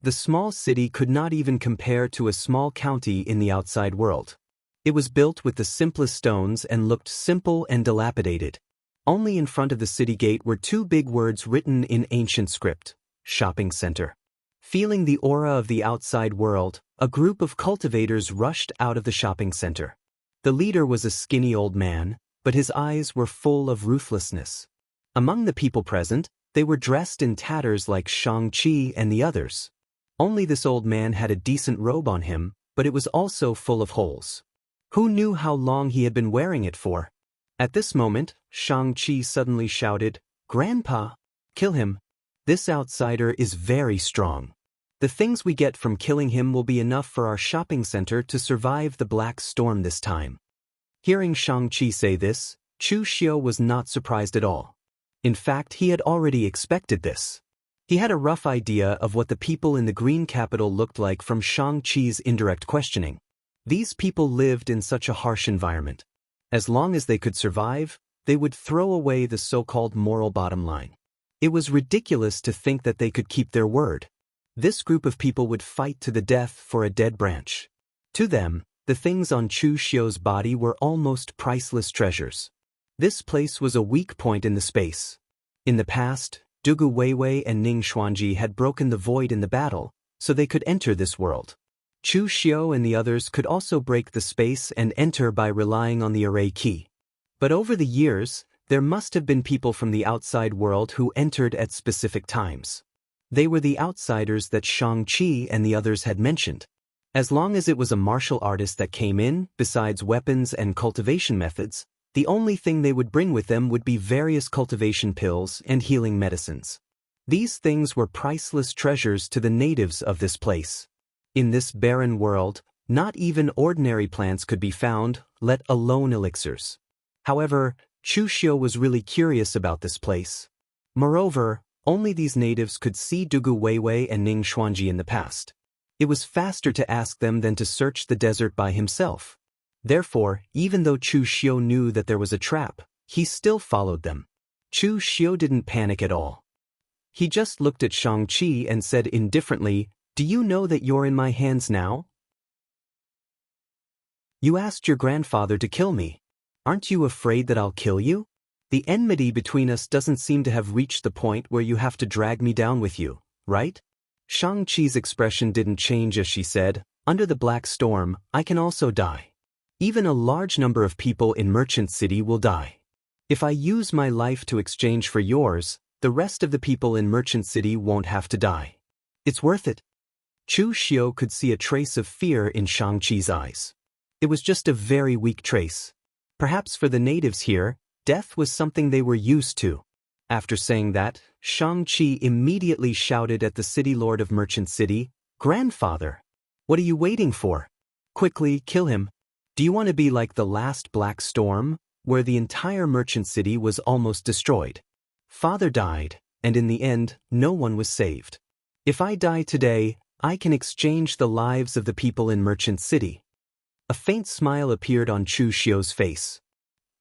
The small city could not even compare to a small county in the outside world. It was built with the simplest stones and looked simple and dilapidated. Only in front of the city gate were 2 big words written in ancient script, Shopping Center. Feeling the aura of the outside world, a group of cultivators rushed out of the shopping center. The leader was a skinny old man, but his eyes were full of ruthlessness. Among the people present, they were dressed in tatters like Shang-Chi and the others. Only this old man had a decent robe on him, but it was also full of holes. Who knew how long he had been wearing it for? At this moment, Shang-Chi suddenly shouted, Grandpa! Kill him! This outsider is very strong. The things we get from killing him will be enough for our shopping center to survive the black storm this time. Hearing Shang-Chi say this, Chu Xiu was not surprised at all. In fact, he had already expected this. He had a rough idea of what the people in the Green Capital looked like from Shang-Chi's indirect questioning. These people lived in such a harsh environment. As long as they could survive, they would throw away the so-called moral bottom line. It was ridiculous to think that they could keep their word. This group of people would fight to the death for a dead branch. To them, the things on Chu Xiu's body were almost priceless treasures. This place was a weak point in the space. In the past, Dugu Weiwei and Ning Xuanji had broken the void in the battle, so they could enter this world. Chu Xiu and the others could also break the space and enter by relying on the array key. But over the years, there must have been people from the outside world who entered at specific times. They were the outsiders that Shang-Chi and the others had mentioned. As long as it was a martial artist that came in, besides weapons and cultivation methods, the only thing they would bring with them would be various cultivation pills and healing medicines. These things were priceless treasures to the natives of this place. In this barren world, not even ordinary plants could be found, let alone elixirs. However, Chu Xiu was really curious about this place. Moreover, only these natives could see Dugu Weiwei and Ning Xuanji in the past. It was faster to ask them than to search the desert by himself. Therefore, even though Chu Xiu knew that there was a trap, he still followed them. Chu Xiu didn't panic at all. He just looked at Shang-Chi and said indifferently, Do you know that you're in my hands now? You asked your grandfather to kill me. Aren't you afraid that I'll kill you? The enmity between us doesn't seem to have reached the point where you have to drag me down with you, right? Shang-Chi's expression didn't change as she said, under the black storm, I can also die. Even a large number of people in Merchant City will die. If I use my life to exchange for yours, the rest of the people in Merchant City won't have to die. It's worth it. Chu Xiu could see a trace of fear in Shang-Chi's eyes. It was just a very weak trace. Perhaps for the natives here, death was something they were used to. After saying that, Shang-Chi immediately shouted at the city lord of Merchant City, "Grandfather! What are you waiting for? Quickly, kill him. Do you want to be like the last black storm, where the entire Merchant City was almost destroyed? Father died, and in the end, no one was saved. If I die today, I can exchange the lives of the people in Merchant City." A faint smile appeared on Chu Xiu's face.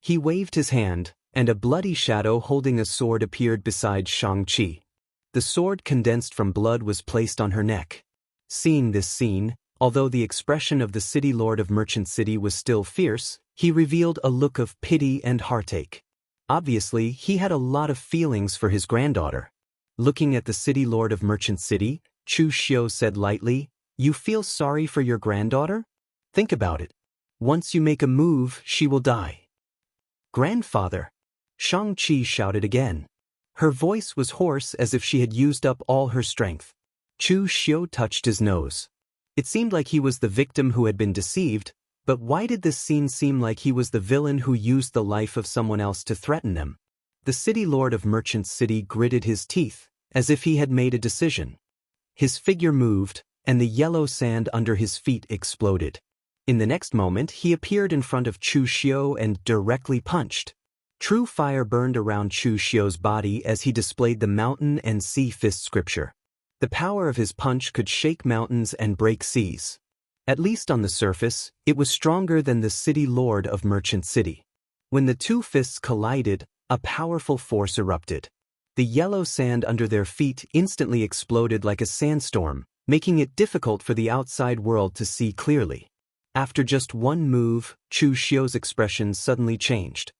He waved his hand, and a bloody shadow holding a sword appeared beside Shang-Chi. The sword condensed from blood was placed on her neck. Seeing this scene, although the expression of the city lord of Merchant City was still fierce, he revealed a look of pity and heartache. Obviously, he had a lot of feelings for his granddaughter. Looking at the city lord of Merchant City, Chu Xiu said lightly, "You feel sorry for your granddaughter? Think about it. Once you make a move, she will die." "Grandfather!" Shang-Chi shouted again. Her voice was hoarse as if she had used up all her strength. Chu Xiu touched his nose. It seemed like he was the victim who had been deceived, but why did this scene seem like he was the villain who used the life of someone else to threaten them? The city lord of Merchant City gritted his teeth, as if he had made a decision. His figure moved, and the yellow sand under his feet exploded. In the next moment, he appeared in front of Chu Xiu and directly punched. True fire burned around Chu Xiu's body as he displayed the mountain and sea fist scripture. The power of his punch could shake mountains and break seas. At least on the surface, it was stronger than the city lord of Merchant City. When the two fists collided, a powerful force erupted. The yellow sand under their feet instantly exploded like a sandstorm, making it difficult for the outside world to see clearly. After just one move, Chu Xiu's expression suddenly changed.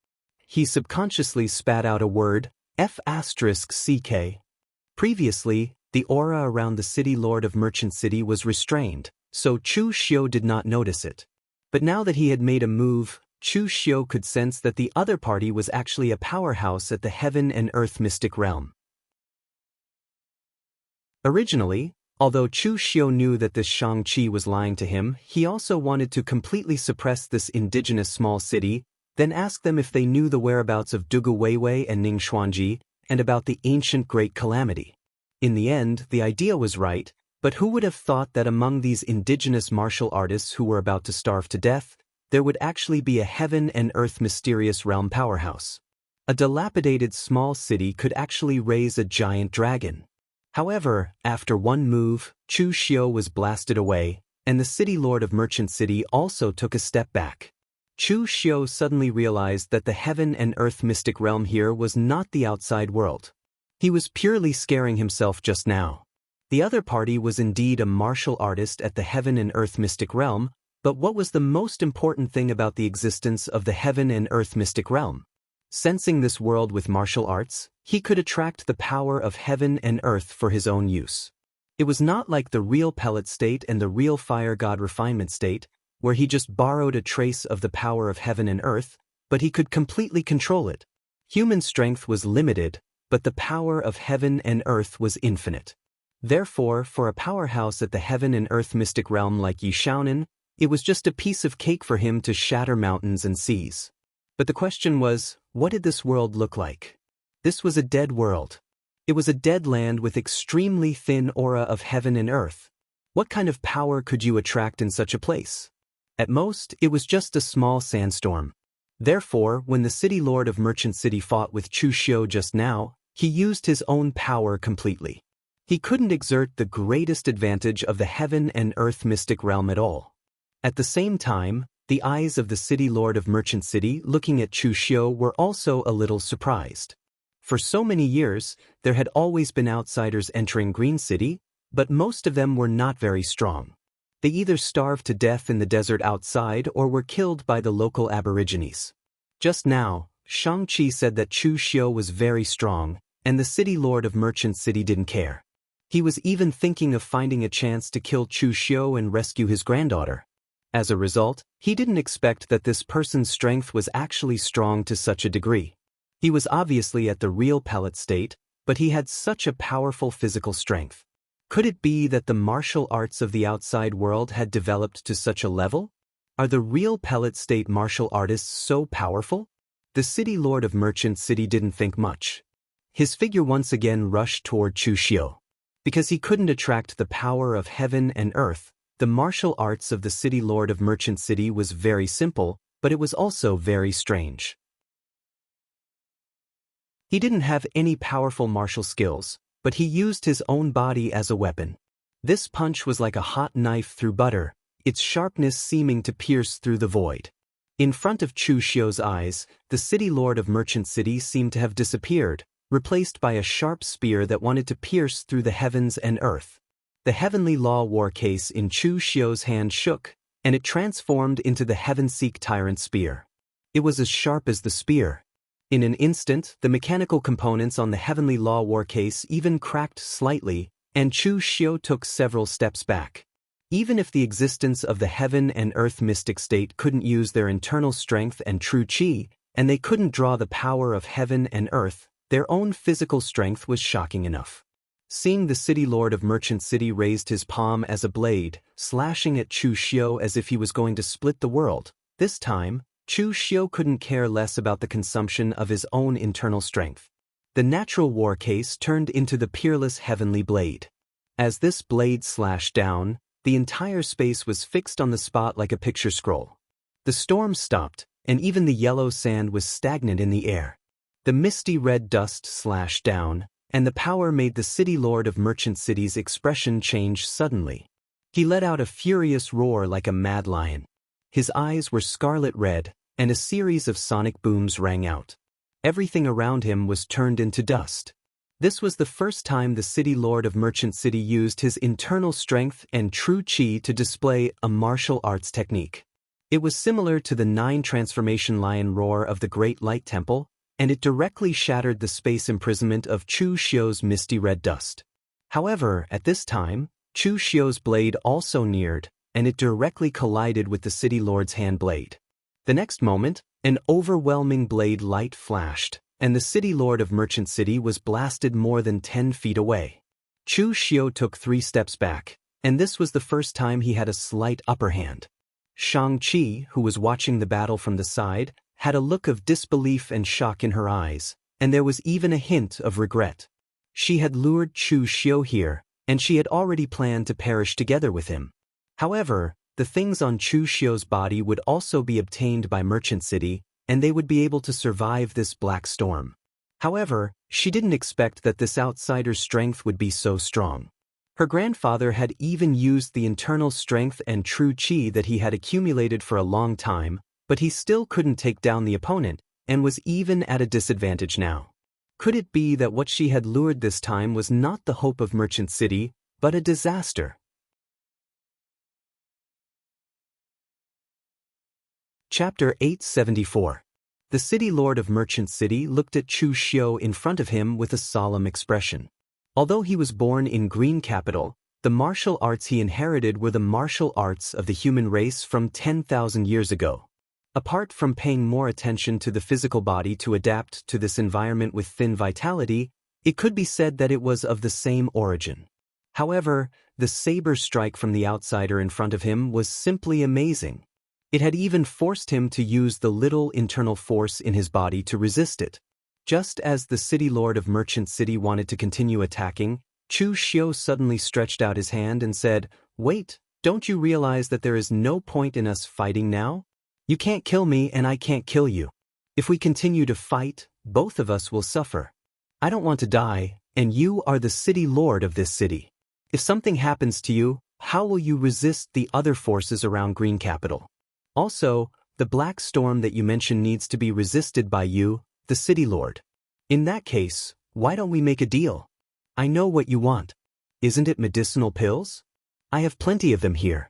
He subconsciously spat out a word, F***CK. Previously, the aura around the city lord of Merchant City was restrained, so Chu Xiu did not notice it. But now that he had made a move, Chu Xiu could sense that the other party was actually a powerhouse at the heaven and earth mystic realm. Originally, although Chu Xiu knew that this Shang-Chi was lying to him, he also wanted to completely suppress this indigenous small city, then ask them if they knew the whereabouts of Dugu Weiwei and Ning Xuanji, and about the ancient Great Calamity. In the end, the idea was right, but who would have thought that among these indigenous martial artists who were about to starve to death, there would actually be a heaven and earth mysterious realm powerhouse. A dilapidated small city could actually raise a giant dragon. However, after one move, Chu Xiu was blasted away, and the city lord of Merchant City also took a step back. Chu Xiu suddenly realized that the heaven and earth mystic realm here was not the outside world. He was purely scaring himself just now. The other party was indeed a martial artist at the heaven and earth mystic realm, but what was the most important thing about the existence of the heaven and earth mystic realm? Sensing this world with martial arts, he could attract the power of heaven and earth for his own use. It was not like the real pellet state and the real fire god refinement state, where he just borrowed a trace of the power of heaven and earth, but he could completely control it. Human strength was limited, but the power of heaven and earth was infinite. Therefore, for a powerhouse at the heaven and earth mystic realm like Yi Shaonan, it was just a piece of cake for him to shatter mountains and seas. But the question was, what did this world look like? This was a dead world. It was a dead land with extremely thin aura of heaven and earth. What kind of power could you attract in such a place? At most, it was just a small sandstorm. Therefore, when the city lord of Merchant City fought with Chu Xiu just now, he used his own power completely. He couldn't exert the greatest advantage of the heaven and earth mystic realm at all. At the same time, the eyes of the city lord of Merchant City looking at Chu Xiu were also a little surprised. For so many years, there had always been outsiders entering Green City, But most of them were not very strong. They either starved to death in the desert outside or were killed by the local aborigines. Just now, Shang-Chi said that Chu Xiu was very strong, and the city lord of Merchant City didn't care. He was even thinking of finding a chance to kill Chu Xiu and rescue his granddaughter. As a result, he didn't expect that this person's strength was actually strong to such a degree. He was obviously at the real pellet state, but he had such a powerful physical strength. Could it be that the martial arts of the outside world had developed to such a level? Are the real pellet state martial artists so powerful? The city lord of Merchant City didn't think much. His figure once again rushed toward Chu Xiu. Because he couldn't attract the power of heaven and earth, the martial arts of the city lord of Merchant City was very simple, but it was also very strange. He didn't have any powerful martial skills, but he used his own body as a weapon. This punch was like a hot knife through butter, its sharpness seeming to pierce through the void. In front of Chu Xiu's eyes, the city lord of Merchant City seemed to have disappeared, replaced by a sharp spear that wanted to pierce through the heavens and earth. The heavenly law war case in Chu Xiu's hand shook, and it transformed into the Heaven-Seek Tyrant spear. It was as sharp as the spear. In an instant, the mechanical components on the heavenly law war case even cracked slightly, and Chu Xiu took several steps back. Even if the existence of the heaven and earth mystic state couldn't use their internal strength and true qi, and they couldn't draw the power of heaven and earth, their own physical strength was shocking enough. Seeing the city lord of Merchant City raised his palm as a blade, slashing at Chu Xiu as if he was going to split the world, this time, Chu Xiu couldn't care less about the consumption of his own internal strength. The natural war case turned into the peerless heavenly blade. As this blade slashed down, the entire space was fixed on the spot like a picture scroll. The storm stopped, and even the yellow sand was stagnant in the air. The misty red dust slashed down, and the power made the city lord of Merchant City's expression change suddenly. He let out a furious roar like a mad lion. His eyes were scarlet red, and a series of sonic booms rang out. Everything around him was turned into dust. This was the first time the city lord of Merchant City used his internal strength and true qi to display a martial arts technique. It was similar to the 9 transformation lion roar of the Great Light Temple, and it directly shattered the space imprisonment of Chu Xiu's misty red dust. However, at this time, Chu Xiu's blade also neared, and it directly collided with the city lord's hand blade. The next moment, an overwhelming blade light flashed, and the city lord of Merchant City was blasted more than 10 feet away. Chu Xiu took 3 steps back, and this was the first time he had a slight upper hand. Shang-Chi, who was watching the battle from the side, had a look of disbelief and shock in her eyes, and there was even a hint of regret. She had lured Chu Xiu here, and she had already planned to perish together with him. However, the things on Chu Xiu's body would also be obtained by Merchant City, and they would be able to survive this black storm. However, she didn't expect that this outsider's strength would be so strong. Her grandfather had even used the internal strength and true qi that he had accumulated for a long time, but he still couldn't take down the opponent, and was even at a disadvantage now. Could it be that what she had lured this time was not the hope of Merchant City, but a disaster? Chapter 874. The city lord of Merchant City looked at Chu Xiu in front of him with a solemn expression. Although he was born in Green Capital, the martial arts he inherited were the martial arts of the human race from 10,000 years ago. Apart from paying more attention to the physical body to adapt to this environment with thin vitality, it could be said that it was of the same origin. However, the saber strike from the outsider in front of him was simply amazing. It had even forced him to use the little internal force in his body to resist it. Just as the city lord of Merchant City wanted to continue attacking, Chu Xiu suddenly stretched out his hand and said, "Wait, don't you realize that there is no point in us fighting now? You can't kill me and I can't kill you. If we continue to fight, both of us will suffer. I don't want to die, and you are the city lord of this city. If something happens to you, how will you resist the other forces around Green Capital? Also, the black storm that you mentioned needs to be resisted by you, the city lord. In that case, why don't we make a deal? I know what you want. Isn't it medicinal pills? I have plenty of them here.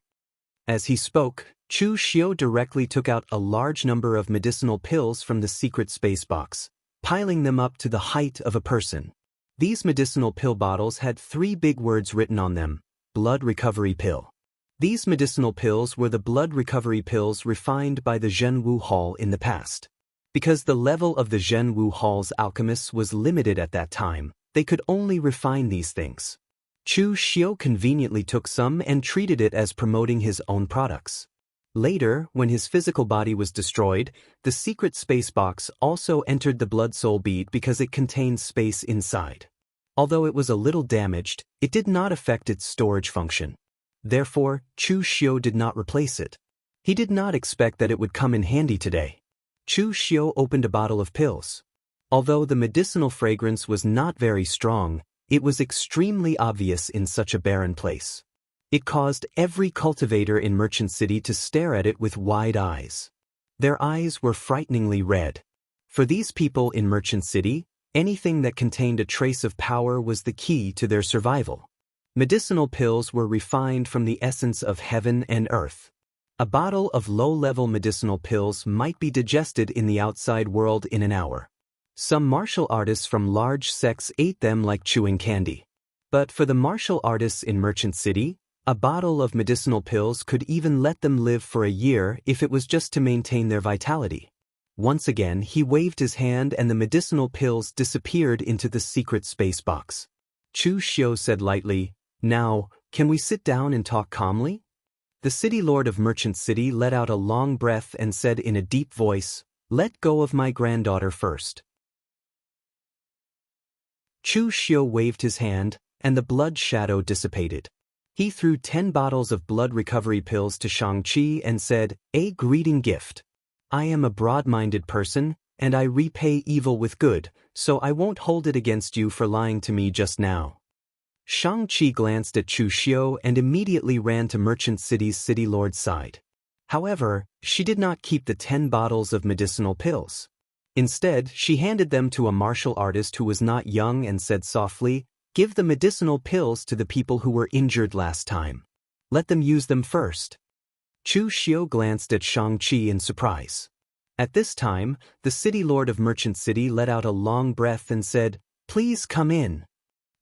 As he spoke, Chu Xiu directly took out a large number of medicinal pills from the secret space box, piling them up to the height of a person. These medicinal pill bottles had 3 big words written on them: blood recovery pill. These medicinal pills were the blood recovery pills refined by the Jianghu Hall in the past. Because the level of the Jianghu Hall's alchemists was limited at that time, they could only refine these things. Chu Xiu conveniently took some and treated it as promoting his own products. Later, when his physical body was destroyed, the secret space box also entered the blood soul bead because it contained space inside. Although it was a little damaged, it did not affect its storage function. Therefore, Chu Xiu did not replace it. He did not expect that it would come in handy today. Chu Xiu opened a bottle of pills. Although the medicinal fragrance was not very strong, it was extremely obvious in such a barren place. It caused every cultivator in Merchant City to stare at it with wide eyes. Their eyes were frighteningly red. For these people in Merchant City, anything that contained a trace of power was the key to their survival. Medicinal pills were refined from the essence of heaven and earth. A bottle of low-level medicinal pills might be digested in the outside world in an hour. Some martial artists from large sects ate them like chewing candy. But for the martial artists in Merchant City, a bottle of medicinal pills could even let them live for a year if it was just to maintain their vitality. Once again, he waved his hand and the medicinal pills disappeared into the secret space box. Chu Xiu said lightly, "Now, can we sit down and talk calmly?" The city lord of Merchant City let out a long breath and said in a deep voice, "Let go of my granddaughter first." Chu Xiu waved his hand, and the blood shadow dissipated. He threw 10 bottles of blood recovery pills to Shang-Chi and said, "A greeting gift. I am a broad-minded person, and I repay evil with good, so I won't hold it against you for lying to me just now." Shang-Chi glanced at Chu Xiu and immediately ran to Merchant City's city lord's side. However, she did not keep the 10 bottles of medicinal pills. Instead, she handed them to a martial artist who was not young and said softly, "Give the medicinal pills to the people who were injured last time. Let them use them first." Chu Xiu glanced at Shang-Chi in surprise. At this time, the city lord of Merchant City let out a long breath and said, "Please come in."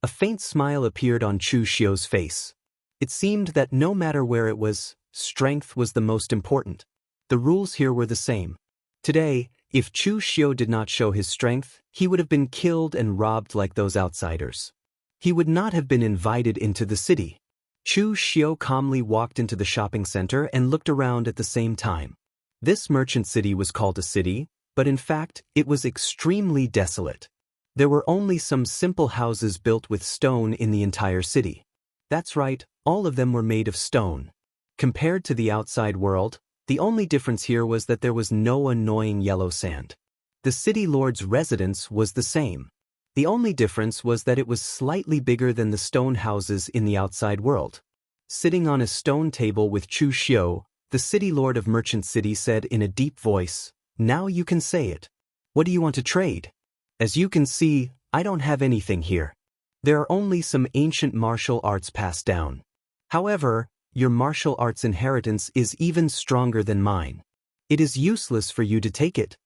A faint smile appeared on Chu Xiu's face. It seemed that no matter where it was, strength was the most important. The rules here were the same. Today, if Chu Xiu did not show his strength, he would have been killed and robbed like those outsiders. He would not have been invited into the city. Chu Xiu calmly walked into the shopping center and looked around at the same time. This merchant city was called a city, but in fact, it was extremely desolate. There were only some simple houses built with stone in the entire city. That's right, all of them were made of stone. Compared to the outside world, the only difference here was that there was no annoying yellow sand. The city lord's residence was the same. The only difference was that it was slightly bigger than the stone houses in the outside world. Sitting on a stone table with Chu Xiu, the city lord of Merchant City said in a deep voice, "Now you can say it. What do you want to trade? As you can see, I don't have anything here. There are only some ancient martial arts passed down. However, your martial arts inheritance is even stronger than mine. It is useless for you to take it."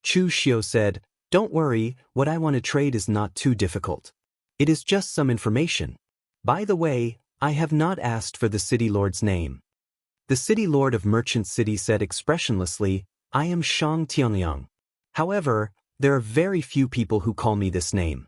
Chu Xiu said, "Don't worry, what I want to trade is not too difficult. It is just some information. By the way, I have not asked for the city lord's name." The city lord of Merchant City said expressionlessly, "I am Shang Tianyang. However, there are very few people who call me this name."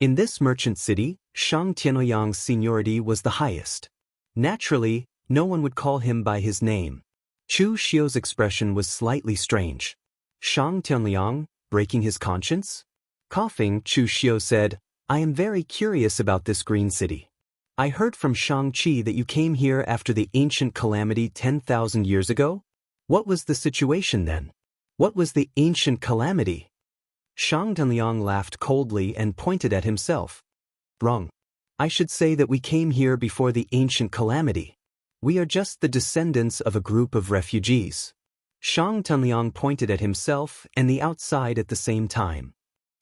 In this merchant city, Shang Tianyang's seniority was the highest. Naturally, no one would call him by his name. Chu Xiu's expression was slightly strange. Shang Tianyang, breaking his conscience? Coughing, Chu Xiu said, "I am very curious about this green city. I heard from Shang-Chi that you came here after the ancient calamity 10,000 years ago? What was the situation then? What was the ancient calamity?" Shang Tianyang laughed coldly and pointed at himself. "Wrong. I should say that we came here before the ancient calamity. We are just the descendants of a group of refugees." Shang Tianyang pointed at himself and the outside at the same time.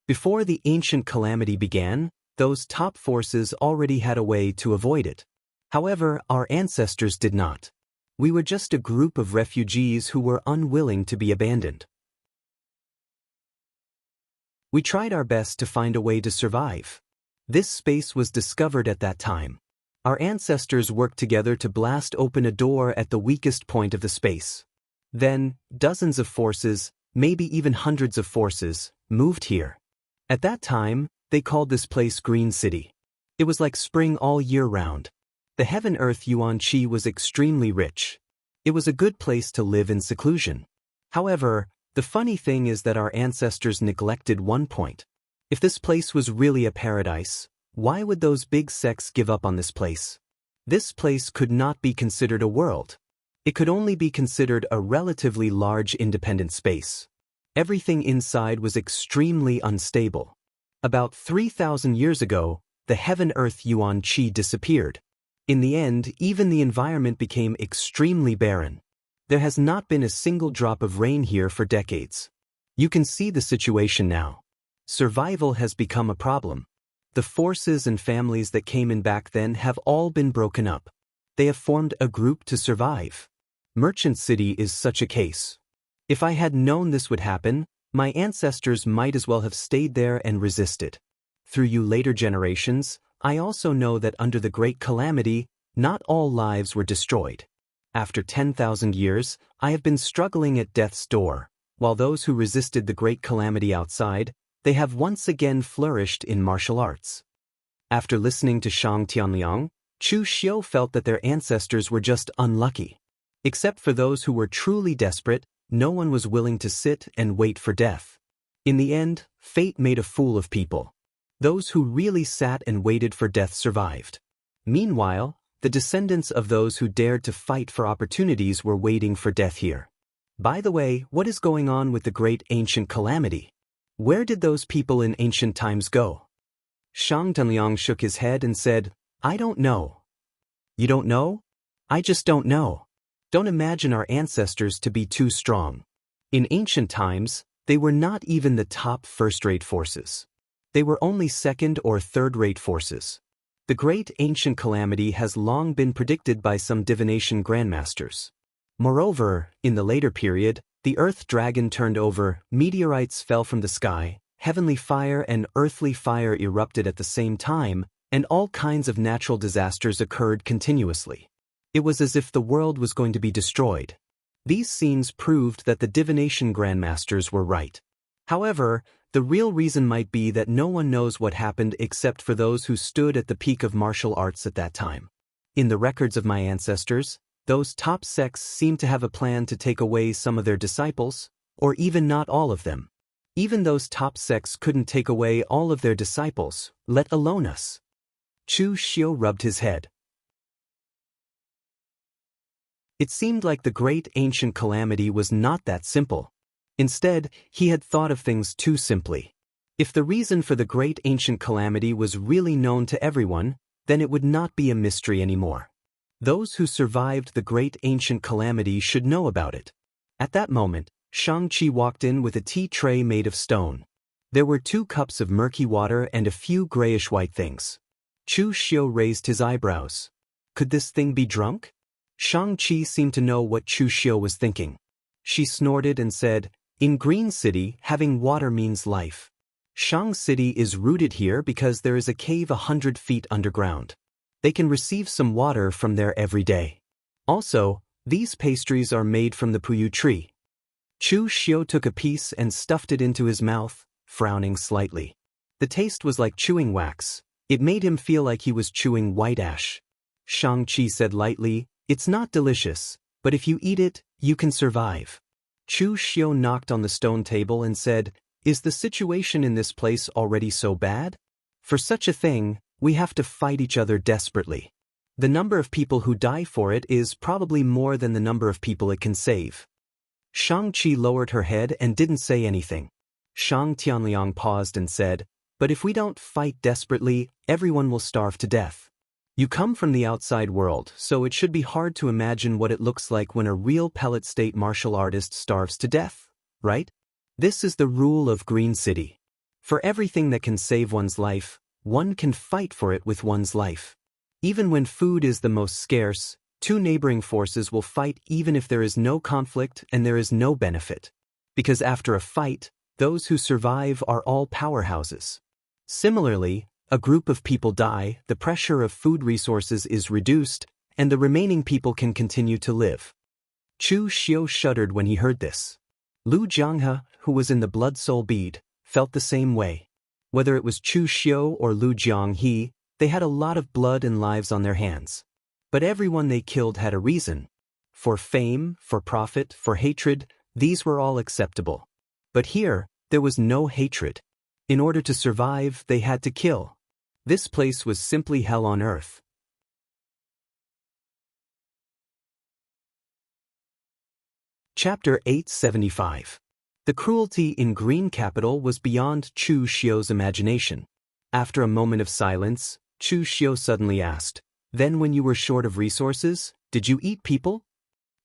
Before the ancient calamity began, those top forces already had a way to avoid it. However, our ancestors did not. We were just a group of refugees who were unwilling to be abandoned. We tried our best to find a way to survive. This space was discovered at that time. Our ancestors worked together to blast open a door at the weakest point of the space. Then, dozens of forces, maybe even hundreds of forces, moved here. At that time, they called this place Green City. It was like spring all year round. The heaven-earth Yuan Qi was extremely rich. It was a good place to live in seclusion. However, the funny thing is that our ancestors neglected one point. If this place was really a paradise, why would those big sects give up on this place? This place could not be considered a world. It could only be considered a relatively large independent space. Everything inside was extremely unstable. About 3,000 years ago, the heaven-earth Yuan Qi disappeared. In the end, even the environment became extremely barren. There has not been a single drop of rain here for decades. You can see the situation now. Survival has become a problem. The forces and families that came in back then have all been broken up. They have formed a group to survive. Merchant City is such a case. If I had known this would happen, my ancestors might as well have stayed there and resisted. Through you later generations, I also know that under the Great Calamity, not all lives were destroyed. After 10,000 years, I have been struggling at death's door, while those who resisted the Great Calamity outside, they have once again flourished in martial arts. After listening to Shang Tianliang, Chu Xiu felt that their ancestors were just unlucky. Except for those who were truly desperate, no one was willing to sit and wait for death. In the end, fate made a fool of people. Those who really sat and waited for death survived. Meanwhile, the descendants of those who dared to fight for opportunities were waiting for death here. By the way, what is going on with the great ancient calamity? Where did those people in ancient times go? Shang Tianliang shook his head and said, I don't know. You don't know? I just don't know. Don't imagine our ancestors to be too strong. In ancient times, they were not even the top first-rate forces. They were only second- or third-rate forces. The great ancient calamity has long been predicted by some divination grandmasters. Moreover, in the later period, the earth dragon turned over, meteorites fell from the sky, heavenly fire and earthly fire erupted at the same time, and all kinds of natural disasters occurred continuously. It was as if the world was going to be destroyed. These scenes proved that the divination grandmasters were right. However, the real reason might be that no one knows what happened except for those who stood at the peak of martial arts at that time. In the records of my ancestors, those top sects seem to have a plan to take away some of their disciples, or even not all of them. Even those top sects couldn't take away all of their disciples, let alone us. Chu Xiu rubbed his head. It seemed like the great ancient calamity was not that simple. Instead, he had thought of things too simply. If the reason for the great ancient calamity was really known to everyone, then it would not be a mystery anymore. Those who survived the great ancient calamity should know about it. At that moment, Shang-Chi walked in with a tea tray made of stone. There were 2 cups of murky water and a few grayish-white things. Chu Xiu raised his eyebrows. Could this thing be drunk? Shang-Chi seemed to know what Chu Xiu was thinking. She snorted and said, in Green City, having water means life. Shang City is rooted here because there is a cave 100 feet underground. They can receive some water from there every day. Also, these pastries are made from the puyu tree. Chu Xiu took a piece and stuffed it into his mouth, frowning slightly. The taste was like chewing wax. It made him feel like he was chewing white ash. Shang-Chi said lightly, it's not delicious, but if you eat it, you can survive. Chu Xiu knocked on the stone table and said, is the situation in this place already so bad? For such a thing, we have to fight each other desperately. The number of people who die for it is probably more than the number of people it can save. Shang-Chi lowered her head and didn't say anything. Shang Tianliang paused and said, but if we don't fight desperately, everyone will starve to death. You come from the outside world, so it should be hard to imagine what it looks like when a real pellet state martial artist starves to death, right? This is the rule of Green City. For everything that can save one's life, one can fight for it with one's life. Even when food is the most scarce, two neighboring forces will fight even if there is no conflict and there is no benefit. Because after a fight, those who survive are all powerhouses. Similarly, a group of people die, the pressure of food resources is reduced, and the remaining people can continue to live. Chu Xiu shuddered when he heard this. Lu Jianghu, who was in the Blood Soul bead, felt the same way. Whether it was Chu Xiu or Lu Jianghe, they had a lot of blood and lives on their hands. But everyone they killed had a reason. For fame, for profit, for hatred, these were all acceptable. But here, there was no hatred. In order to survive, they had to kill. This place was simply hell on earth. Chapter 875. The cruelty in Green Capital was beyond Chu Xiu's imagination. After a moment of silence, Chu Xiu suddenly asked, "Then when you were short of resources, did you eat people?"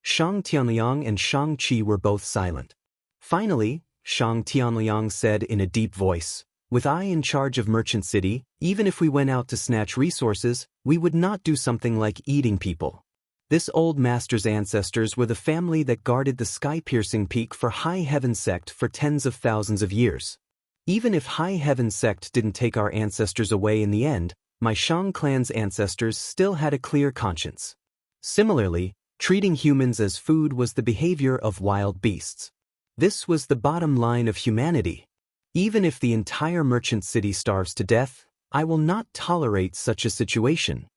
Shang Tianliang and Shang Qi were both silent. Finally, Shang Tianliang said in a deep voice, "With I in charge of Merchant City, even if we went out to snatch resources, we would not do something like eating people. This old master's ancestors were the family that guarded the sky-piercing peak for High Heaven Sect for tens of thousands of years. Even if High Heaven Sect didn't take our ancestors away in the end, my Shang clan's ancestors still had a clear conscience. Similarly, treating humans as food was the behavior of wild beasts. This was the bottom line of humanity. Even if the entire merchant city starves to death, I will not tolerate such a situation."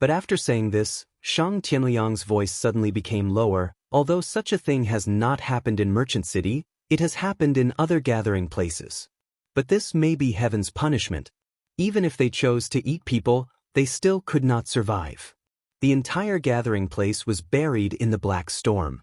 But after saying this, Shang Tianliang's voice suddenly became lower. Although such a thing has not happened in Merchant City, it has happened in other gathering places. But this may be heaven's punishment. Even if they chose to eat people, they still could not survive. The entire gathering place was buried in the black storm.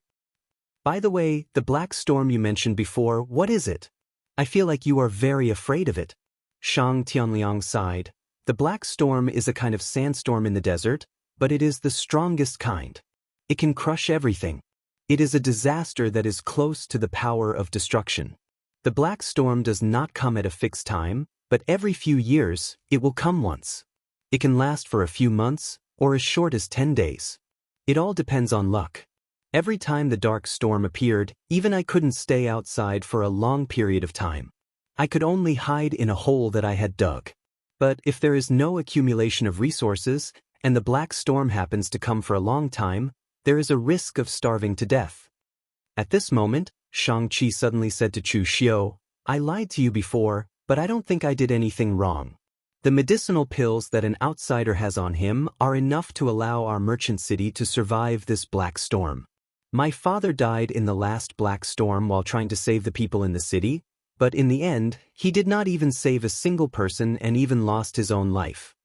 "By the way, the black storm you mentioned before, what is it? I feel like you are very afraid of it." Shang Tianliang sighed. "The black storm is a kind of sandstorm in the desert, but it is the strongest kind. It can crush everything. It is a disaster that is close to the power of destruction. The black storm does not come at a fixed time, but every few years, it will come once. It can last for a few months, or as short as 10 days. It all depends on luck. Every time the dark storm appeared, even I couldn't stay outside for a long period of time. I could only hide in a hole that I had dug. But if there is no accumulation of resources, and the black storm happens to come for a long time, there is a risk of starving to death." At this moment, Shang-Chi suddenly said to Chu Xiu, "I lied to you before, but I don't think I did anything wrong. The medicinal pills that an outsider has on him are enough to allow our merchant city to survive this black storm. My father died in the last black storm while trying to save the people in the city, but in the end, he did not even save a single person and even lost his own life."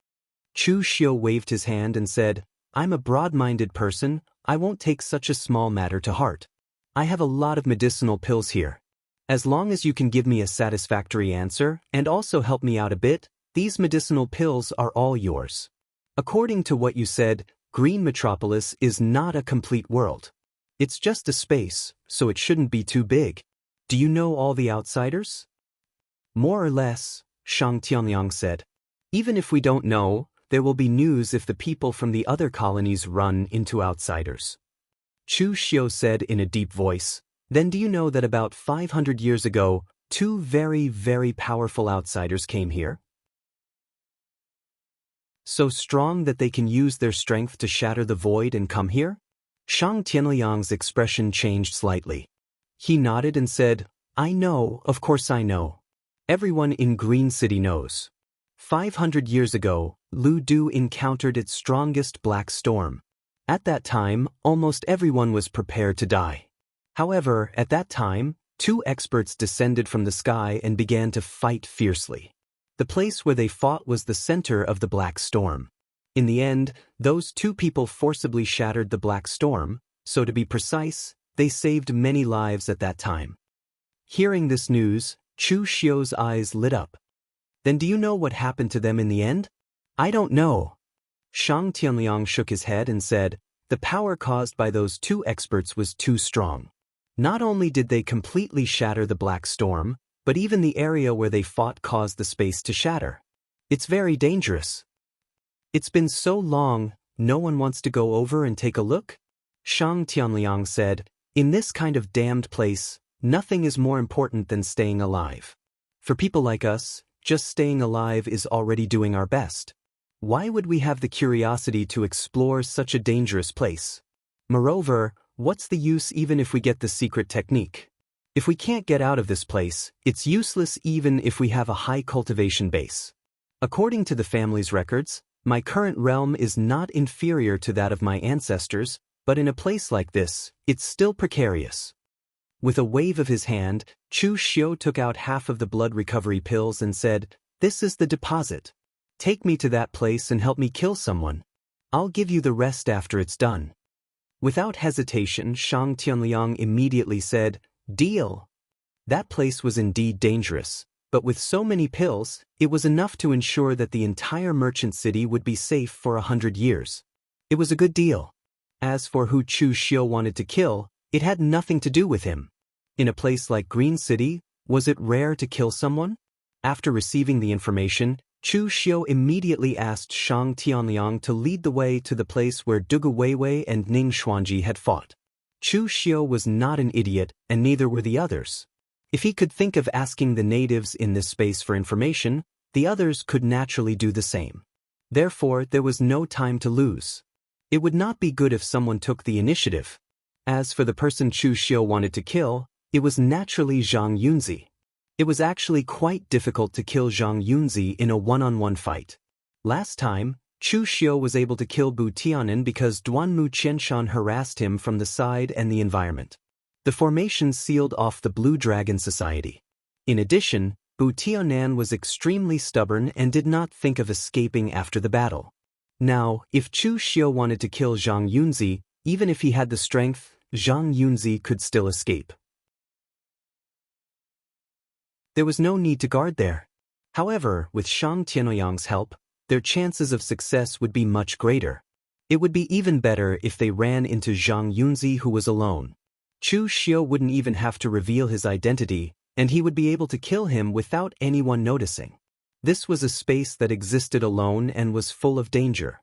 Chu Xiu waved his hand and said, "I'm a broad-minded person, I won't take such a small matter to heart. I have a lot of medicinal pills here. As long as you can give me a satisfactory answer and also help me out a bit, these medicinal pills are all yours. According to what you said, Green Metropolis is not a complete world. It's just a space, so it shouldn't be too big. Do you know all the outsiders?" "More or less," Shang Tianliang said. "Even if we don't know, there will be news if the people from the other colonies run into outsiders." Chu Xiu said in a deep voice, "Then do you know that about 500 years ago, two very, very powerful outsiders came here? So strong that they can use their strength to shatter the void and come here?" Shang Tianliang's expression changed slightly. He nodded and said, "I know, of course I know. Everyone in Green City knows. 500 years ago, Lu Du encountered its strongest black storm. At that time, almost everyone was prepared to die. However, at that time, two experts descended from the sky and began to fight fiercely. The place where they fought was the center of the black storm. In the end, those two people forcibly shattered the black storm, so to be precise, they saved many lives at that time." Hearing this news, Chu Xiu's eyes lit up. "Then do you know what happened to them in the end?" "I don't know." Shang Tianliang shook his head and said, "The power caused by those two experts was too strong. Not only did they completely shatter the black storm, but even the area where they fought caused the space to shatter. It's very dangerous. It's been so long, no one wants to go over and take a look? Shang Tianliang said, in this kind of damned place, nothing is more important than staying alive. For people like us, just staying alive is already doing our best. Why would we have the curiosity to explore such a dangerous place? Moreover, what's the use even if we get the secret technique? If we can't get out of this place, it's useless even if we have a high cultivation base. According to the family's records, my current realm is not inferior to that of my ancestors, but in a place like this, it's still precarious. With a wave of his hand, Chu Xiu took out half of the blood recovery pills and said, "This is the deposit. Take me to that place and help me kill someone. I'll give you the rest after it's done." Without hesitation, Shang Tianliang immediately said, "Deal." That place was indeed dangerous, but with so many pills, it was enough to ensure that the entire merchant city would be safe for 100 years. It was a good deal. As for who Chu Xiu wanted to kill, it had nothing to do with him. In a place like Green City, was it rare to kill someone? After receiving the information, Chu Xiu immediately asked Shang Tianliang to lead the way to the place where Dugu Weiwei and Ning Xuanji had fought. Chu Xiu was not an idiot, and neither were the others. If he could think of asking the natives in this space for information, the others could naturally do the same. Therefore, there was no time to lose. It would not be good if someone took the initiative. As for the person Chu Xiu wanted to kill, it was naturally Zhang Yunzi. It was actually quite difficult to kill Zhang Yunzi in a one-on-one fight. Last time, Chu Xiu was able to kill Bu Tianan because Duanmu Qianshan harassed him from the side and the environment. The formation sealed off the Blue Dragon Society. In addition, Bu Tianan was extremely stubborn and did not think of escaping after the battle. Now, if Chu Xiu wanted to kill Zhang Yunzi, even if he had the strength, Zhang Yunzi could still escape. There was no need to guard there. However, with Shang Tianliang's help, their chances of success would be much greater. It would be even better if they ran into Zhang Yunzi, who was alone. Chu Xiu wouldn't even have to reveal his identity, and he would be able to kill him without anyone noticing. This was a space that existed alone and was full of danger.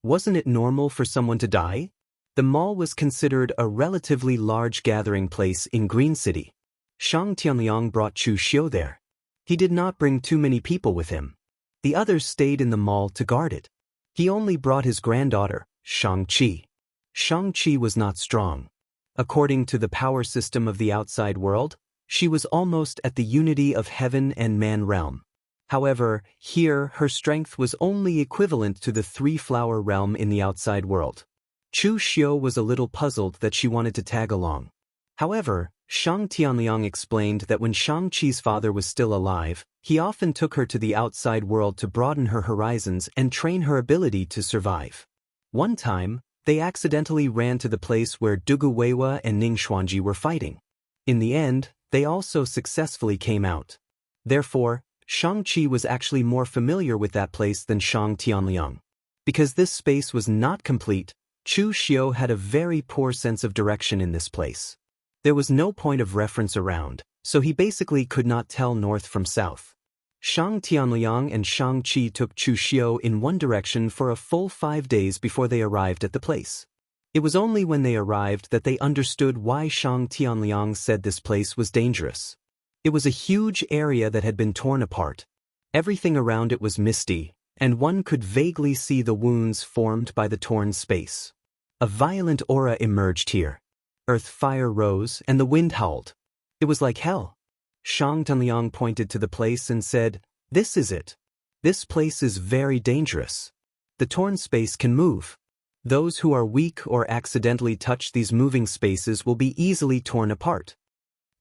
Wasn't it normal for someone to die? The mall was considered a relatively large gathering place in Green City. Shang Tianliang brought Chu Xiu there. He did not bring too many people with him. The others stayed in the mall to guard it. He only brought his granddaughter, Shang-Chi. Shang-Chi was not strong. According to the power system of the outside world, she was almost at the unity of heaven and man realm. However, here her strength was only equivalent to the three-flower realm in the outside world. Chu Xiu was a little puzzled that she wanted to tag along. However, Shang Tianliang explained that when Shang-Chi's father was still alive, he often took her to the outside world to broaden her horizons and train her ability to survive. One time, they accidentally ran to the place where Dugu Weiwei and Ning Xuanji were fighting. In the end, they also successfully came out. Therefore, Shang-Chi was actually more familiar with that place than Shang Tianliang. Because this space was not complete, Chu Xiu had a very poor sense of direction in this place. There was no point of reference around, so he basically could not tell north from south. Shang Tianliang and Shang-Chi took Chu Xiu in one direction for a full 5 days before they arrived at the place. It was only when they arrived that they understood why Shang Tianliang said this place was dangerous. It was a huge area that had been torn apart. Everything around it was misty, and one could vaguely see the wounds formed by the torn space. A violent aura emerged here. Earth-fire rose, and the wind howled. It was like hell. Shang Tianliang pointed to the place and said, "This is it. This place is very dangerous. The torn space can move. Those who are weak or accidentally touch these moving spaces will be easily torn apart."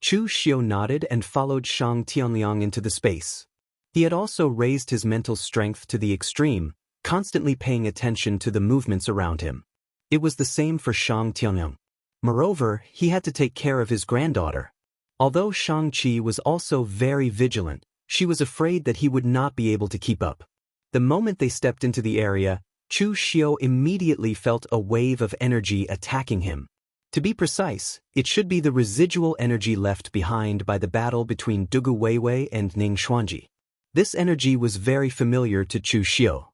Chu Xiu nodded and followed Shang Tianliang into the space. He had also raised his mental strength to the extreme, constantly paying attention to the movements around him. It was the same for Shang Tianliang. Moreover, he had to take care of his granddaughter. Although Shang-Chi was also very vigilant, she was afraid that he would not be able to keep up. The moment they stepped into the area, Chu Xiu immediately felt a wave of energy attacking him. To be precise, it should be the residual energy left behind by the battle between Dugu Weiwei and Ning Xuanji. This energy was very familiar to Chu Xiu.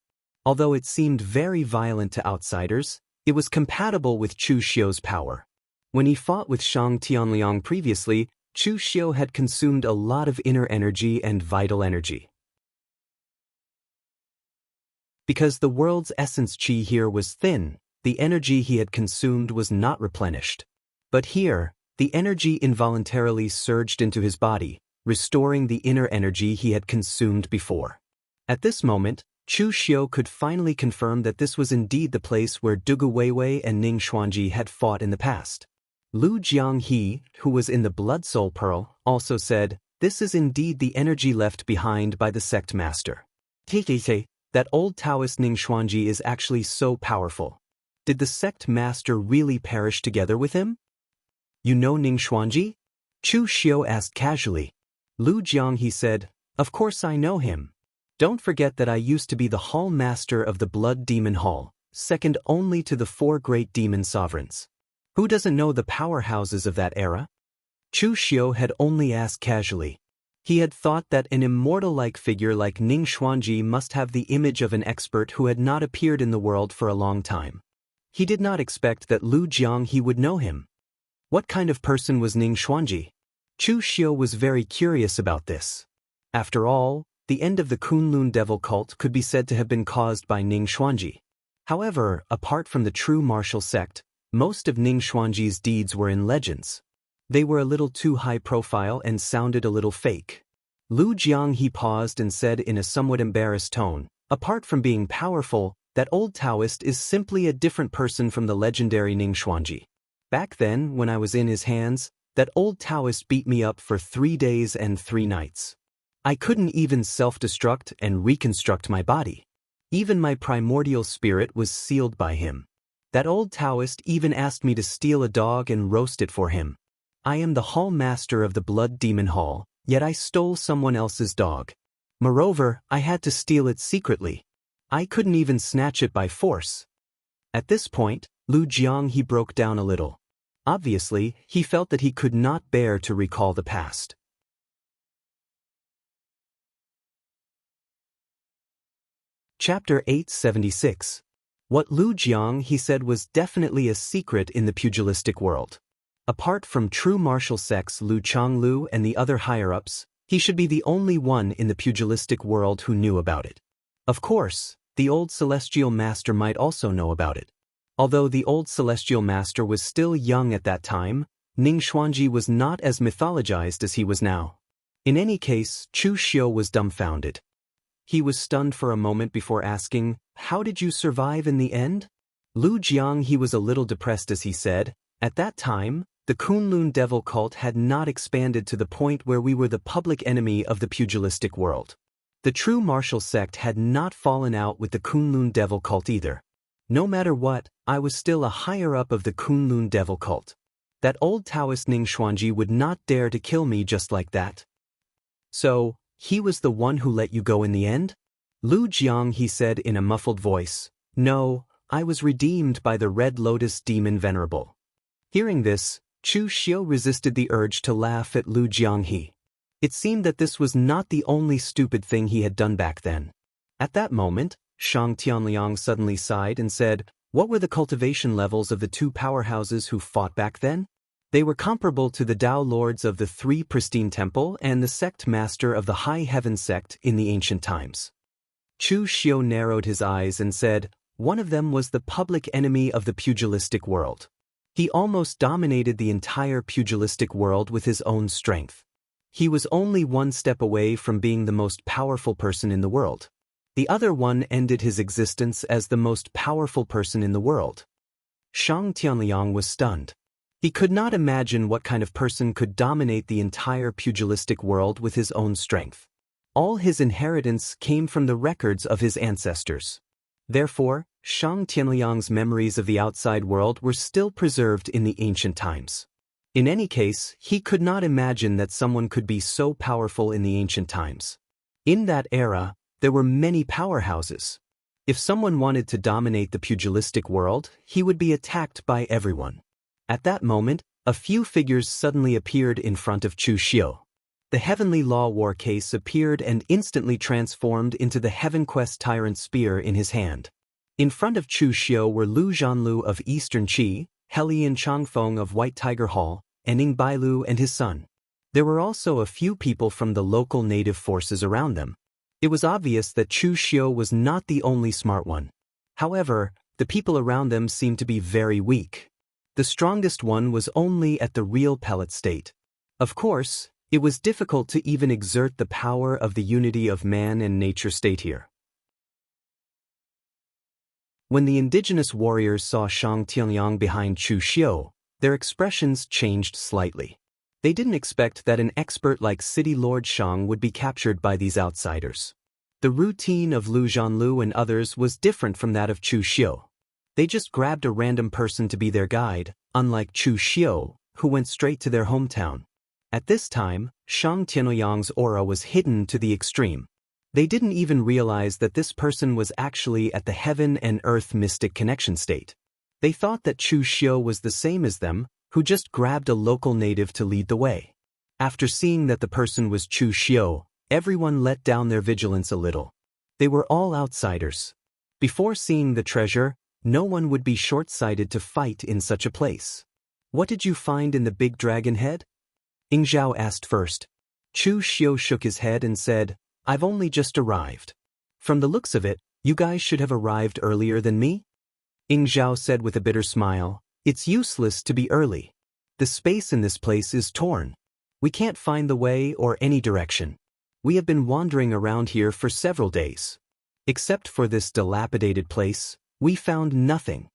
Although it seemed very violent to outsiders, it was compatible with Chu Xiu's power. When he fought with Shang Tianliang previously, Chu Xiu had consumed a lot of inner energy and vital energy. Because the world's essence chi here was thin, the energy he had consumed was not replenished. But here, the energy involuntarily surged into his body, restoring the inner energy he had consumed before. At this moment, Chu Xiu could finally confirm that this was indeed the place where Dugu Weiwei and Ning Xuanji had fought in the past. Lu Jianghu, who was in the Blood Soul Pearl, also said, "This is indeed the energy left behind by the sect master. That old Taoist Ning Xuanji is actually so powerful. Did the sect master really perish together with him?" "You know Ning Xuanji?" Chu Xiu asked casually. Lu Jianghu said, "Of course I know him. Don't forget that I used to be the Hall Master of the Blood Demon Hall, second only to the 4 great demon sovereigns. Who doesn't know the powerhouses of that era?" Chu Xiu had only asked casually. He had thought that an immortal-like figure like Ning Xuanji must have the image of an expert who had not appeared in the world for a long time. He did not expect that Lu Jianghu would know him. What kind of person was Ning Xuanji? Chu Xiu was very curious about this. After all, the end of the Kunlun devil cult could be said to have been caused by Ning Xuanji. However, apart from the true martial sect, most of Ning Xuanji's deeds were in legends. They were a little too high profile and sounded a little fake. Lu Jianghu paused and said in a somewhat embarrassed tone, "Apart from being powerful, that old Taoist is simply a different person from the legendary Ning Xuanji. Back then, when I was in his hands, that old Taoist beat me up for 3 days and 3 nights. I couldn't even self-destruct and reconstruct my body. Even my primordial spirit was sealed by him. That old Taoist even asked me to steal a dog and roast it for him. I am the Hall Master of the Blood Demon Hall, yet I stole someone else's dog. Moreover, I had to steal it secretly. I couldn't even snatch it by force." At this point, Lu Jianghu broke down a little. Obviously, he felt that he could not bear to recall the past. Chapter 876. What Lu Jianghu said was definitely a secret in the pugilistic world. Apart from true martial sects Lu Changlu and the other higher-ups, he should be the only one in the pugilistic world who knew about it. Of course, the old celestial master might also know about it. Although the old celestial master was still young at that time, Ning Xuanji was not as mythologized as he was now. In any case, Chu Xiu was dumbfounded. He was stunned for a moment before asking, "How did you survive in the end?" Lu Jianghu was a little depressed as he said, "At that time, the Kunlun devil cult had not expanded to the point where we were the public enemy of the pugilistic world. The true martial sect had not fallen out with the Kunlun devil cult either. No matter what, I was still a higher-up of the Kunlun devil cult. That old Taoist Ning Xuanji would not dare to kill me just like that." "So, he was the one who let you go in the end?" Lu Jianghu said in a muffled voice, "No, I was redeemed by the Red Lotus Demon Venerable." Hearing this, Chu Xiu resisted the urge to laugh at Lu Jianghu. It seemed that this was not the only stupid thing he had done back then. At that moment, Shang Tianliang suddenly sighed and said, "What were the cultivation levels of the 2 powerhouses who fought back then?" "They were comparable to the Tao Lords of the 3 Pristine Temple and the sect master of the High Heaven sect in the ancient times." Chu Xiu narrowed his eyes and said, "One of them was the public enemy of the pugilistic world. He almost dominated the entire pugilistic world with his own strength. He was only 1 step away from being the most powerful person in the world. The other one ended his existence as the most powerful person in the world." Shang Tianliang was stunned. He could not imagine what kind of person could dominate the entire pugilistic world with his own strength. All his inheritance came from the records of his ancestors. Therefore, Shang Tianliang's memories of the outside world were still preserved in the ancient times. In any case, he could not imagine that someone could be so powerful in the ancient times. In that era, there were many powerhouses. If someone wanted to dominate the pugilistic world, he would be attacked by everyone. At that moment, a few figures suddenly appeared in front of Chu Xiu. The Heavenly Law War Case appeared and instantly transformed into the Heaven Quest Tyrant Spear in his hand. In front of Chu Xiu were Lu Zhanlu of Eastern Qi, Helian Changfeng of White Tiger Hall, and Ning Bailu and his son. There were also a few people from the local native forces around them. It was obvious that Chu Xiu was not the only smart one. However, the people around them seemed to be very weak. The strongest one was only at the real pellet state. Of course, it was difficult to even exert the power of the unity of man and nature state here. When the indigenous warriors saw Shang Tianyang behind Chu Xiu, their expressions changed slightly. They didn't expect that an expert like City Lord Shang would be captured by these outsiders. The routine of Lu Zhanlu and others was different from that of Chu Xiu. They just grabbed a random person to be their guide, unlike Chu Xiu, who went straight to their hometown. At this time, Shang Tianyang's aura was hidden to the extreme. They didn't even realize that this person was actually at the heaven and earth mystic connection state. They thought that Chu Xiu was the same as them, who just grabbed a local native to lead the way. After seeing that the person was Chu Xiu, everyone let down their vigilance a little. They were all outsiders. Before seeing the treasure, no one would be short-sighted to fight in such a place. What did you find in the big dragon head? Ying Zhao asked first. Chu Xiu shook his head and said, I've only just arrived. From the looks of it, you guys should have arrived earlier than me? Ying Zhao said with a bitter smile, It's useless to be early. The space in this place is torn. We can't find the way or any direction. We have been wandering around here for several days. Except for this dilapidated place, we found nothing.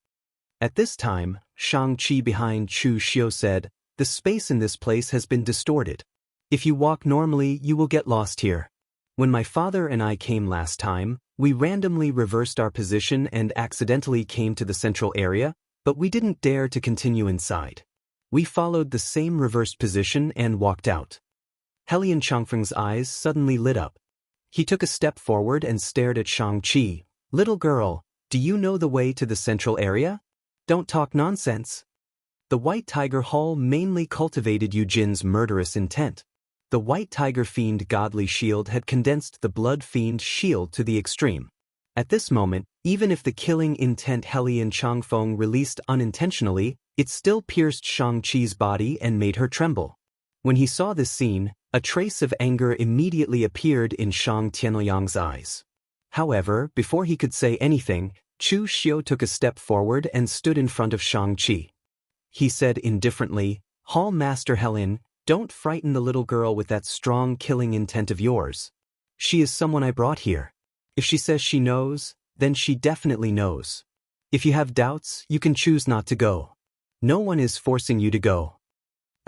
At this time, Shang-Chi behind Chu Xiu said, The space in this place has been distorted. If you walk normally, you will get lost here. When my father and I came last time, we randomly reversed our position and accidentally came to the central area, but we didn't dare to continue inside. We followed the same reversed position and walked out. Helian Changfeng's eyes suddenly lit up. He took a step forward and stared at Shang-Chi. Little girl, do you know the way to the central area? Don't talk nonsense. The White Tiger Hall mainly cultivated Yu Jin's murderous intent. The White Tiger Fiend Godly Shield had condensed the Blood Fiend Shield to the extreme. At this moment, even if the killing intent Helian Changfeng released unintentionally, it still pierced Shang-Chi's body and made her tremble. When he saw this scene, a trace of anger immediately appeared in Shang Tianyang's eyes. However, before he could say anything, Chu Xiu took a step forward and stood in front of Shang-Chi. He said indifferently, Hall Master Helian, don't frighten the little girl with that strong killing intent of yours. She is someone I brought here. If she says she knows, then she definitely knows. If you have doubts, you can choose not to go. No one is forcing you to go.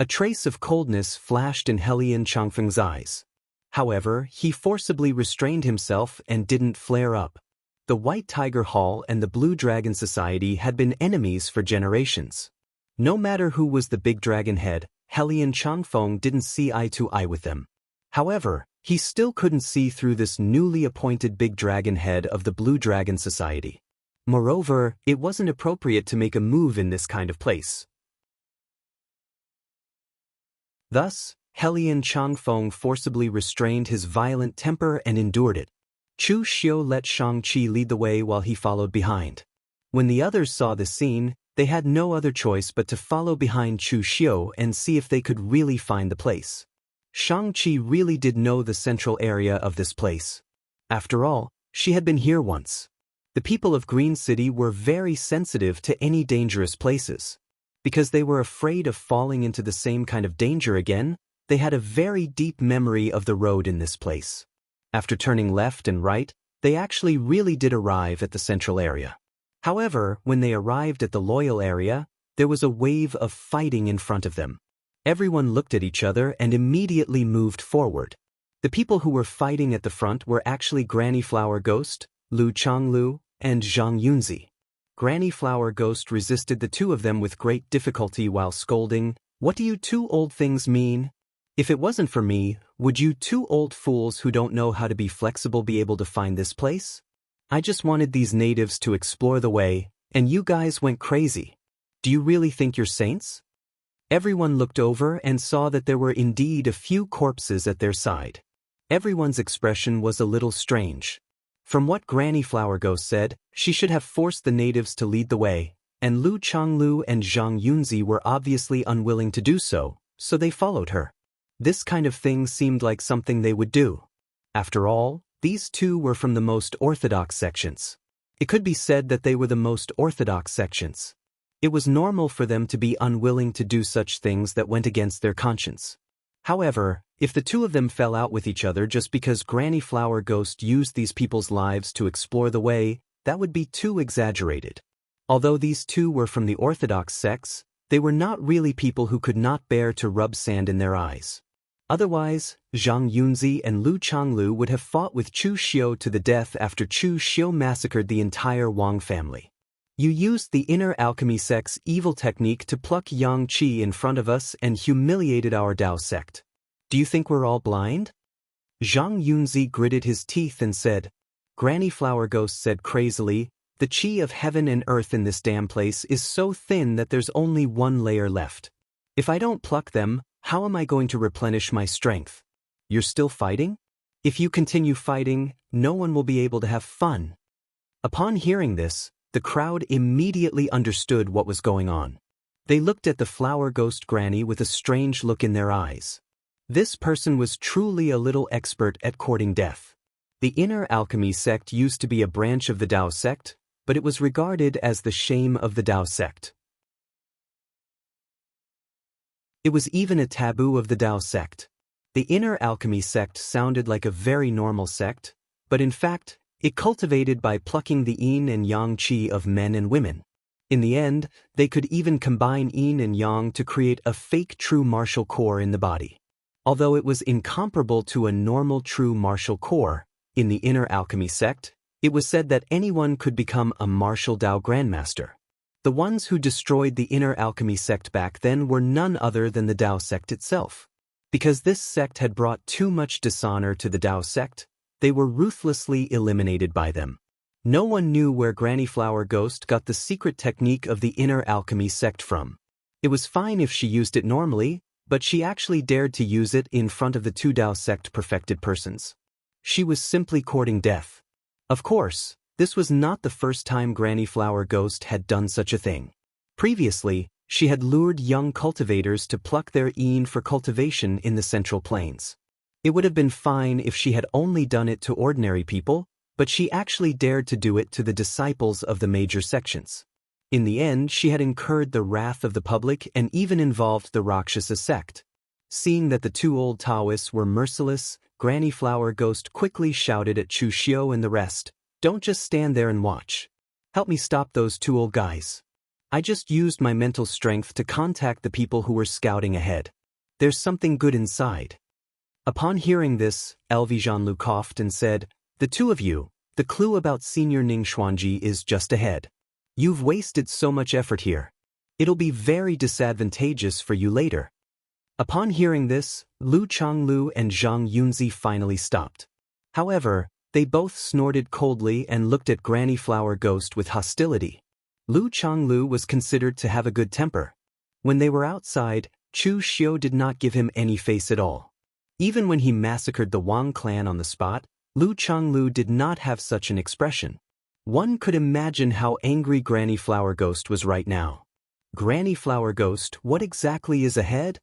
A trace of coldness flashed in Helian Changfeng's eyes. However, he forcibly restrained himself and didn't flare up. The White Tiger Hall and the Blue Dragon Society had been enemies for generations. No matter who was the big dragon head, Helian Changfeng didn't see eye to eye with them. However, he still couldn't see through this newly appointed big dragon head of the Blue Dragon Society. Moreover, it wasn't appropriate to make a move in this kind of place. Thus, Helian Changfeng forcibly restrained his violent temper and endured it. Chu Xiu let Shang-Chi lead the way while he followed behind. When the others saw the scene, they had no other choice but to follow behind Chu Xiu and see if they could really find the place. Shang-Chi really did know the central area of this place. After all, she had been here once. The people of Green City were very sensitive to any dangerous places. Because they were afraid of falling into the same kind of danger again, they had a very deep memory of the road in this place. After turning left and right, they actually really did arrive at the central area. However, when they arrived at the loyal area, there was a wave of fighting in front of them. Everyone looked at each other and immediately moved forward. The people who were fighting at the front were actually Granny Flower Ghost, Lu Changlu, and Zhang Yunzi. Granny Flower Ghost resisted the two of them with great difficulty while scolding, "What do you two old things mean? If it wasn't for me, would you two old fools who don't know how to be flexible be able to find this place? I just wanted these natives to explore the way, and you guys went crazy. Do you really think you're saints?" Everyone looked over and saw that there were indeed a few corpses at their side. Everyone's expression was a little strange. From what Granny Flower Ghost said, she should have forced the natives to lead the way, and Lu Changlu and Zhang Yunzi were obviously unwilling to do so, so they followed her. This kind of thing seemed like something they would do. After all, these two were from the most orthodox sections. It could be said that they were the most orthodox sections. It was normal for them to be unwilling to do such things that went against their conscience. However, if the two of them fell out with each other just because Granny Flower Ghost used these people's lives to explore the way, that would be too exaggerated. Although these two were from the orthodox sects, they were not really people who could not bear to rub sand in their eyes. Otherwise, Zhang Yunzi and Lu Changlu would have fought with Chu Xiu to the death after Chu Xiu massacred the entire Wang family. You used the inner alchemy sect's evil technique to pluck Yang Qi in front of us and humiliated our Dao sect. Do you think we're all blind? Zhang Yunzi gritted his teeth and said. Granny Flower Ghost said crazily, the qi of heaven and earth in this damn place is so thin that there's only one layer left. If I don't pluck them, how am I going to replenish my strength? You're still fighting? If you continue fighting, no one will be able to have fun. Upon hearing this, the crowd immediately understood what was going on. They looked at the Flower Ghost Granny with a strange look in their eyes. This person was truly a little expert at courting death. The inner alchemy sect used to be a branch of the Dao sect, but it was regarded as the shame of the Dao sect. It was even a taboo of the Dao sect. The inner alchemy sect sounded like a very normal sect, but in fact, it cultivated by plucking the yin and yang qi of men and women. In the end, they could even combine yin and yang to create a fake true martial core in the body. Although it was incomparable to a normal true martial core, in the inner alchemy sect, it was said that anyone could become a martial Dao grandmaster. The ones who destroyed the inner alchemy sect back then were none other than the Dao sect itself. Because this sect had brought too much dishonor to the Dao sect, they were ruthlessly eliminated by them. No one knew where Granny Flower Ghost got the secret technique of the inner alchemy sect from. It was fine if she used it normally, but she actually dared to use it in front of the two Dao sect perfected persons. She was simply courting death. Of course, this was not the first time Granny Flower Ghost had done such a thing. Previously, she had lured young cultivators to pluck their yin for cultivation in the Central Plains. It would have been fine if she had only done it to ordinary people, but she actually dared to do it to the disciples of the major sections. In the end, she had incurred the wrath of the public and even involved the Rakshasa sect. Seeing that the two old Taoists were merciless, Granny Flower Ghost quickly shouted at Chu Xiu and the rest, "Don't just stand there and watch. Help me stop those two old guys." I just used my mental strength to contact the people who were scouting ahead. There's something good inside. Upon hearing this, LV Zhanlu coughed and said, "The two of you, the clue about Senior Ning Xuanji is just ahead. You've wasted so much effort here. It'll be very disadvantageous for you later." Upon hearing this, Lu Changlu and Zhang Yunzi finally stopped. However, they both snorted coldly and looked at Granny Flower Ghost with hostility. Lu Changlu was considered to have a good temper. When they were outside, Chu Xiu did not give him any face at all. Even when he massacred the Wang clan on the spot, Lu Changlu did not have such an expression. One could imagine how angry Granny Flower Ghost was right now. Granny Flower Ghost, what exactly is ahead?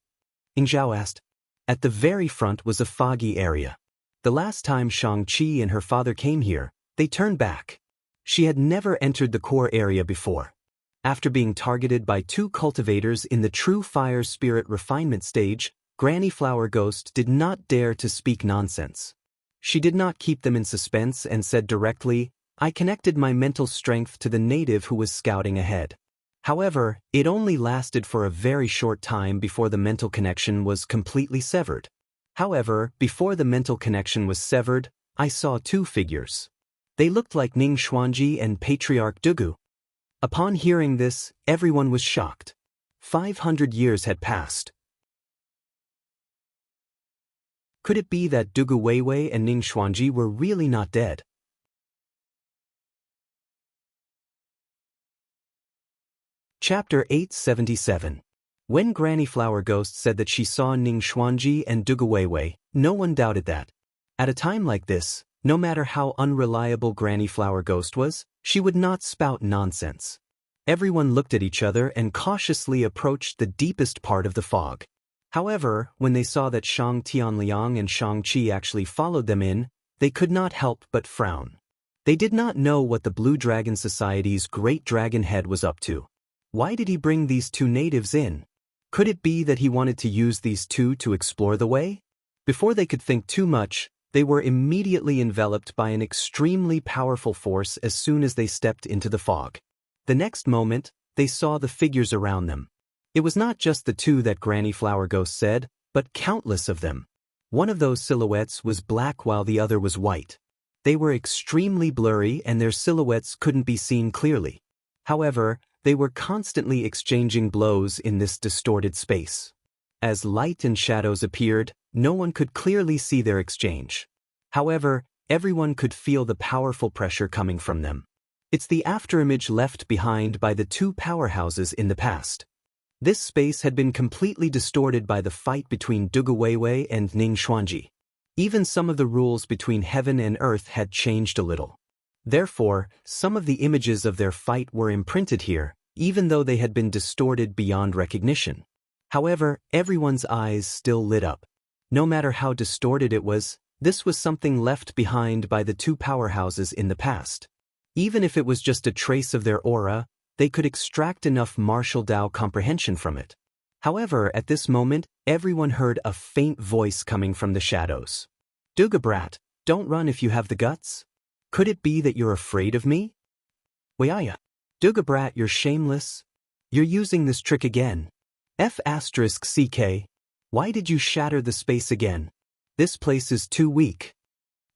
Ing Zhao asked. At the very front was a foggy area. The last time Shang-Chi and her father came here, they turned back. She had never entered the core area before. After being targeted by two cultivators in the true fire spirit refinement stage, Granny Flower Ghost did not dare to speak nonsense. She did not keep them in suspense and said directly, "I connected my mental strength to the native who was scouting ahead." However, it only lasted for a very short time before the mental connection was completely severed. However, before the mental connection was severed, I saw two figures. They looked like Ning Xuanji and Patriarch Dugu. Upon hearing this, everyone was shocked. 500 years had passed. Could it be that Dugu Weiwei and Ning Xuanji were really not dead? Chapter 877. When Granny Flower Ghost said that she saw Ning Xuanji and Dugu Weiwei, no one doubted that. At a time like this, no matter how unreliable Granny Flower Ghost was, she would not spout nonsense. Everyone looked at each other and cautiously approached the deepest part of the fog. However, when they saw that Shang Tianliang and Shang Qi actually followed them in, they could not help but frown. They did not know what the Blue Dragon Society's great dragon head was up to. Why did he bring these two natives in? Could it be that he wanted to use these two to explore the way? Before they could think too much, they were immediately enveloped by an extremely powerful force as soon as they stepped into the fog. The next moment, they saw the figures around them. It was not just the two that Granny Flower Ghost said, but countless of them. One of those silhouettes was black while the other was white. They were extremely blurry and their silhouettes couldn't be seen clearly. However, they were constantly exchanging blows in this distorted space. As light and shadows appeared, no one could clearly see their exchange. However, everyone could feel the powerful pressure coming from them. It's the afterimage left behind by the two powerhouses in the past. This space had been completely distorted by the fight between Dugu Weiwei and Ning Xuanji. Even some of the rules between heaven and earth had changed a little. Therefore, some of the images of their fight were imprinted here, even though they had been distorted beyond recognition. However, everyone's eyes still lit up. No matter how distorted it was, this was something left behind by the two powerhouses in the past. Even if it was just a trace of their aura, they could extract enough martial Dao comprehension from it. However, at this moment, everyone heard a faint voice coming from the shadows. "Duga brat, don't run if you have the guts. Could it be that you're afraid of me? Wayaya. Duga brat, you're shameless. You're using this trick again. F***CK. Why did you shatter the space again? This place is too weak."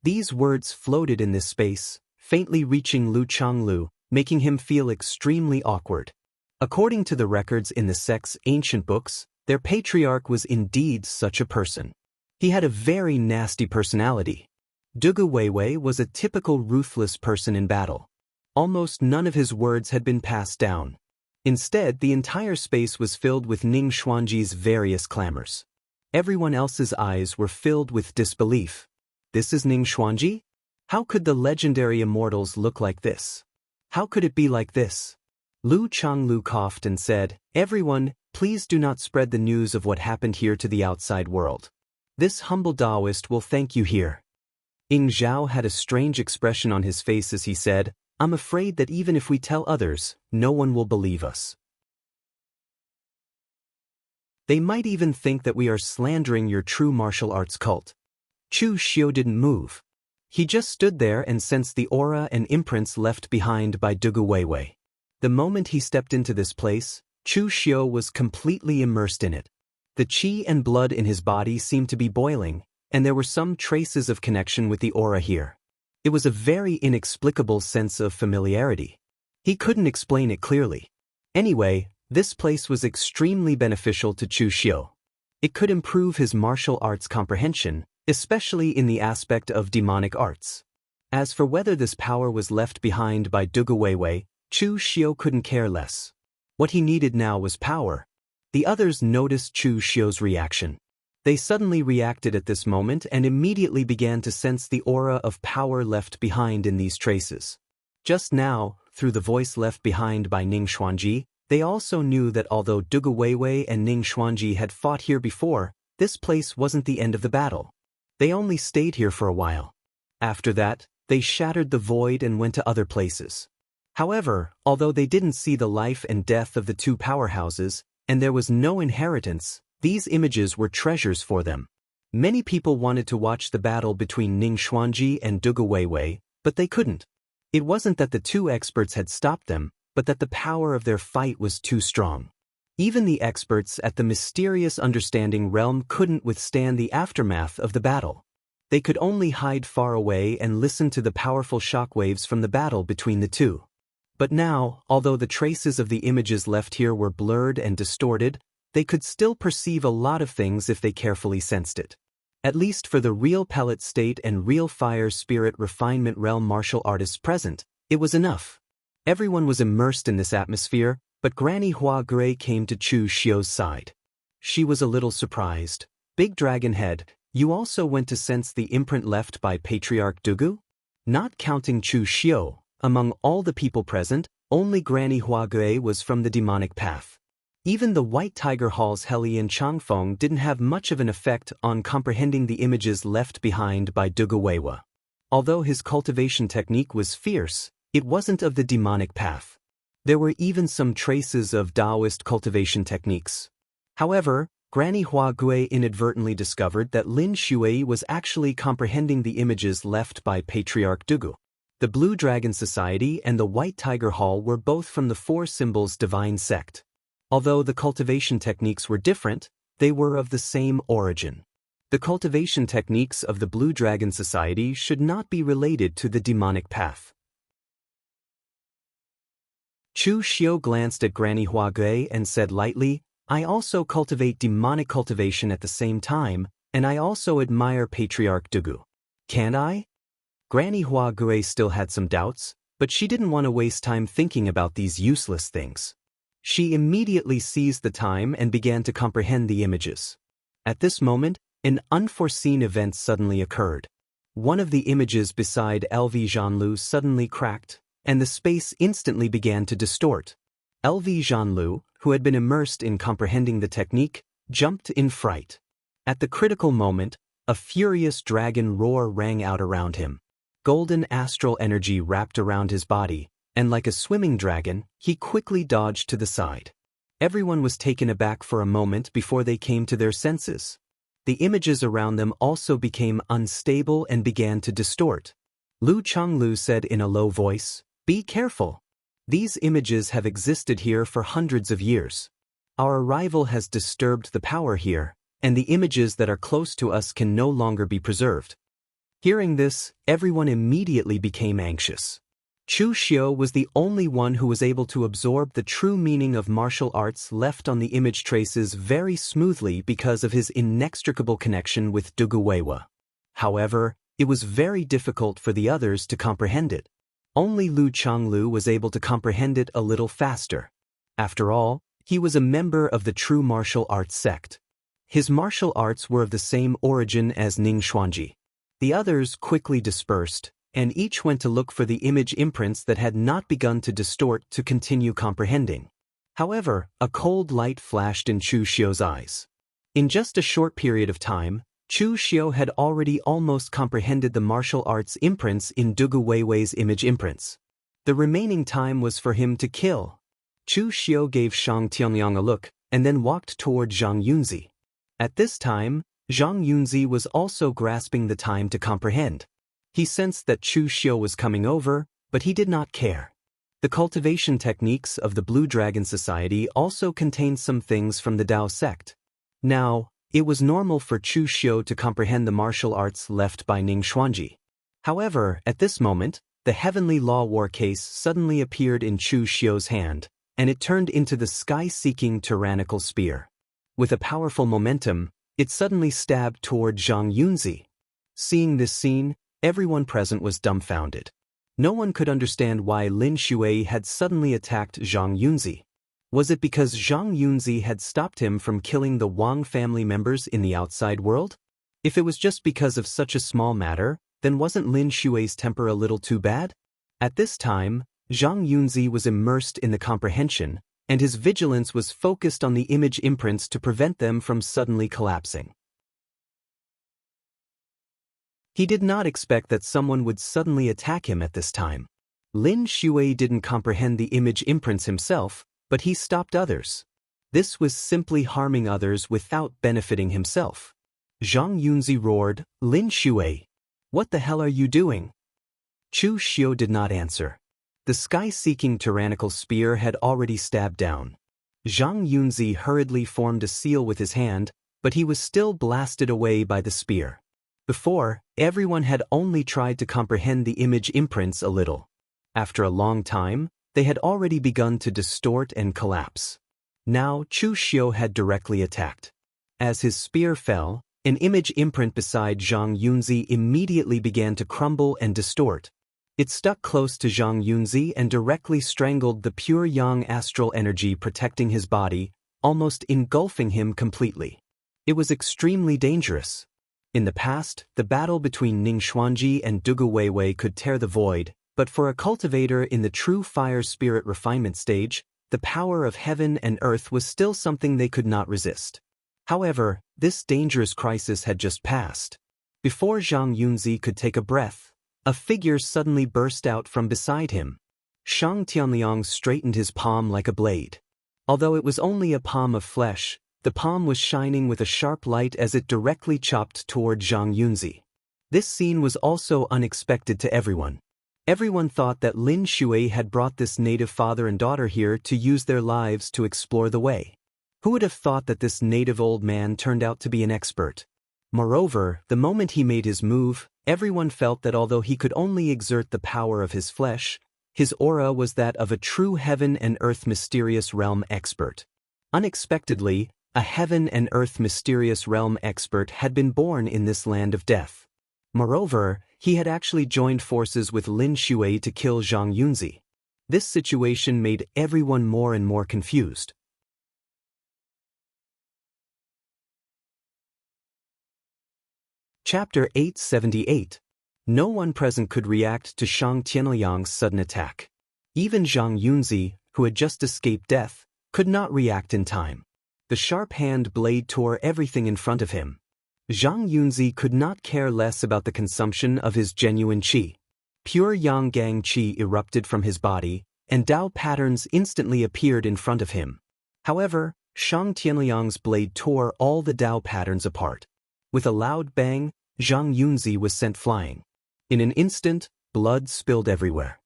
These words floated in this space, faintly reaching Lu Changlu, making him feel extremely awkward. According to the records in the sect's ancient books, their patriarch was indeed such a person. He had a very nasty personality. Dugu Weiwei was a typical ruthless person in battle. Almost none of his words had been passed down. Instead, the entire space was filled with Ning Xuanji's various clamors. Everyone else's eyes were filled with disbelief. This is Ning Xuanji? How could the legendary immortals look like this? How could it be like this? Lu Changlu coughed and said, "Everyone, please do not spread the news of what happened here to the outside world. This humble Taoist will thank you here." Ying Zhao had a strange expression on his face as he said, "I'm afraid that even if we tell others, no one will believe us. They might even think that we are slandering your true martial arts cult." Chu Xiu didn't move. He just stood there and sensed the aura and imprints left behind by Dugu Weiwei. The moment he stepped into this place, Chu Xiu was completely immersed in it. The qi and blood in his body seemed to be boiling, and there were some traces of connection with the aura here. It was a very inexplicable sense of familiarity. He couldn't explain it clearly. Anyway, this place was extremely beneficial to Chu Xiu. It could improve his martial arts comprehension, especially in the aspect of demonic arts. As for whether this power was left behind by Dugu Weiwei, Chu Xiu couldn't care less. What he needed now was power. The others noticed Chu Xiu's reaction. They suddenly reacted at this moment and immediately began to sense the aura of power left behind in these traces. Just now, through the voice left behind by Ning Xuanji, they also knew that although Dugu Weiwei and Ning Xuanji had fought here before, this place wasn't the end of the battle. They only stayed here for a while. After that, they shattered the void and went to other places. However, although they didn't see the life and death of the two powerhouses, and there was no inheritance, these images were treasures for them. Many people wanted to watch the battle between Ning Xuanji and Dugu Weiwei, but they couldn't. It wasn't that the two experts had stopped them, but that the power of their fight was too strong. Even the experts at the mysterious understanding realm couldn't withstand the aftermath of the battle. They could only hide far away and listen to the powerful shockwaves from the battle between the two. But now, although the traces of the images left here were blurred and distorted, they could still perceive a lot of things if they carefully sensed it. At least for the real pellet state and real fire spirit refinement realm martial artists present, it was enough. Everyone was immersed in this atmosphere, But Granny Hua Gray came to Chu Xiu's side. She was a little surprised. Big Dragon Head, you also went to sense the imprint left by Patriarch Dugu? Not counting Chu Xiu, among all the people present, only Granny Hua Gray was from the demonic path. Even the White Tiger Hall's Heli and Changfeng didn't have much of an effect on comprehending the images left behind by Dugu Weiwa. Although his cultivation technique was fierce, it wasn't of the demonic path. There were even some traces of Taoist cultivation techniques. However, Granny Hua Gui inadvertently discovered that Lin Shui was actually comprehending the images left by Patriarch Dugu. The Blue Dragon Society and the White Tiger Hall were both from the Four Symbols Divine Sect. Although the cultivation techniques were different, they were of the same origin. The cultivation techniques of the Blue Dragon Society should not be related to the demonic path. Chu Xiu glanced at Granny Hua Gui and said lightly, I also cultivate demonic cultivation at the same time, and I also admire Patriarch Dugu. Can't I? Granny Hua Gui still had some doubts, but she didn't want to waste time thinking about these useless things. She immediately seized the time and began to comprehend the images. At this moment, an unforeseen event suddenly occurred. One of the images beside LV Zhanlu suddenly cracked, and the space instantly began to distort. LV Zhanlu, who had been immersed in comprehending the technique, jumped in fright. At the critical moment, a furious dragon roar rang out around him. Golden astral energy wrapped around his body, and like a swimming dragon, he quickly dodged to the side. Everyone was taken aback for a moment before they came to their senses. The images around them also became unstable and began to distort. Lu Changlu said in a low voice, "Be careful. These images have existed here for hundreds of years. Our arrival has disturbed the power here, and the images that are close to us can no longer be preserved." Hearing this, everyone immediately became anxious. Chu Xiu was the only one who was able to absorb the true meaning of martial arts left on the image traces very smoothly because of his inextricable connection with Dugu Weiwa. However, it was very difficult for the others to comprehend it. Only Lu Changlu was able to comprehend it a little faster. After all, he was a member of the true martial arts sect. His martial arts were of the same origin as Ning Xuanji. The others quickly dispersed, and each went to look for the image imprints that had not begun to distort to continue comprehending. However, a cold light flashed in Chu Xiu's eyes. In just a short period of time, Chu Xiu had already almost comprehended the martial arts imprints in Dugu Weiwei's image imprints. The remaining time was for him to kill. Chu Xiu gave Shang Tianyang a look, and then walked toward Zhang Yunzi. At this time, Zhang Yunzi was also grasping the time to comprehend. He sensed that Chu Xiu was coming over, but he did not care. The cultivation techniques of the Blue Dragon Society also contained some things from the Dao sect. Now, it was normal for Chu Xiu to comprehend the martial arts left by Ning Xuanji. However, at this moment, the Heavenly Law War case suddenly appeared in Chu Xiu's hand, and it turned into the sky-seeking tyrannical spear. With a powerful momentum, it suddenly stabbed toward Zhang Yunzi. Seeing this scene, everyone present was dumbfounded. No one could understand why Lin Shui had suddenly attacked Zhang Yunzi. Was it because Zhang Yunzi had stopped him from killing the Wang family members in the outside world? If it was just because of such a small matter, then wasn't Lin Shui's temper a little too bad? At this time, Zhang Yunzi was immersed in the comprehension, and his vigilance was focused on the image imprints to prevent them from suddenly collapsing. He did not expect that someone would suddenly attack him at this time. Lin Shui didn't comprehend the image imprints himself, but he stopped others. This was simply harming others without benefiting himself. Zhang Yunzi roared, "Lin Shui, what the hell are you doing?" Chu Xiu did not answer. The sky-seeking tyrannical spear had already stabbed down. Zhang Yunzi hurriedly formed a seal with his hand, but he was still blasted away by the spear. Before, everyone had only tried to comprehend the image imprints a little. After a long time, they had already begun to distort and collapse. Now Chu Xiu had directly attacked. As his spear fell, an image imprint beside Zhang Yunzi immediately began to crumble and distort. It stuck close to Zhang Yunzi and directly strangled the pure yang astral energy protecting his body, almost engulfing him completely. It was extremely dangerous. In the past, the battle between Ning Xuanji and Dugu Weiwei could tear the void, but for a cultivator in the true fire spirit refinement stage, the power of heaven and earth was still something they could not resist. However, this dangerous crisis had just passed. Before Zhang Yunzi could take a breath, a figure suddenly burst out from beside him. Shang Tianliang straightened his palm like a blade. Although it was only a palm of flesh, the palm was shining with a sharp light as it directly chopped toward Zhang Yunzi. This scene was also unexpected to everyone. Everyone thought that Lin Shui had brought this native father and daughter here to use their lives to explore the way. Who would have thought that this native old man turned out to be an expert? Moreover, the moment he made his move, everyone felt that although he could only exert the power of his flesh, his aura was that of a true heaven and earth mysterious realm expert. Unexpectedly, a heaven and earth mysterious realm expert had been born in this land of death. Moreover, he had actually joined forces with Lin Shui to kill Zhang Yunzi. This situation made everyone more and more confused. Chapter 878. No one present could react to Shang Tianliang's sudden attack. Even Zhang Yunzi, who had just escaped death, could not react in time. The sharp hand blade tore everything in front of him. Zhang Yunzi could not care less about the consumption of his genuine qi. Pure yang gang qi erupted from his body, and Dao patterns instantly appeared in front of him. However, Shang Tianliang's blade tore all the Dao patterns apart. With a loud bang, Zhang Yunzi was sent flying. In an instant, blood spilled everywhere.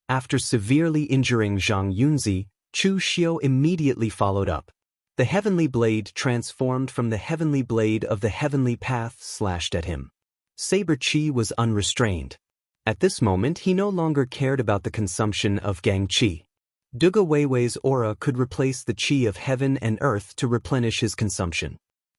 After severely injuring Zhang Yunzi, Chu Xiu immediately followed up. The heavenly blade transformed from the heavenly blade of the heavenly path slashed at him. Saber Qi was unrestrained. At this moment he no longer cared about the consumption of Gang Qi. Dugu Weiwei's aura could replace the Qi of heaven and earth to replenish his consumption.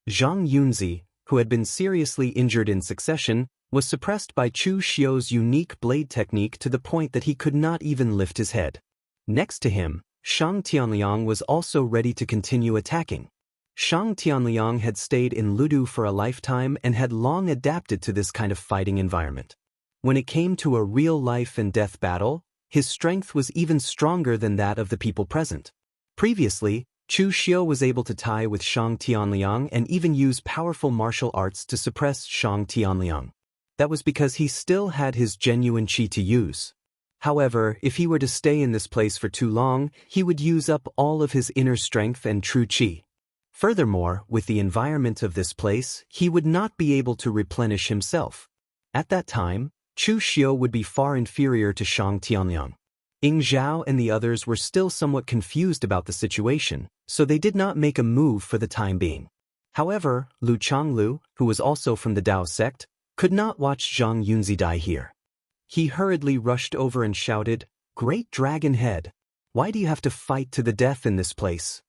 Zhang Yunzi, who had been seriously injured in succession, was suppressed by Chu Xiu's unique blade technique to the point that he could not even lift his head. Next to him, Shang Tianliang was also ready to continue attacking. Shang Tianliang had stayed in Ludu for a lifetime and had long adapted to this kind of fighting environment. When it came to a real life and death battle, his strength was even stronger than that of the people present. Previously, Chu Xiu was able to tie with Shang Tianliang and even use powerful martial arts to suppress Shang Tianliang. That was because he still had his genuine qi to use. However, if he were to stay in this place for too long, he would use up all of his inner strength and true qi. Furthermore, with the environment of this place, he would not be able to replenish himself. At that time, Chu Xiu would be far inferior to Shang Tianliang. Ying Zhao and the others were still somewhat confused about the situation, so they did not make a move for the time being. However, Lu Changlu, who was also from the Dao sect, could not watch Zhang Yunzi die here. He hurriedly rushed over and shouted, "Great Dragon Head! Why do you have to fight to the death in this place?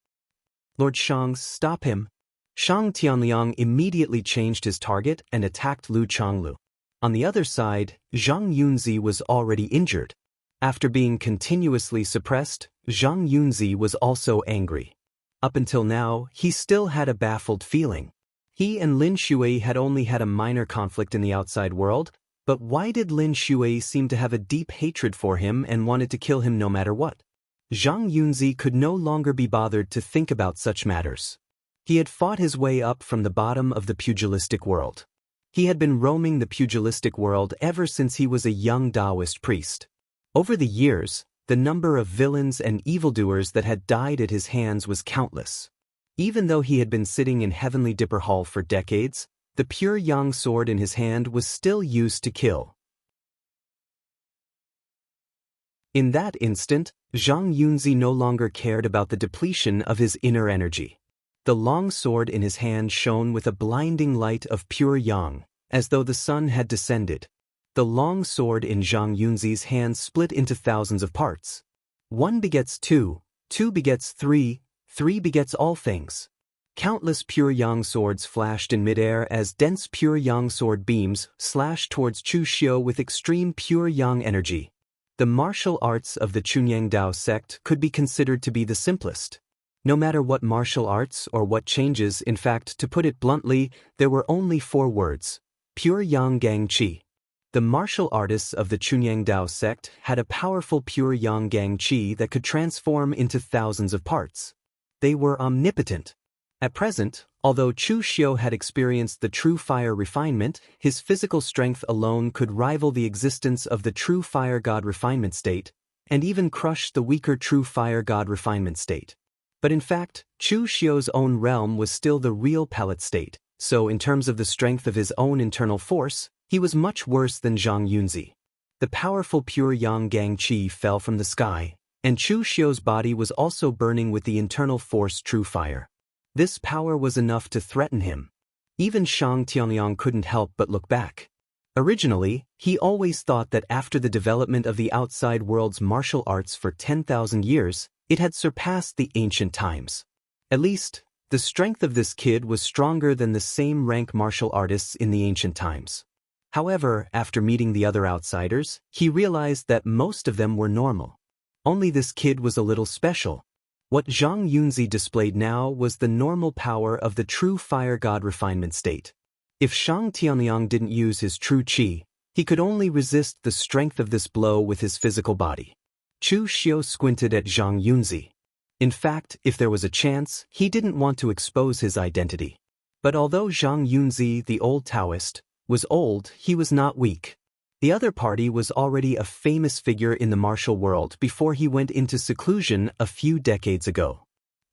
Lord Shang, stop him!" Shang Tianliang immediately changed his target and attacked Lu Changlu. On the other side, Zhang Yunzi was already injured. After being continuously suppressed, Zhang Yunzi was also angry. Up until now, he still had a baffled feeling. He and Lin Shui had only had a minor conflict in the outside world, but why did Lin Shui seem to have a deep hatred for him and wanted to kill him no matter what? Zhang Yunzi could no longer be bothered to think about such matters. He had fought his way up from the bottom of the pugilistic world. He had been roaming the pugilistic world ever since he was a young Taoist priest. Over the years, the number of villains and evildoers that had died at his hands was countless. Even though he had been sitting in Heavenly Dipper Hall for decades, the pure yang sword in his hand was still used to kill. In that instant, Zhang Yunzi no longer cared about the depletion of his inner energy. The long sword in his hand shone with a blinding light of pure yang, as though the sun had descended. The long sword in Zhang Yunzi's hand split into thousands of parts. 1 begets 2, 2 begets 3, 3 begets all things. Countless pure yang swords flashed in midair as dense pure yang sword beams slashed towards Chu Xiu with extreme pure yang energy. The martial arts of the Chunyang Dao sect could be considered to be the simplest. No matter what martial arts or what changes, in fact, to put it bluntly, there were only 4 words: pure yang gang qi. The martial artists of the Chunyang Dao sect had a powerful pure yang gang qi that could transform into thousands of parts. They were omnipotent. At present, although Chu Xiu had experienced the true fire refinement, his physical strength alone could rival the existence of the true fire god refinement state, and even crush the weaker true fire god refinement state. But in fact, Chu Xiu's own realm was still the real pellet state, so in terms of the strength of his own internal force, he was much worse than Zhang Yunzi. The powerful pure yang gang qi fell from the sky, and Chu Xiu's body was also burning with the internal force true fire. This power was enough to threaten him. Even Shang Tianyang couldn't help but look back. Originally, he always thought that after the development of the outside world's martial arts for 10,000 years, it had surpassed the ancient times. At least, the strength of this kid was stronger than the same rank martial artists in the ancient times. However, after meeting the other outsiders, he realized that most of them were normal. Only this kid was a little special. What Zhang Yunzi displayed now was the normal power of the true fire god refinement state. If Shang Tianyang didn't use his true qi, he could only resist the strength of this blow with his physical body. Chu Xiu squinted at Zhang Yunzi. In fact, if there was a chance, he didn't want to expose his identity. But although Zhang Yunzi, the old Taoist, was old, he was not weak. The other party was already a famous figure in the martial world before he went into seclusion a few decades ago.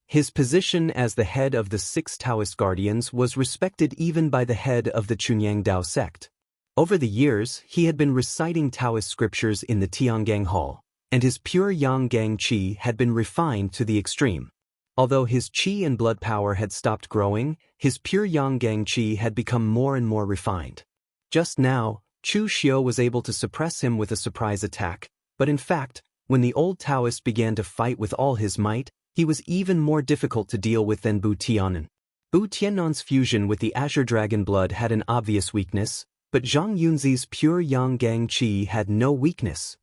His position as the head of the 6 Taoist guardians was respected even by the head of the Chunyang Dao sect. Over the years, he had been reciting Taoist scriptures in the Tiangang Hall, and his pure yang gang qi had been refined to the extreme. Although his qi and blood power had stopped growing, his pure yang gang qi had become more and more refined. Just now, Chu Xiu was able to suppress him with a surprise attack, but in fact, when the old Taoist began to fight with all his might, he was even more difficult to deal with than Bu Tianan. Bu Tianan's fusion with the Azure Dragon blood had an obvious weakness, but Zhang Yunzi's pure yang gang qi had no weakness.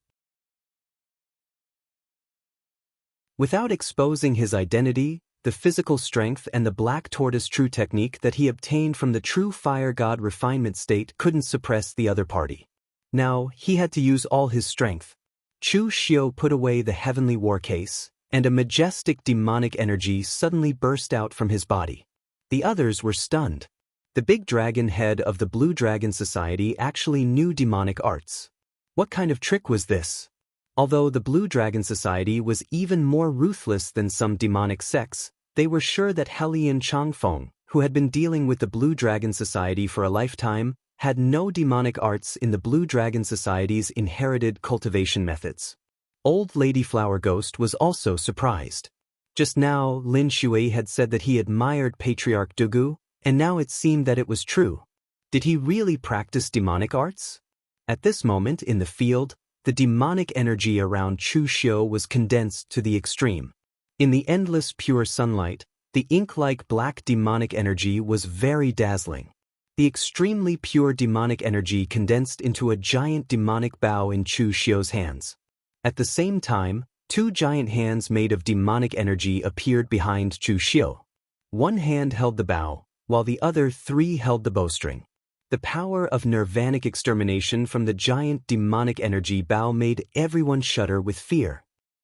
Without exposing his identity, the physical strength and the black tortoise true technique that he obtained from the true fire god refinement state couldn't suppress the other party. Now, he had to use all his strength. Chu Xiu put away the heavenly war case, and a majestic demonic energy suddenly burst out from his body. The others were stunned. The big dragon head of the Blue Dragon Society actually knew demonic arts. What kind of trick was this? Although the Blue Dragon Society was even more ruthless than some demonic sects, they were sure that Helian Changfeng, who had been dealing with the Blue Dragon Society for a lifetime, had no demonic arts in the Blue Dragon Society's inherited cultivation methods. Old Lady Flower Ghost was also surprised. Just now, Lin Shui had said that he admired Patriarch Dugu, and now it seemed that it was true. Did he really practice demonic arts? At this moment in the field, the demonic energy around Chu Xiu was condensed to the extreme. In the endless pure sunlight, the ink-like black demonic energy was very dazzling. The extremely pure demonic energy condensed into a giant demonic bow in Chu Xiu's hands. At the same time, 2 giant hands made of demonic energy appeared behind Chu Xiu. One hand held the bow, while the other 3 held the bowstring. The power of nirvanic extermination from the giant demonic energy bow made everyone shudder with fear.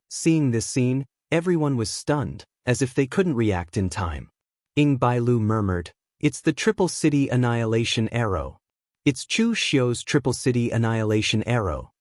Seeing this scene, everyone was stunned, as if they couldn't react in time. Ying Bailu murmured, "It's the Triple City Annihilation Arrow. It's Chu Xiu's Triple City Annihilation Arrow."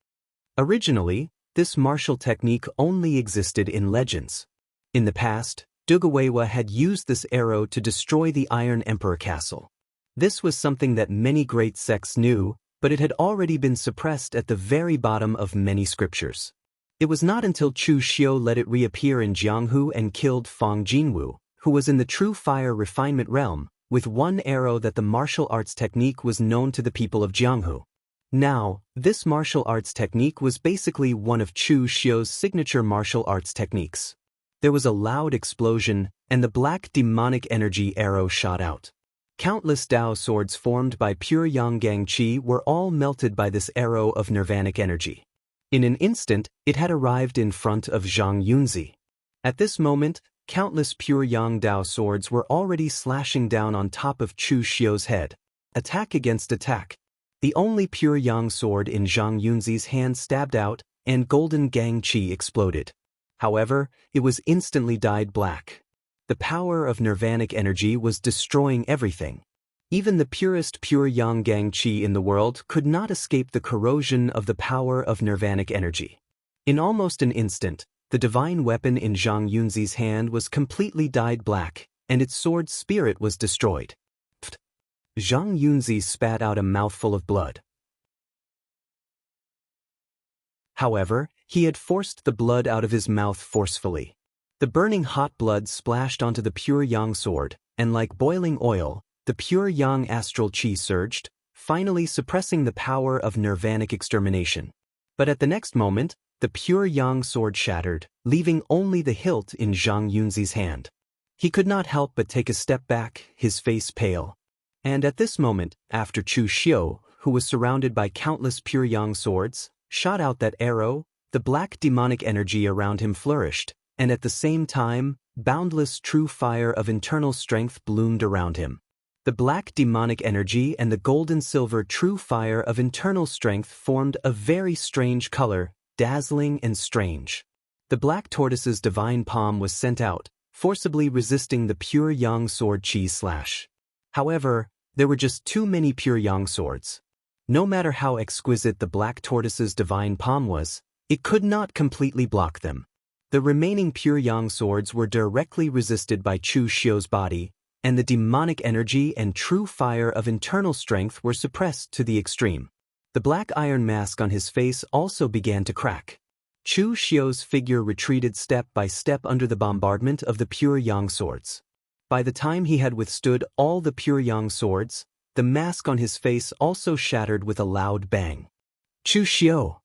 Originally, this martial technique only existed in legends. In the past, Dugawewa had used this arrow to destroy the Iron Emperor Castle. This was something that many great sects knew, but it had already been suppressed at the very bottom of many scriptures. It was not until Chu Xiu let it reappear in Jianghu and killed Fang Jinwu, who was in the true fire refinement realm, with one arrow that the martial arts technique was known to the people of Jianghu. Now, this martial arts technique was basically one of Chu Xiu's signature martial arts techniques. There was a loud explosion, and the black demonic energy arrow shot out. Countless Dao swords formed by pure yang gang qi were all melted by this arrow of nirvanic energy. In an instant, it had arrived in front of Zhang Yunzi. At this moment, countless pure Yang Dao swords were already slashing down on top of Chu Xiu's head. Attack against attack. The only pure Yang sword in Zhang Yunzi's hand stabbed out, and golden Gang Qi exploded. However, it was instantly dyed black. The power of nirvanic energy was destroying everything. Even the purest pure Yang Gang Qi in the world could not escape the corrosion of the power of nirvanic energy. In almost an instant, the divine weapon in Zhang Yunzi's hand was completely dyed black, and its sword spirit was destroyed. Pfft. Zhang Yunzi spat out a mouthful of blood. However, he had forced the blood out of his mouth forcefully. The burning hot blood splashed onto the pure Yang sword, and like boiling oil, the pure Yang astral qi surged, finally suppressing the power of nirvanic extermination. But at the next moment, the pure Yang sword shattered, leaving only the hilt in Zhang Yunzi's hand. He could not help but take a step back, his face pale. And at this moment, after Chu Xiu, who was surrounded by countless pure Yang swords, shot out that arrow, the black demonic energy around him flourished, and at the same time, boundless true fire of internal strength bloomed around him. The black demonic energy and the gold-and-silver true fire of internal strength formed a very strange color, dazzling and strange. The black tortoise's divine palm was sent out, forcibly resisting the pure Yang sword qi slash. However, there were just too many pure Yang swords. No matter how exquisite the black tortoise's divine palm was, it could not completely block them. The remaining pure Yang swords were directly resisted by Chu Xiu's body, and the demonic energy and true fire of internal strength were suppressed to the extreme. The black iron mask on his face also began to crack. Chu Xiu's figure retreated step by step under the bombardment of the pure Yang swords. By the time he had withstood all the pure Yang swords, the mask on his face also shattered with a loud bang. Chu Xiu!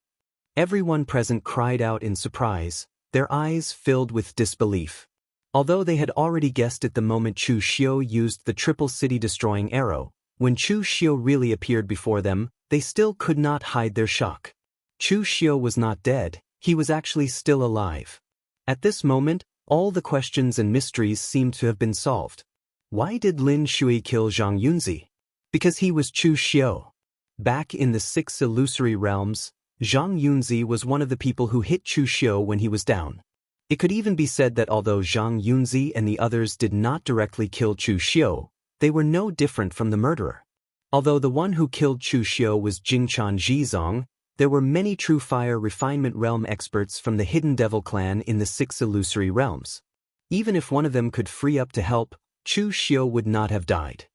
Everyone present cried out in surprise, their eyes filled with disbelief. Although they had already guessed it the moment Chu Xiu used the triple city-destroying arrow, when Chu Xiu really appeared before them, they still could not hide their shock. Chu Xiu was not dead, he was actually still alive. At this moment, all the questions and mysteries seemed to have been solved. Why did Lin Shui kill Zhang Yunzi? Because he was Chu Xiu. Back in the 6 illusory realms, Zhang Yunzi was one of the people who hit Chu Xiu when he was down. It could even be said that although Zhang Yunzi and the others did not directly kill Chu Xiu, they were no different from the murderer. Although the one who killed Chu Xiu was Jingchan Zhizong, there were many true fire refinement realm experts from the hidden devil clan in the 6 illusory realms. Even if one of them could free up to help, Chu Xiu would not have died.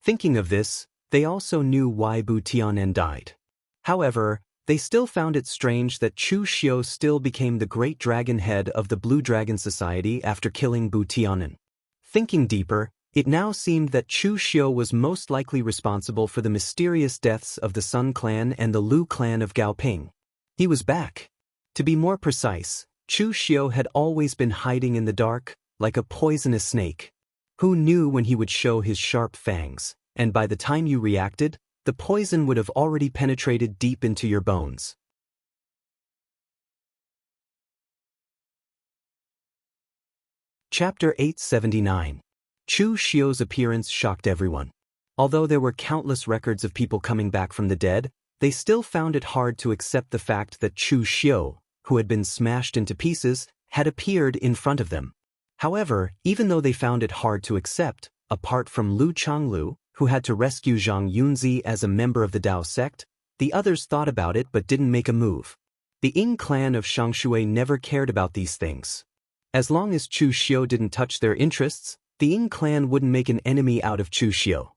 Thinking of this, they also knew why Bu Tianen died. However, they still found it strange that Chu Xiu still became the great dragon head of the Blue Dragon Society after killing Bu Tianen. Thinking deeper, it now seemed that Chu Xiu was most likely responsible for the mysterious deaths of the Sun clan and the Lu clan of Gaoping. He was back. To be more precise, Chu Xiu had always been hiding in the dark, like a poisonous snake. Who knew when he would show his sharp fangs, and by the time you reacted, the poison would have already penetrated deep into your bones. Chapter 879. Chu Xiu's appearance shocked everyone. Although there were countless records of people coming back from the dead, they still found it hard to accept the fact that Chu Xiu, who had been smashed into pieces, had appeared in front of them. However, even though they found it hard to accept, apart from Lu Changlu, who had to rescue Zhang Yunzi as a member of the Dao sect, the others thought about it but didn't make a move. The Ying clan of Shangshui never cared about these things. As long as Chu Xiu didn't touch their interests, the Ying clan wouldn't make an enemy out of Chu Xiu.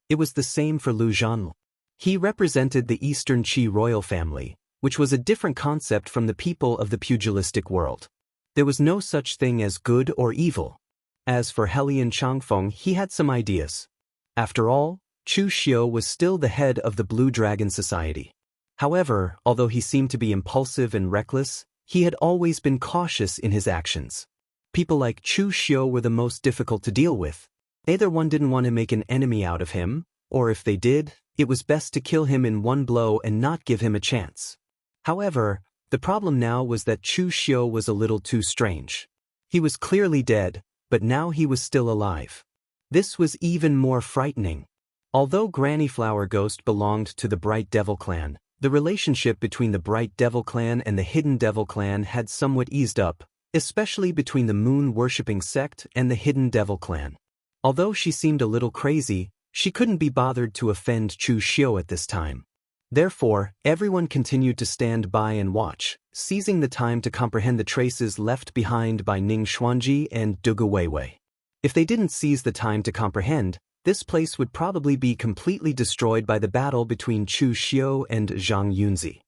It was the same for Lu Zhanlu. He represented the Eastern Qi royal family, which was a different concept from the people of the pugilistic world. There was no such thing as good or evil. As for Helian Changfeng, he had some ideas. After all, Chu Xiu was still the head of the Blue Dragon Society. However, although he seemed to be impulsive and reckless, he had always been cautious in his actions. People like Chu Xiu were the most difficult to deal with. Either one didn't want to make an enemy out of him, or if they did, it was best to kill him in one blow and not give him a chance. However, The problem now was that Chu Xiu was a little too strange. He was clearly dead, but now he was still alive. This was even more frightening. Although Granny Flower Ghost belonged to the Bright Devil clan, the relationship between the Bright Devil clan and the Hidden Devil clan had somewhat eased up, especially between the moon-worshipping sect and the Hidden Devil clan. Although she seemed a little crazy, she couldn't be bothered to offend Chu Xiu at this time. Therefore, everyone continued to stand by and watch, seizing the time to comprehend the traces left behind by Ning Xuanji and Dugu Weiwei. If they didn't seize the time to comprehend, this place would probably be completely destroyed by the battle between Chu Xiu and Zhang Yunzi.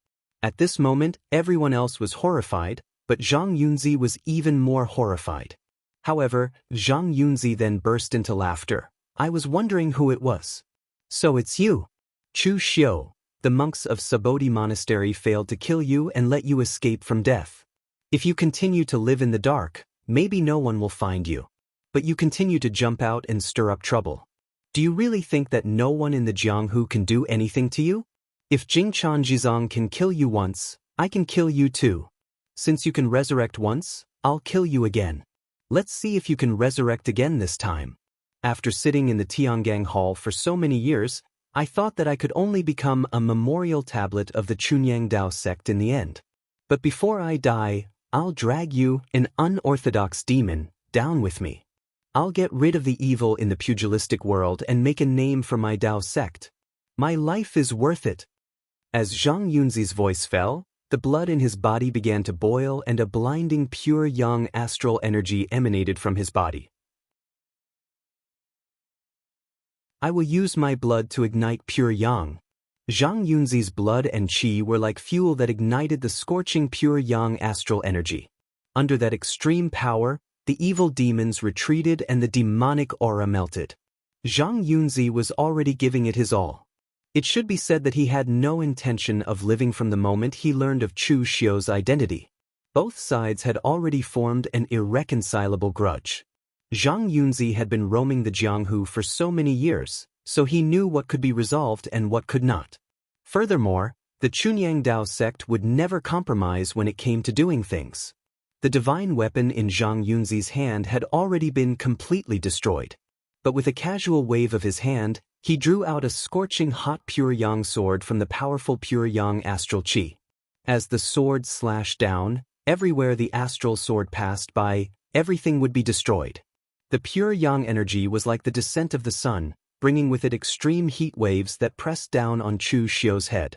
At this moment, everyone else was horrified, but Zhang Yunzi was even more horrified. However, Zhang Yunzi then burst into laughter. I was wondering who it was. So it's you. Chu Xiu. The monks of Sabodhi Monastery failed to kill you and let you escape from death. If you continue to live in the dark, maybe no one will find you. But you continue to jump out and stir up trouble. Do you really think that no one in the Jianghu can do anything to you? If Jingchan Jizang can kill you once, I can kill you too. Since you can resurrect once, I'll kill you again. Let's see if you can resurrect again this time. After sitting in the Tiangang Hall for so many years, I thought that I could only become a memorial tablet of the Chunyang Dao sect in the end. But before I die, I'll drag you, an unorthodox demon, down with me. I'll get rid of the evil in the pugilistic world and make a name for my Dao sect. My life is worth it. As Zhang Yunzi's voice fell, the blood in his body began to boil and a blinding pure yang astral energy emanated from his body. I will use my blood to ignite pure yang. Zhang Yunzi's blood and qi were like fuel that ignited the scorching pure yang astral energy. Under that extreme power, the evil demons retreated and the demonic aura melted. Zhang Yunzi was already giving it his all. It should be said that he had no intention of living from the moment he learned of Chu Xiu's identity. Both sides had already formed an irreconcilable grudge. Zhang Yunzi had been roaming the Jianghu for so many years, so he knew what could be resolved and what could not. Furthermore, the Chunyang Dao sect would never compromise when it came to doing things. The divine weapon in Zhang Yunzi's hand had already been completely destroyed. But with a casual wave of his hand, he drew out a scorching hot pure yang sword from the powerful pure yang astral qi. As the sword slashed down, everywhere the astral sword passed by, everything would be destroyed. The pure yang energy was like the descent of the sun, bringing with it extreme heat waves that pressed down on Chu Xiu's head.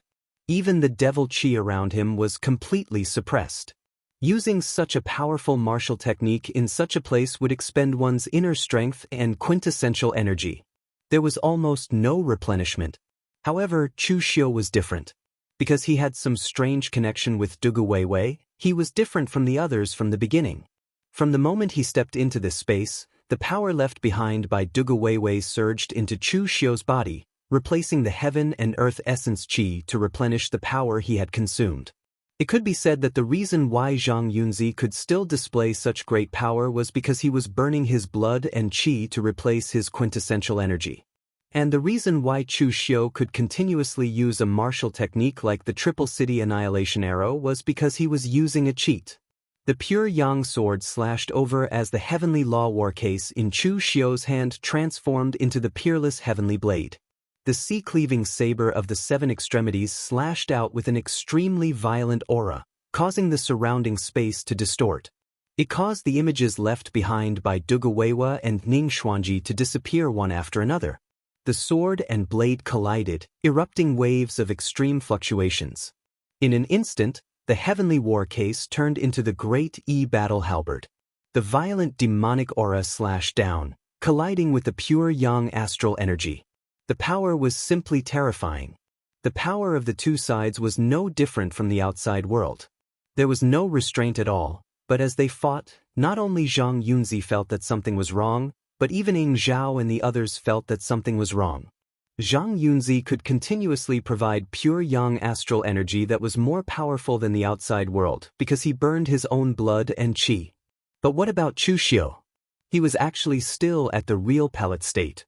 Even the devil qi around him was completely suppressed. Using such a powerful martial technique in such a place would expend one's inner strength and quintessential energy. There was almost no replenishment. However, Chu Xiu was different. Because he had some strange connection with Dugu Weiwei, he was different from the others from the beginning. From the moment he stepped into this space, the power left behind by Dugu Weiwei surged into Chu Xiu's body, replacing the heaven and earth essence qi to replenish the power he had consumed. It could be said that the reason why Zhang Yunzi could still display such great power was because he was burning his blood and qi to replace his quintessential energy. And the reason why Chu Xiu could continuously use a martial technique like the Triple City Annihilation Arrow was because he was using a cheat. The pure yang sword slashed over as the heavenly law war case in Chu Xiu's hand transformed into the peerless heavenly blade. The sea-cleaving saber of the seven extremities slashed out with an extremely violent aura, causing the surrounding space to distort. It caused the images left behind by Dugu Weiwei and Ning Xuanji to disappear one after another. The sword and blade collided, erupting waves of extreme fluctuations. In an instant, the heavenly war case turned into the great E-battle halberd. The violent demonic aura slashed down, colliding with the pure yang astral energy. The power was simply terrifying. The power of the two sides was no different from the outside world. There was no restraint at all, but as they fought, not only Zhang Yunzi felt that something was wrong, but even Ying Zhao and the others felt that something was wrong. Zhang Yunzi could continuously provide pure yang astral energy that was more powerful than the outside world because he burned his own blood and qi. But what about Chu Xiu? He was actually still at the real pellet state.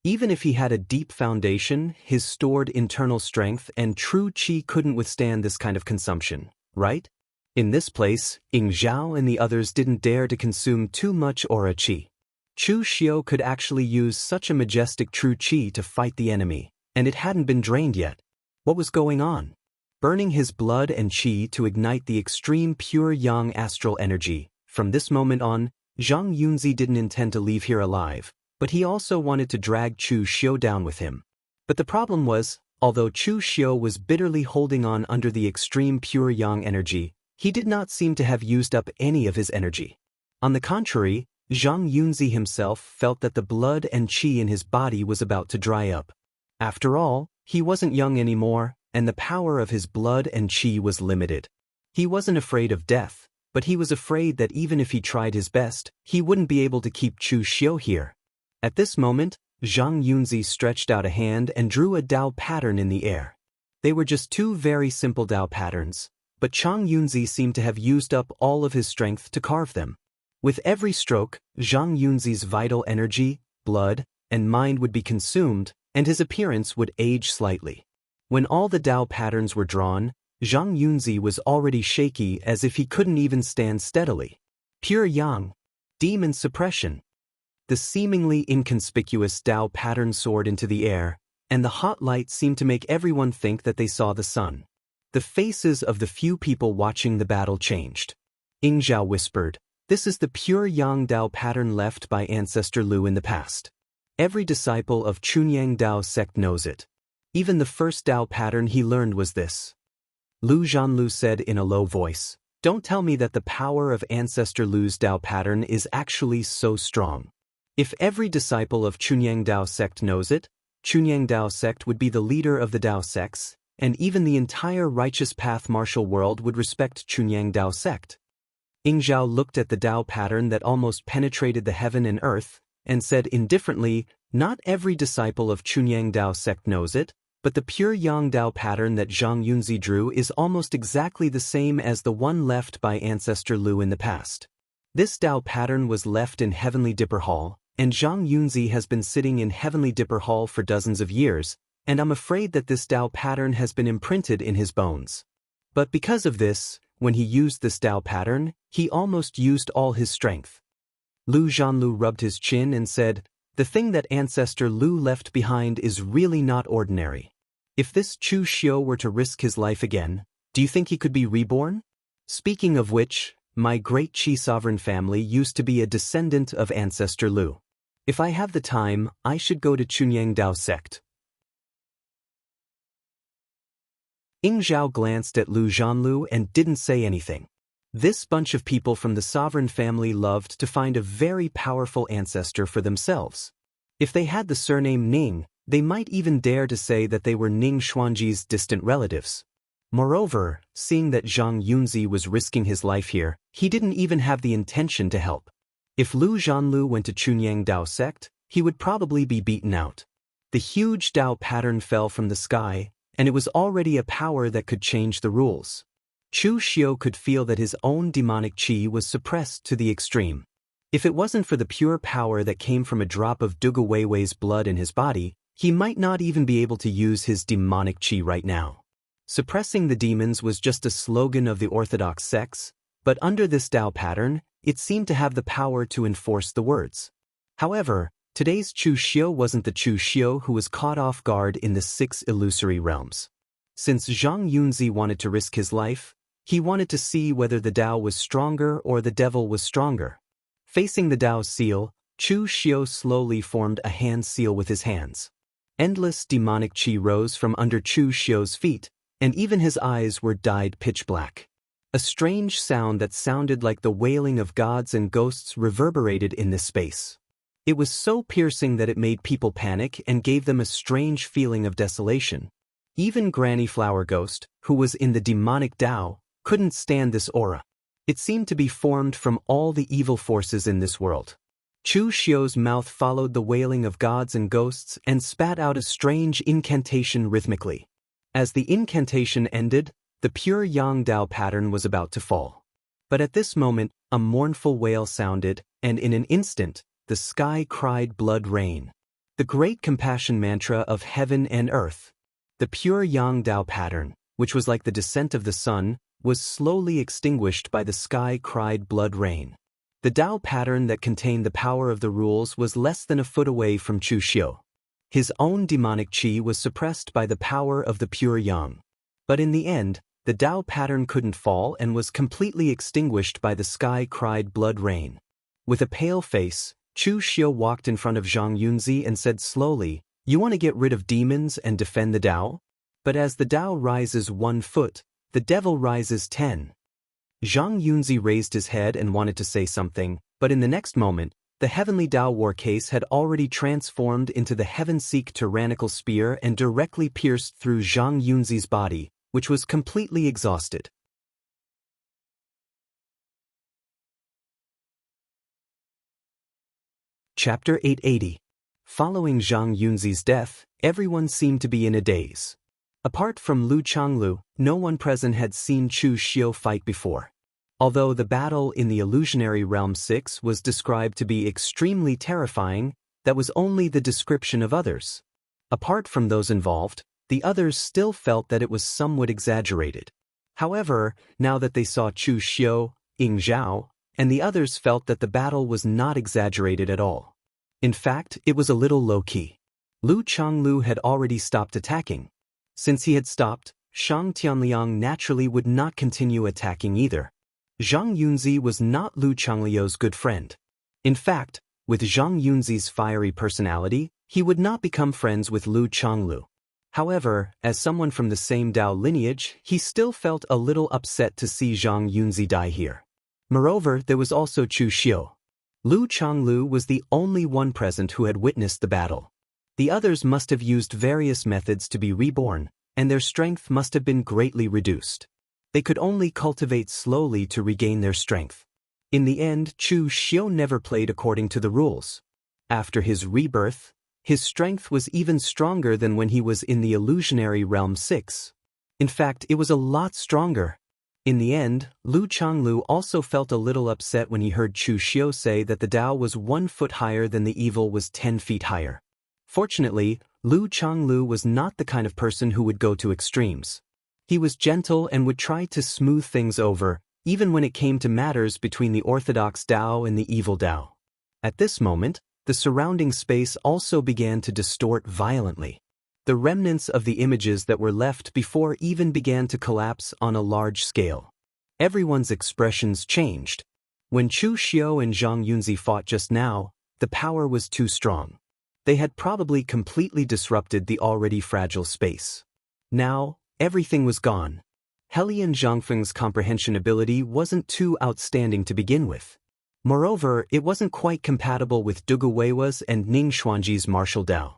Even if he had a deep foundation, his stored internal strength and true qi couldn't withstand this kind of consumption, right? In this place, Ying Zhao and the others didn't dare to consume too much aura qi. Chu Xiu could actually use such a majestic true qi to fight the enemy, and it hadn't been drained yet. What was going on? Burning his blood and qi to ignite the extreme pure yang astral energy. From this moment on, Zhang Yunzi didn't intend to leave here alive, but he also wanted to drag Chu Xiu down with him. But the problem was, although Chu Xiu was bitterly holding on under the extreme pure yang energy, he did not seem to have used up any of his energy. On the contrary, Zhang Yunzi himself felt that the blood and qi in his body was about to dry up. After all, he wasn't young anymore, and the power of his blood and qi was limited. He wasn't afraid of death, but he was afraid that even if he tried his best, he wouldn't be able to keep Chu Xiu here. At this moment, Zhang Yunzi stretched out a hand and drew a Dao pattern in the air. They were just two very simple Dao patterns, but Chang Yunzi seemed to have used up all of his strength to carve them. With every stroke, Zhang Yunzi's vital energy, blood, and mind would be consumed, and his appearance would age slightly. When all the Dao patterns were drawn, Zhang Yunzi was already shaky as if he couldn't even stand steadily. Pure Yang. Demon suppression. The seemingly inconspicuous Dao pattern soared into the air, and the hot light seemed to make everyone think that they saw the sun. The faces of the few people watching the battle changed. Ying Zhao whispered, "This is the pure Yang Dao pattern left by Ancestor Lu in the past. Every disciple of Chunyang Dao sect knows it. Even the first Dao pattern he learned was this." Lu Zhanlu said in a low voice, "Don't tell me that the power of Ancestor Lu's Dao pattern is actually so strong. If every disciple of Chunyang Dao sect knows it, Chunyang Dao sect would be the leader of the Dao sects, and even the entire righteous path martial world would respect Chunyang Dao sect." Ying Zhao looked at the Dao pattern that almost penetrated the heaven and earth, and said indifferently, "Not every disciple of Chunyang Dao sect knows it, but the pure Yang Dao pattern that Zhang Yunzi drew is almost exactly the same as the one left by Ancestor Lu in the past. This Dao pattern was left in Heavenly Dipper Hall, and Zhang Yunzi has been sitting in Heavenly Dipper Hall for dozens of years, and I'm afraid that this Dao pattern has been imprinted in his bones. But because of this, when he used this Dao pattern, he almost used all his strength." Lu Zhanlu rubbed his chin and said, "The thing that Ancestor Lu left behind is really not ordinary. If this Chu Xiu were to risk his life again, do you think he could be reborn? Speaking of which, my great Qi sovereign family used to be a descendant of Ancestor Lu. If I have the time, I should go to Chunyang Dao sect." Ying Zhao glanced at Lu Zhanlu and didn't say anything. This bunch of people from the sovereign family loved to find a very powerful ancestor for themselves. If they had the surname Ning, they might even dare to say that they were Ning Xuanji's distant relatives. Moreover, seeing that Zhang Yunzi was risking his life here, he didn't even have the intention to help. If Lu Zhanlu went to Chunyang Dao sect, he would probably be beaten out. The huge Dao pattern fell from the sky, and it was already a power that could change the rules. Chu Xiu could feel that his own demonic qi was suppressed to the extreme. If it wasn't for the pure power that came from a drop of Dugu Weiwei's blood in his body, he might not even be able to use his demonic qi right now. Suppressing the demons was just a slogan of the orthodox sects, but under this Dao pattern, it seemed to have the power to enforce the words. However, today's Chu Xiu wasn't the Chu Xiu who was caught off guard in the 6 illusory realms. Since Zhang Yunzi wanted to risk his life, he wanted to see whether the Dao was stronger or the devil was stronger. Facing the Dao's seal, Chu Xiu slowly formed a hand seal with his hands. Endless demonic qi rose from under Chu Xiu's feet, and even his eyes were dyed pitch black. A strange sound that sounded like the wailing of gods and ghosts reverberated in this space. It was so piercing that it made people panic and gave them a strange feeling of desolation. Even Granny Flower Ghost, who was in the demonic Dao, couldn't stand this aura. It seemed to be formed from all the evil forces in this world. Chu Xiu's mouth followed the wailing of gods and ghosts and spat out a strange incantation rhythmically. As the incantation ended, the pure Yang Dao pattern was about to fall. But at this moment, a mournful wail sounded, and in an instant, the sky cried blood rain. The great compassion mantra of heaven and earth. The pure Yang Dao pattern, which was like the descent of the sun, was slowly extinguished by the sky-cried blood rain. The Dao pattern that contained the power of the rules was less than a foot away from Chu Xiu. His own demonic qi was suppressed by the power of the pure Yang. But in the end, the Dao pattern couldn't fall and was completely extinguished by the sky-cried blood rain. With a pale face, Chu Xiu walked in front of Zhang Yunzi and said slowly, "You want to get rid of demons and defend the Dao? But as the Dao rises 1 foot, the devil rises 10. Zhang Yunzi raised his head and wanted to say something, but in the next moment, the heavenly Dao war case had already transformed into the heaven-seek tyrannical spear and directly pierced through Zhang Yunzi's body, which was completely exhausted. Chapter 880. Following Zhang Yunzi's death, everyone seemed to be in a daze. Apart from Lu Changlu, no one present had seen Chu Xiu fight before. Although the battle in the illusionary realm 6 was described to be extremely terrifying, that was only the description of others. Apart from those involved, the others still felt that it was somewhat exaggerated. However, now that they saw Chu Xiu, Ying Zhao, and the others felt that the battle was not exaggerated at all. In fact, it was a little low-key. Lu Changlu had already stopped attacking. Since he had stopped, Shang Tianliang naturally would not continue attacking either. Zhang Yunzi was not Lu Changliu's good friend. In fact, with Zhang Yunzi's fiery personality, he would not become friends with Lu Changlu. However, as someone from the same Dao lineage, he still felt a little upset to see Zhang Yunzi die here. Moreover, there was also Chu Xiu. Lu Changlu was the only one present who had witnessed the battle. The others must have used various methods to be reborn, and their strength must have been greatly reduced. They could only cultivate slowly to regain their strength. In the end, Chu Xiu never played according to the rules. After his rebirth, his strength was even stronger than when he was in the illusionary realm 6. In fact, it was a lot stronger. In the end, Lu Changlu also felt a little upset when he heard Chu Xiu say that the Dao was 1 foot higher than the evil was 10 feet higher. Fortunately, Lu Changlu was not the kind of person who would go to extremes. He was gentle and would try to smooth things over, even when it came to matters between the orthodox Dao and the evil Dao. At this moment, the surrounding space also began to distort violently. The remnants of the images that were left before even began to collapse on a large scale. Everyone's expressions changed. When Chu Xiu and Zhang Yunzi fought just now, the power was too strong. They had probably completely disrupted the already fragile space. Now, everything was gone. Helian Zhangfeng's comprehension ability wasn't too outstanding to begin with. Moreover, it wasn't quite compatible with Dugu Weiwa's and Ning Xuanji's martial Dao.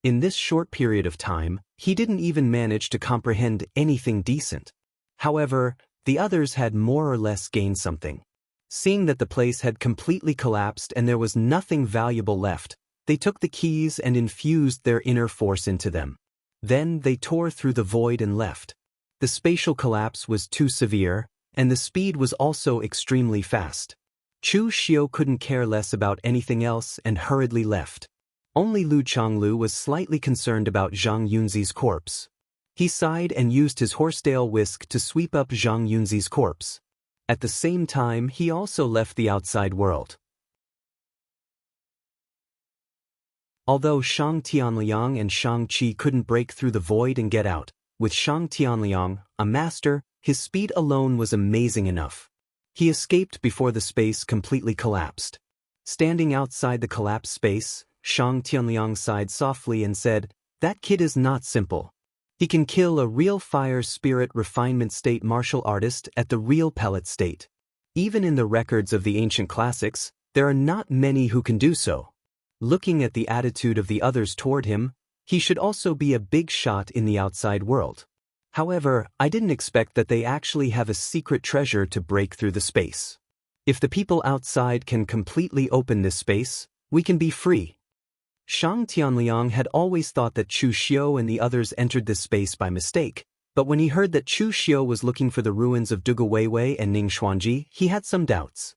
In this short period of time, he didn't even manage to comprehend anything decent. However, the others had more or less gained something. Seeing that the place had completely collapsed and there was nothing valuable left, they took the keys and infused their inner force into them. Then they tore through the void and left. The spatial collapse was too severe, and the speed was also extremely fast. Chu Xiu couldn't care less about anything else and hurriedly left. Only Lu Changlu was slightly concerned about Zhang Yunzi's corpse. He sighed and used his horsetail whisk to sweep up Zhang Yunzi's corpse. At the same time, he also left the outside world. Although Shang Tianliang and Shang Qi couldn't break through the void and get out, with Shang Tianliang, a master, his speed alone was amazing enough. He escaped before the space completely collapsed. Standing outside the collapsed space, Shang Tianliang sighed softly and said, "That kid is not simple. He can kill a real fire spirit refinement state martial artist at the real pellet state. Even in the records of the ancient classics, there are not many who can do so." Looking at the attitude of the others toward him, he should also be a big shot in the outside world. However, I didn't expect that they actually have a secret treasure to break through the space. If the people outside can completely open this space, we can be free. Shang Tianliang had always thought that Chu Xiu and the others entered this space by mistake, but when he heard that Chu Xiu was looking for the ruins of Dugu Weiwei and Ning Xuanji, he had some doubts.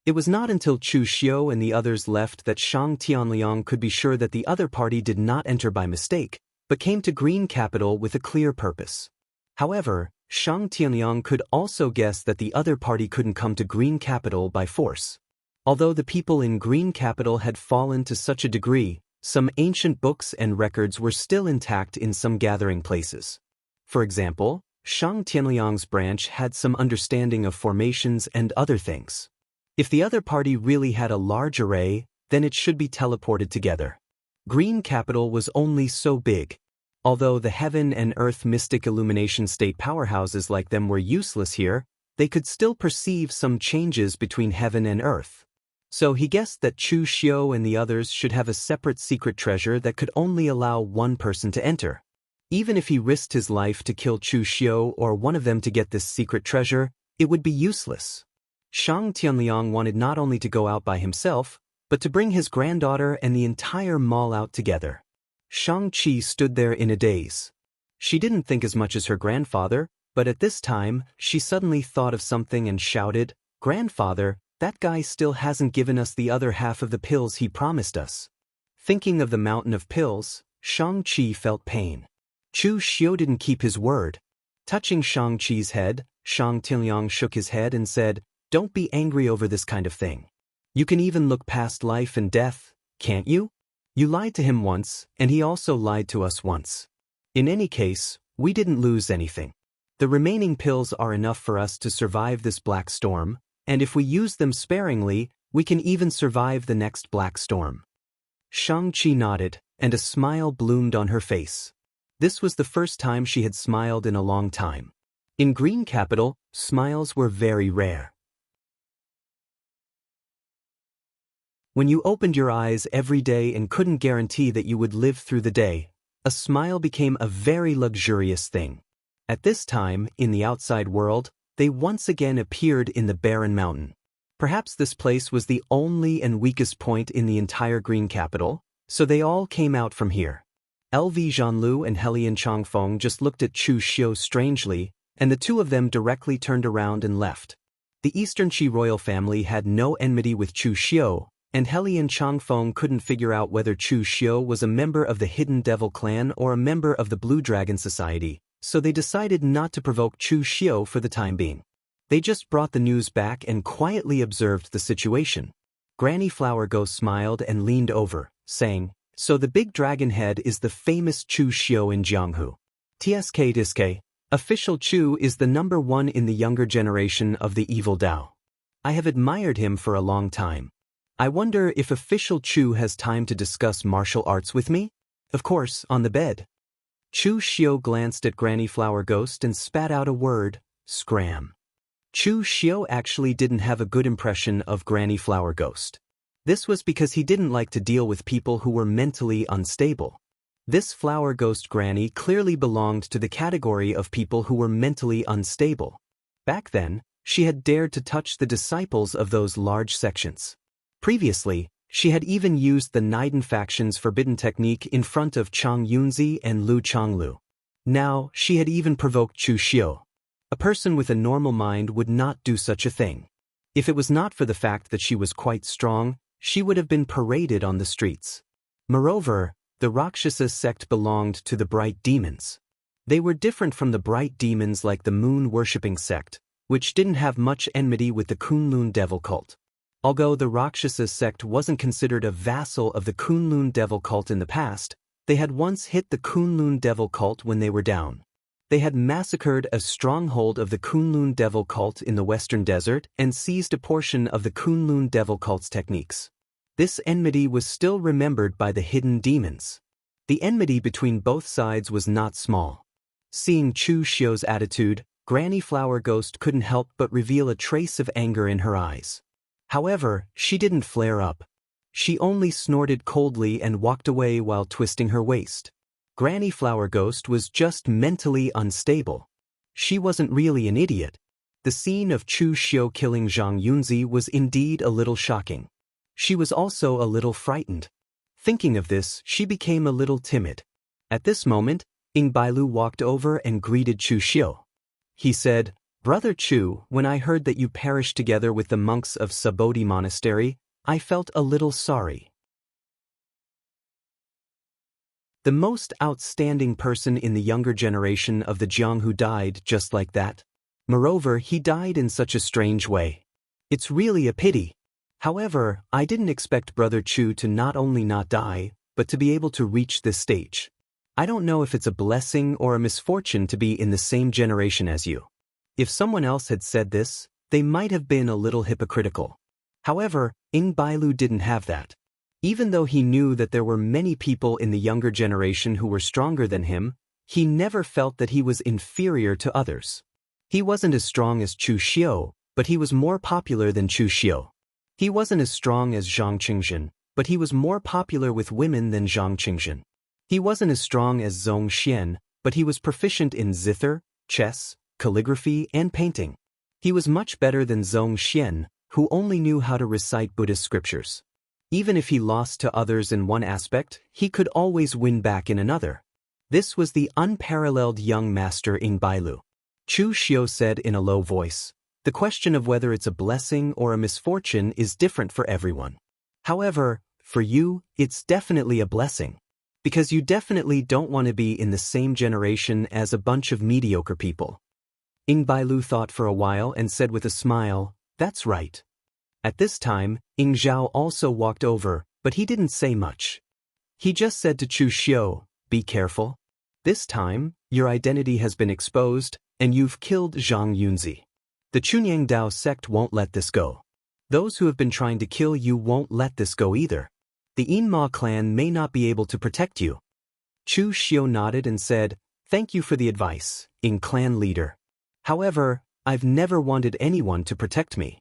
It was not until Chu Xiu and the others left that Shang Tianliang could be sure that the other party did not enter by mistake, but came to Green Capital with a clear purpose. However, Shang Tianliang could also guess that the other party couldn't come to Green Capital by force. Although the people in Green Capital had fallen to such a degree, some ancient books and records were still intact in some gathering places. For example, Shang Tianliang's branch had some understanding of formations and other things. If the other party really had a large array, then it should be teleported together. Green Capital was only so big. Although the heaven and earth mystic illumination state powerhouses like them were useless here, they could still perceive some changes between heaven and earth. So he guessed that Chu Xiu and the others should have a separate secret treasure that could only allow one person to enter. Even if he risked his life to kill Chu Xiu or one of them to get this secret treasure, it would be useless. Shang Tianliang wanted not only to go out by himself, but to bring his granddaughter and the entire mall out together. Shang-Chi stood there in a daze. She didn't think as much as her grandfather, but at this time, she suddenly thought of something and shouted, "Grandfather, that guy still hasn't given us the other half of the pills he promised us." Thinking of the mountain of pills, Shang-Chi felt pain. Chu Xiu didn't keep his word. Touching Shang-Chi's head, Shang Tianliang shook his head and said, "Don't be angry over this kind of thing. You can even look past life and death, can't you? You lied to him once, and he also lied to us once. In any case, we didn't lose anything. The remaining pills are enough for us to survive this black storm, and if we use them sparingly, we can even survive the next black storm." Shang-Chi nodded, and a smile bloomed on her face. This was the first time she had smiled in a long time. In Green Capital, smiles were very rare. When you opened your eyes every day and couldn't guarantee that you would live through the day, a smile became a very luxurious thing. At this time, in the outside world, they once again appeared in the barren mountain. Perhaps this place was the only and weakest point in the entire Green Capital, so they all came out from here. LV Zhanlu and Helian Changfeng just looked at Chu Xiu strangely, and the two of them directly turned around and left. The Eastern Qi royal family had no enmity with Chu Xiu, and Helian Changfeng couldn't figure out whether Chu Xiu was a member of the Hidden Devil Clan or a member of the Blue Dragon Society, so they decided not to provoke Chu Xiu for the time being. They just brought the news back and quietly observed the situation. Granny Flower Ghost smiled and leaned over, saying, "So the big dragon head is the famous Chu Xiu in Jianghu. TSK. Official Chu is the #1 in the younger generation of the evil Dao. I have admired him for a long time. I wonder if official Chu has time to discuss martial arts with me? Of course, on the bed." Chu Xiu glanced at Granny Flower Ghost and spat out a word, "Scram." Chu Xiu actually didn't have a good impression of Granny Flower Ghost. This was because he didn't like to deal with people who were mentally unstable. This Flower Ghost Granny clearly belonged to the category of people who were mentally unstable. Back then, she had dared to touch the disciples of those large sections. Previously, she had even used the Naiden faction's forbidden technique in front of Chang Yunzi and Lu Changlu. Now, she had even provoked Chu Xiu. A person with a normal mind would not do such a thing. If it was not for the fact that she was quite strong, she would have been paraded on the streets. Moreover, the Rakshasa sect belonged to the Bright Demons. They were different from the Bright Demons like the moon-worshipping sect, which didn't have much enmity with the Kunlun devil cult. Although the Rakshasa sect wasn't considered a vassal of the Kunlun devil cult in the past, they had once hit the Kunlun devil cult when they were down. They had massacred a stronghold of the Kunlun devil cult in the Western Desert and seized a portion of the Kunlun devil cult's techniques. This enmity was still remembered by the hidden demons. The enmity between both sides was not small. Seeing Chu Xiu's attitude, Granny Flower Ghost couldn't help but reveal a trace of anger in her eyes. However, she didn't flare up. She only snorted coldly and walked away while twisting her waist. Granny Flower Ghost was just mentally unstable. She wasn't really an idiot. The scene of Chu Xiu killing Zhang Yunzi was indeed a little shocking. She was also a little frightened. Thinking of this, she became a little timid. At this moment, Ying Bailu walked over and greeted Chu Xiu. He said, Brother Chu, when I heard that you perished together with the monks of Subodhi Monastery, I felt a little sorry. The most outstanding person in the younger generation of the Jianghu died just like that. Moreover, he died in such a strange way. It's really a pity. However, I didn't expect Brother Chu to not only not die, but to be able to reach this stage. I don't know if it's a blessing or a misfortune to be in the same generation as you. If someone else had said this, they might have been a little hypocritical. However, Ing Bailu didn't have that. Even though he knew that there were many people in the younger generation who were stronger than him, he never felt that he was inferior to others. He wasn't as strong as Chu Xiu, but he was more popular than Chu Xiu. He wasn't as strong as Zhang Qingzhen, but he was more popular with women than Zhang Qingzhen. He wasn't as strong as Zhong Xian, but he was proficient in zither, chess, calligraphy, and painting. He was much better than Zhong Xian, who only knew how to recite Buddhist scriptures. Even if he lost to others in one aspect, he could always win back in another. This was the unparalleled young master Ing Bailu. Chu Xiu said in a low voice, "The question of whether it's a blessing or a misfortune is different for everyone. However, for you, it's definitely a blessing. Because you definitely don't want to be in the same generation as a bunch of mediocre people." Ing Bailu thought for a while and said with a smile, "That's right." At this time, Ing Zhao also walked over, but he didn't say much. He just said to Chu Xiu, "Be careful. This time, your identity has been exposed, and you've killed Zhang Yunzi. The Chunyang Dao sect won't let this go. Those who have been trying to kill you won't let this go either. The Yinma clan may not be able to protect you." Chu Xiu nodded and said, "Thank you for the advice, Ing clan leader. However, I've never wanted anyone to protect me."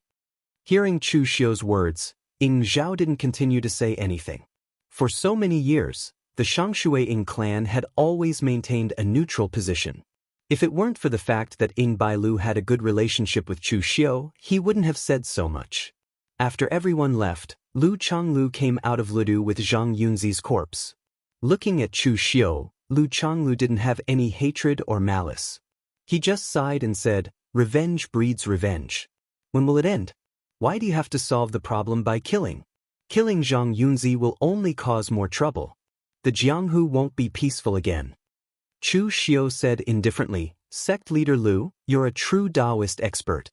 Hearing Chu Xiu's words, Ing Zhao didn't continue to say anything. For so many years, the Shangshui Ing clan had always maintained a neutral position. If it weren't for the fact that Ing Bailu had a good relationship with Chu Xiu, he wouldn't have said so much. After everyone left, Lu Changlu came out of Ludu with Zhang Yunzi's corpse. Looking at Chu Xiu, Lu Changlu didn't have any hatred or malice. He just sighed and said, "Revenge breeds revenge. When will it end? Why do you have to solve the problem by killing? Killing Zhang Yunzi will only cause more trouble. The Jianghu won't be peaceful again." Chu Xiu said indifferently, "Sect leader Lu, you're a true Taoist expert.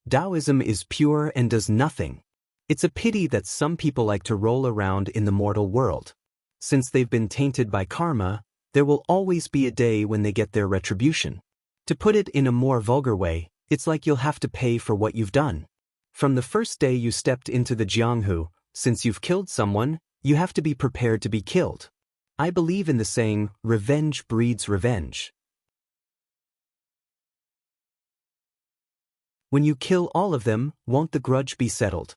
Taoism is pure and does nothing. It's a pity that some people like to roll around in the mortal world. Since they've been tainted by karma, there will always be a day when they get their retribution. To put it in a more vulgar way, it's like you'll have to pay for what you've done. From the first day you stepped into the Jianghu, since you've killed someone, you have to be prepared to be killed. I believe in the saying, revenge breeds revenge. When you kill all of them, won't the grudge be settled?"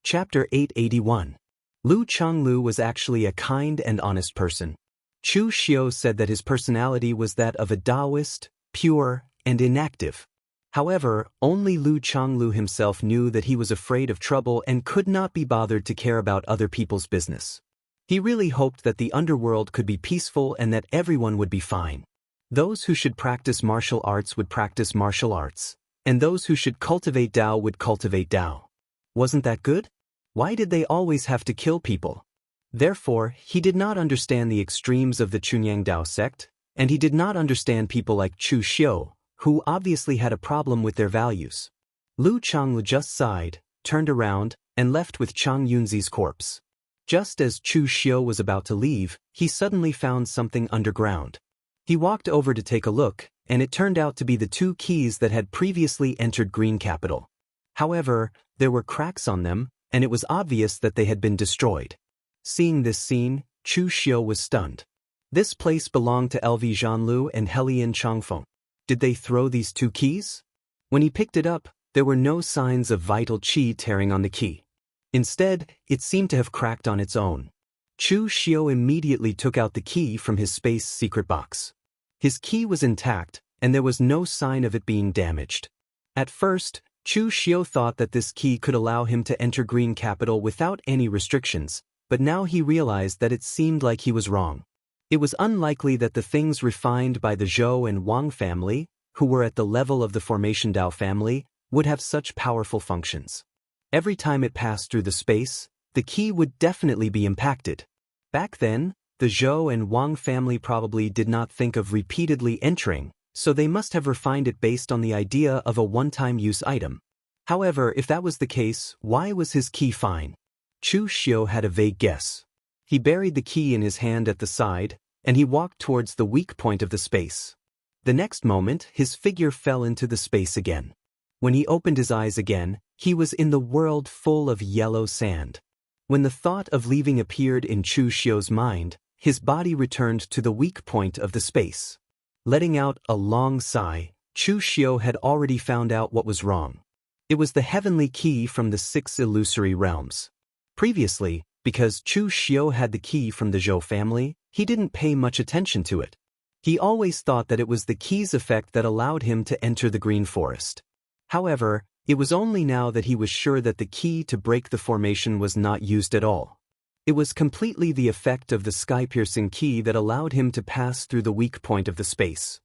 Chapter 881. Lu Changlu was actually a kind and honest person. Chu Xiu said that his personality was that of a Taoist, pure, and inactive. However, only Lu Changlu himself knew that he was afraid of trouble and could not be bothered to care about other people's business. He really hoped that the underworld could be peaceful and that everyone would be fine. Those who should practice martial arts would practice martial arts, and those who should cultivate Tao would cultivate Tao. Wasn't that good? Why did they always have to kill people? Therefore, he did not understand the extremes of the Chunyang Dao sect, and he did not understand people like Chu Xiu, who obviously had a problem with their values. Lu Changlu just sighed, turned around, and left with Zhang Yunzi's corpse. Just as Chu Xiu was about to leave, he suddenly found something underground. He walked over to take a look, and it turned out to be the 2 keys that had previously entered Green Capital. However, there were cracks on them, and it was obvious that they had been destroyed. Seeing this scene, Chu Xiu was stunned. This place belonged to LV Zhanlu and Helian Changfeng. Did they throw these 2 keys? When he picked it up, there were no signs of vital qi tearing on the key. Instead, it seemed to have cracked on its own. Chu Xiu immediately took out the key from his space secret box. His key was intact, and there was no sign of it being damaged. At first, Chu Xiu thought that this key could allow him to enter Green Capital without any restrictions, but now he realized that it seemed like he was wrong. It was unlikely that the things refined by the Zhou and Wang family, who were at the level of the Formation Dao family, would have such powerful functions. Every time it passed through the space, the key would definitely be impacted. Back then, the Zhou and Wang family probably did not think of repeatedly entering, so they must have refined it based on the idea of a one-time use item. However, if that was the case, why was his key fine? Chu Xiu had a vague guess. He buried the key in his hand at the side, and he walked towards the weak point of the space. The next moment, his figure fell into the space again. When he opened his eyes again, he was in the world full of yellow sand. When the thought of leaving appeared in Chu Xiu's mind, his body returned to the weak point of the space. Letting out a long sigh, Chu Xiu had already found out what was wrong. It was the heavenly key from the 6 illusory realms. Previously, because Chu Xiu had the key from the Zhou family, he didn't pay much attention to it. He always thought that it was the key's effect that allowed him to enter the green forest. However, it was only now that he was sure that the key to break the formation was not used at all. It was completely the effect of the sky-piercing key that allowed him to pass through the weak point of the space.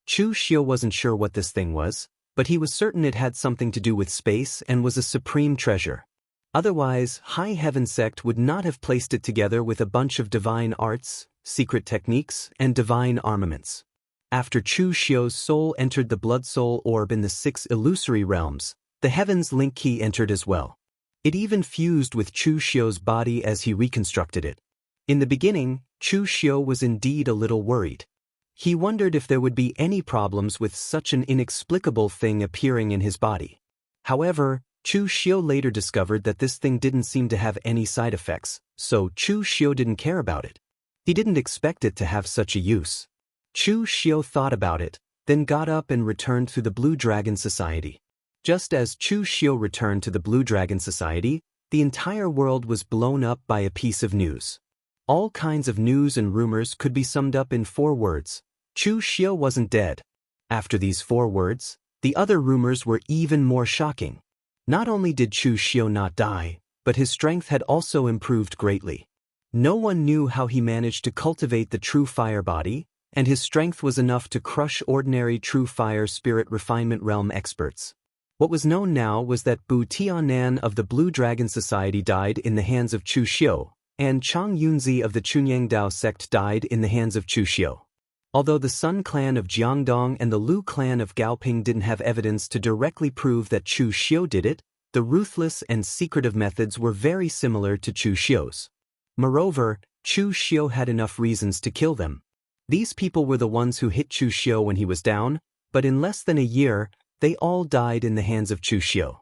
Chu Xiu wasn't sure what this thing was, but he was certain it had something to do with space and was a supreme treasure. Otherwise, High Heaven Sect would not have placed it together with a bunch of divine arts, secret techniques, and divine armaments. After Chu Xiu's soul entered the Blood Soul Orb in the 6 illusory realms, the Heaven's Link Key entered as well. It even fused with Chu Xiu's body as he reconstructed it. In the beginning, Chu Xiu was indeed a little worried. He wondered if there would be any problems with such an inexplicable thing appearing in his body. However, Chu Xiu later discovered that this thing didn't seem to have any side effects, so Chu Xiu didn't care about it. He didn't expect it to have such a use. Chu Xiu thought about it, then got up and returned to the Blue Dragon Society. Just as Chu Xiu returned to the Blue Dragon Society, the entire world was blown up by a piece of news. All kinds of news and rumors could be summed up in 4 words. Chu Xiu wasn't dead. After these 4 words, the other rumors were even more shocking. Not only did Chu Xiu not die, but his strength had also improved greatly. No one knew how he managed to cultivate the true fire body, and his strength was enough to crush ordinary true fire spirit refinement realm experts. What was known now was that Bu Tianan of the Blue Dragon Society died in the hands of Chu Xiu, and Chang Yunzi of the Chunyang Dao sect died in the hands of Chu Xiu. Although the Sun clan of Jiangdong and the Lu clan of Gaoping didn't have evidence to directly prove that Chu Xiu did it, the ruthless and secretive methods were very similar to Chu Xiu's. Moreover, Chu Xiu had enough reasons to kill them. These people were the ones who hit Chu Xiu when he was down, but in less than a year, they all died in the hands of Chu Xiu.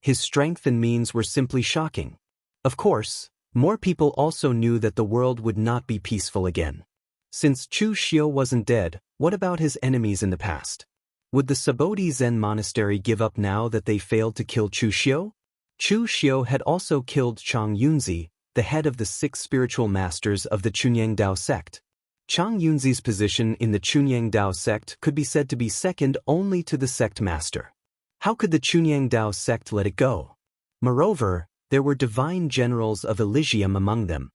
His strength and means were simply shocking. Of course, more people also knew that the world would not be peaceful again. Since Chu Xiu wasn't dead, what about his enemies in the past? Would the Sabodhi Zen monastery give up now that they failed to kill Chu Xiu? Chu Xiu had also killed Chang Yunzi, the head of the 6 spiritual masters of the Chunyang Dao sect. Chang Yunzi's position in the Chunyang Dao sect could be said to be second only to the sect master. How could the Chunyang Dao sect let it go? Moreover, there were divine generals of Elysium among them.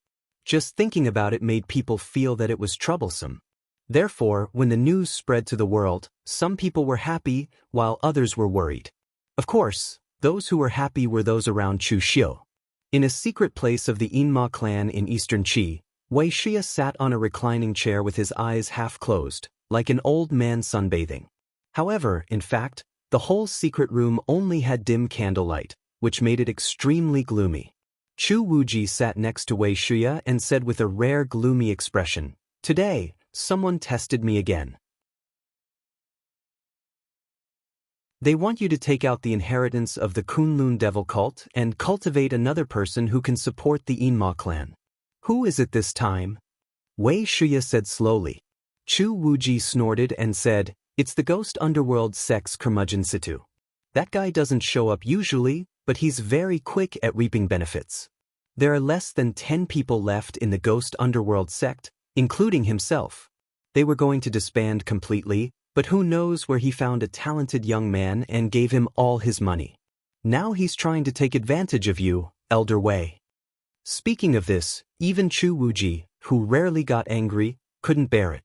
Just thinking about it made people feel that it was troublesome. Therefore, when the news spread to the world, some people were happy, while others were worried. Of course, those who were happy were those around Chu Xiu. In a secret place of the Yinma clan in eastern Qi, Wuxia sat on a reclining chair with his eyes half closed, like an old man sunbathing. However, in fact, the whole secret room only had dim candlelight, which made it extremely gloomy. Chu Wuji sat next to Wuxia and said with a rare gloomy expression, "Today, someone tested me again. They want you to take out the inheritance of the Kunlun devil cult and cultivate another person who can support the Yinma clan. Who is it this time?" Wuxia said slowly. Chu Wuji snorted and said, "It's the Ghost Underworld Sect's curmudgeon Situ. That guy doesn't show up usually, but he's very quick at reaping benefits. There are less than 10 people left in the Ghost Underworld sect, including himself. They were going to disband completely, but who knows where he found a talented young man and gave him all his money. Now he's trying to take advantage of you, Elder Wei. Speaking of this, even Chu Wuji, who rarely got angry, couldn't bear it.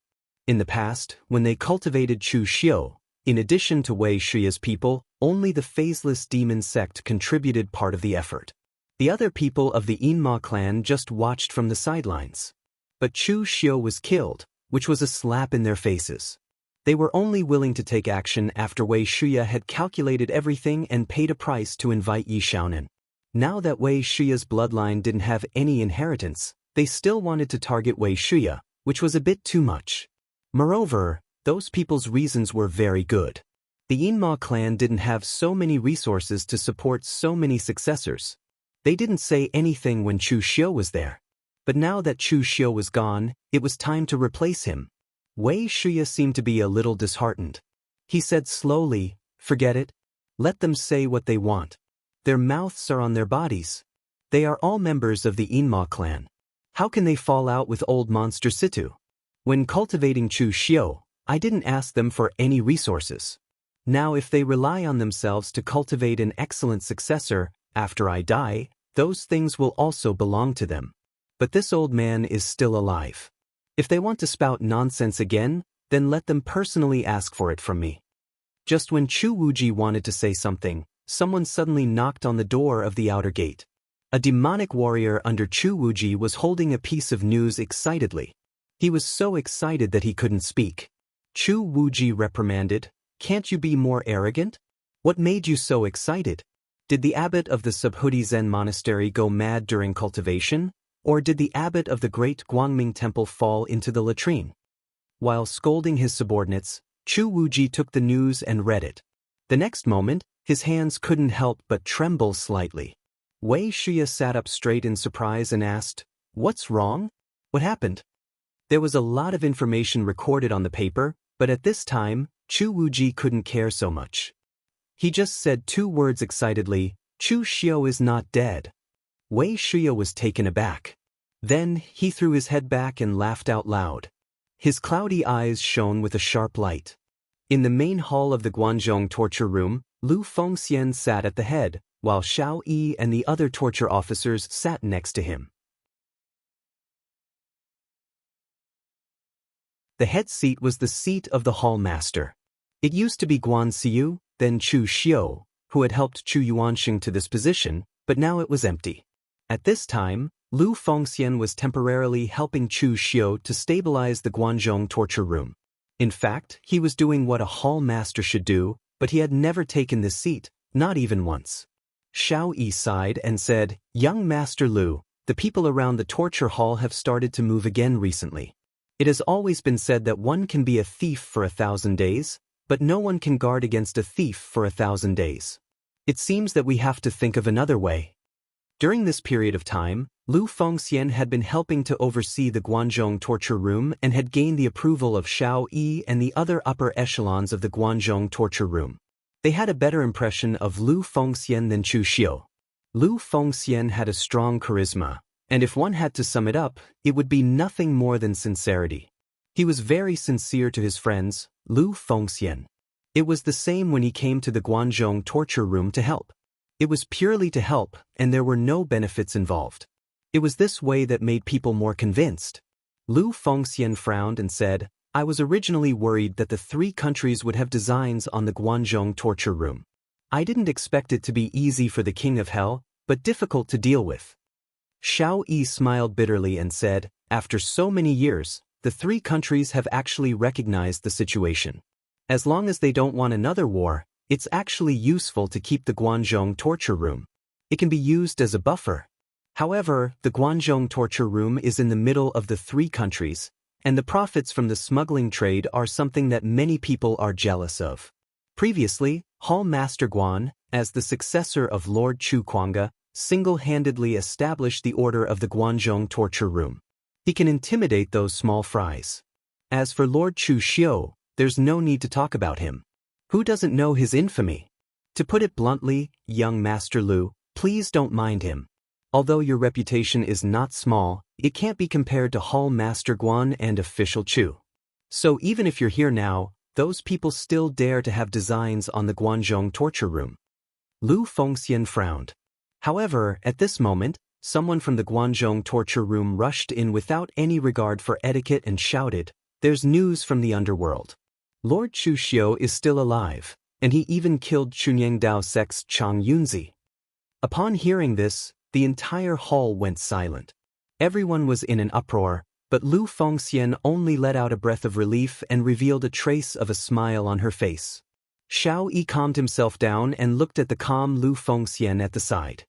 In the past, when they cultivated Chu Xiu, in addition to Wei Shiya's people, only the phaseless demon sect contributed part of the effort. The other people of the Yinma clan just watched from the sidelines. But Chu Xiu was killed, which was a slap in their faces. They were only willing to take action after Wei Shiya had calculated everything and paid a price to invite Yi Xiaonan. Now that Wei Shiya's bloodline didn't have any inheritance, they still wanted to target Wei Shiya, which was a bit too much. Moreover, those people's reasons were very good. The Yinma clan didn't have so many resources to support so many successors. They didn't say anything when Chu Xiu was there. But now that Chu Xiu was gone, it was time to replace him. Wei Shiya seemed to be a little disheartened. He said slowly, "Forget it. Let them say what they want. Their mouths are on their bodies. They are all members of the Yinma clan. How can they fall out with old monster Situ? When cultivating Chu Xiu, I didn't ask them for any resources. Now if they rely on themselves to cultivate an excellent successor, after I die, those things will also belong to them. But this old man is still alive. If they want to spout nonsense again, then let them personally ask for it from me." Just when Chu Wuji wanted to say something, someone suddenly knocked on the door of the outer gate. A demonic warrior under Chu Wuji was holding a piece of news excitedly. He was so excited that he couldn't speak. Chu Wuji reprimanded, "Can't you be more arrogant? What made you so excited? Did the abbot of the Subhuti Zen monastery go mad during cultivation? Or did the abbot of the great Guangming temple fall into the latrine?" While scolding his subordinates, Chu Wuji took the news and read it. The next moment, his hands couldn't help but tremble slightly. Wei Shiya sat up straight in surprise and asked, "What's wrong? What happened?" There was a lot of information recorded on the paper, but at this time, Chu Wuji couldn't care so much. He just said 2 words excitedly, "Chu Xiu is not dead." Wei Shiya was taken aback. Then, he threw his head back and laughed out loud. His cloudy eyes shone with a sharp light. In the main hall of the Guanzhong torture room, Lu Fengxian sat at the head, while Xiao Yi and the other torture officers sat next to him. The head seat was the seat of the hall master. It used to be Guan Xiu, then Chu Xiu, who had helped Chu Yuanxing to this position, but now it was empty. At this time, Lu Fengxian was temporarily helping Chu Xiu to stabilize the Guanzhong torture room. In fact, he was doing what a hall master should do, but he had never taken this seat, not even once. Xiao Yi sighed and said, "Young Master Lu, the people around the torture hall have started to move again recently. It has always been said that one can be a thief for 1,000 days, but no one can guard against a thief for 1,000 days. It seems that we have to think of another way." During this period of time, Lu Fengxian had been helping to oversee the Guanzhong torture room and had gained the approval of Xiao Yi and the other upper echelons of the Guanzhong torture room. They had a better impression of Lu Fengxian than Chu Xiu. Lu Fengxian had a strong charisma, and if one had to sum it up, it would be nothing more than sincerity. He was very sincere to his friends, Lu Fengxian. It was the same when he came to the Guanzhong torture room to help. It was purely to help, and there were no benefits involved. It was this way that made people more convinced. Lu Fengxian frowned and said, "I was originally worried that the 3 countries would have designs on the Guanzhong torture room. I didn't expect it to be easy for the King of Hell, but difficult to deal with." Xiao Yi smiled bitterly and said, "After so many years, the 3 countries have actually recognized the situation. As long as they don't want another war, it's actually useful to keep the Guanzhong torture room. It can be used as a buffer. However, the Guanzhong torture room is in the middle of the 3 countries, and the profits from the smuggling trade are something that many people are jealous of. Previously, Hall Master Guan, as the successor of Lord Chu Kuanga, single-handedly established the order of the Guanzhong torture room. He can intimidate those small fries. As for Lord Chu Xiu, there's no need to talk about him. Who doesn't know his infamy? To put it bluntly, young Master Lu, please don't mind him. Although your reputation is not small, it can't be compared to Hall Master Guan and Official Chu. So even if you're here now, those people still dare to have designs on the Guanzhong torture room." Lu Fengxian frowned. However, at this moment, someone from the Guanzhong torture room rushed in without any regard for etiquette and shouted, "There's news from the underworld. Lord Chu Xiu is still alive, and he even killed Chunyang Dao Sect's Chang Yunzi." Upon hearing this, the entire hall went silent. Everyone was in an uproar, but Lu Fengxian only let out a breath of relief and revealed a trace of a smile on her face. Xiao Yi calmed himself down and looked at the calm Lu Fengxian at the side.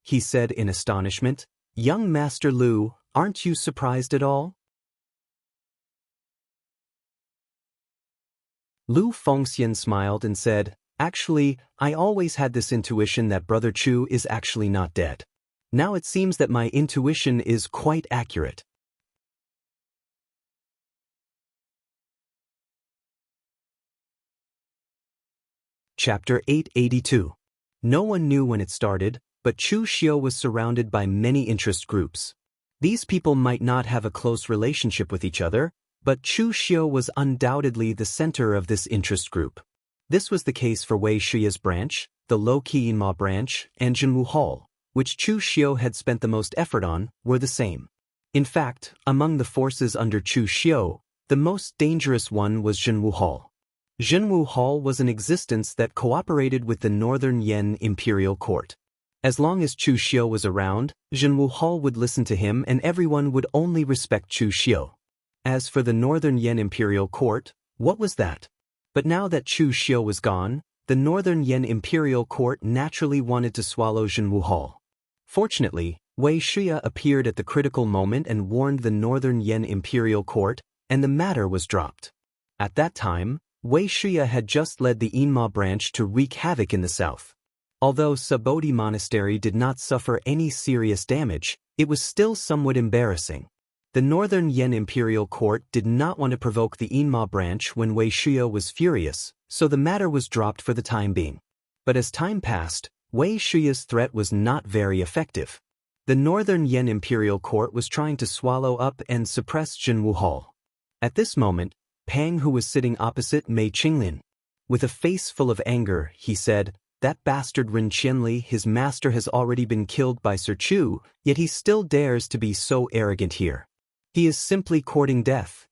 He said in astonishment, "Young Master Lu, aren't you surprised at all?" Lu Fengxian smiled and said, "Actually, I always had this intuition that Brother Chu is actually not dead. Now it seems that my intuition is quite accurate." Chapter 882. No one knew when it started, but Chu Xiu was surrounded by many interest groups. These people might not have a close relationship with each other, but Chu Xiu was undoubtedly the center of this interest group. This was the case for Wei Shiya's branch, the low-key Inma branch, and Jianghu Hall, which Chu Xiu had spent the most effort on, were the same. In fact, among the forces under Chu Xiu, the most dangerous one was Jianghu Hall. Jianghu Hall was an existence that cooperated with the Northern Yan imperial court. As long as Chu Xiu was around, Jianghu Hall would listen to him and everyone would only respect Chu Xiu. As for the Northern Yan imperial court, what was that? But now that Chu Xiu was gone, the Northern Yan imperial court naturally wanted to swallow Jianghu Hall. Fortunately, Wei Shiya appeared at the critical moment and warned the Northern Yan imperial court, and the matter was dropped. At that time, Wei Shiya had just led the Inma branch to wreak havoc in the south. Although Sabodhi Monastery did not suffer any serious damage, it was still somewhat embarrassing. The Northern Yan Imperial Court did not want to provoke the Inma branch when Wei Shiya was furious, so the matter was dropped for the time being. But as time passed, Wei Shiya's threat was not very effective. The Northern Yan Imperial Court was trying to swallow up and suppress Jianghu Hall. At this moment, Pang, who was sitting opposite Mei Qinglian, with a face full of anger, he said, "That bastard Ren Qianli, his master has already been killed by Sir Chu, yet he still dares to be so arrogant here. He is simply courting death."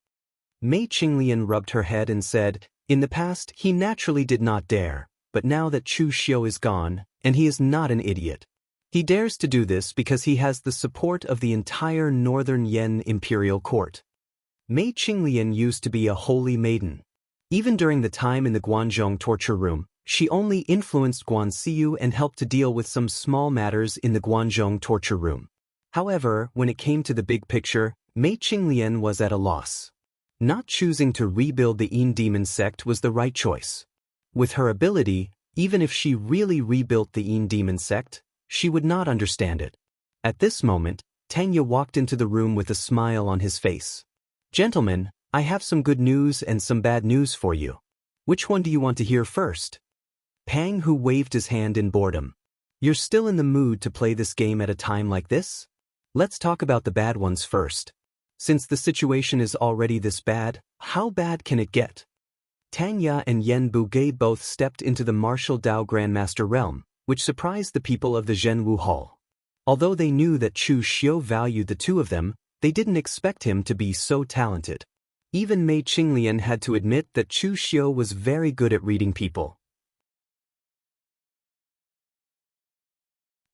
Mei Qinglian rubbed her head and said, "In the past he naturally did not dare, but now that Chu Xiu is gone, and he is not an idiot. He dares to do this because he has the support of the entire Northern Yan Imperial Court." Mei Qinglian used to be a holy maiden. Even during the time in the Guanzhong torture room, she only influenced Guan Xiyu and helped to deal with some small matters in the Guanzhong torture room. However, when it came to the big picture, Mei Qinglian was at a loss. Not choosing to rebuild the Yin Demon sect was the right choice. With her ability, even if she really rebuilt the Yin Demon sect, she would not understand it. At this moment, Tanya walked into the room with a smile on his face. "Gentlemen, I have some good news and some bad news for you. Which one do you want to hear first?" Pang, who waved his hand in boredom. "You're still in the mood to play this game at a time like this? Let's talk about the bad ones first. Since the situation is already this bad, how bad can it get?" Tanya and Yen Bugei both stepped into the martial Dao Grandmaster realm, which surprised the people of the Jianghu Hall. Although they knew that Chu Xiu valued the two of them, they didn't expect him to be so talented. Even Mei Qinglian had to admit that Chu Xiu was very good at reading people.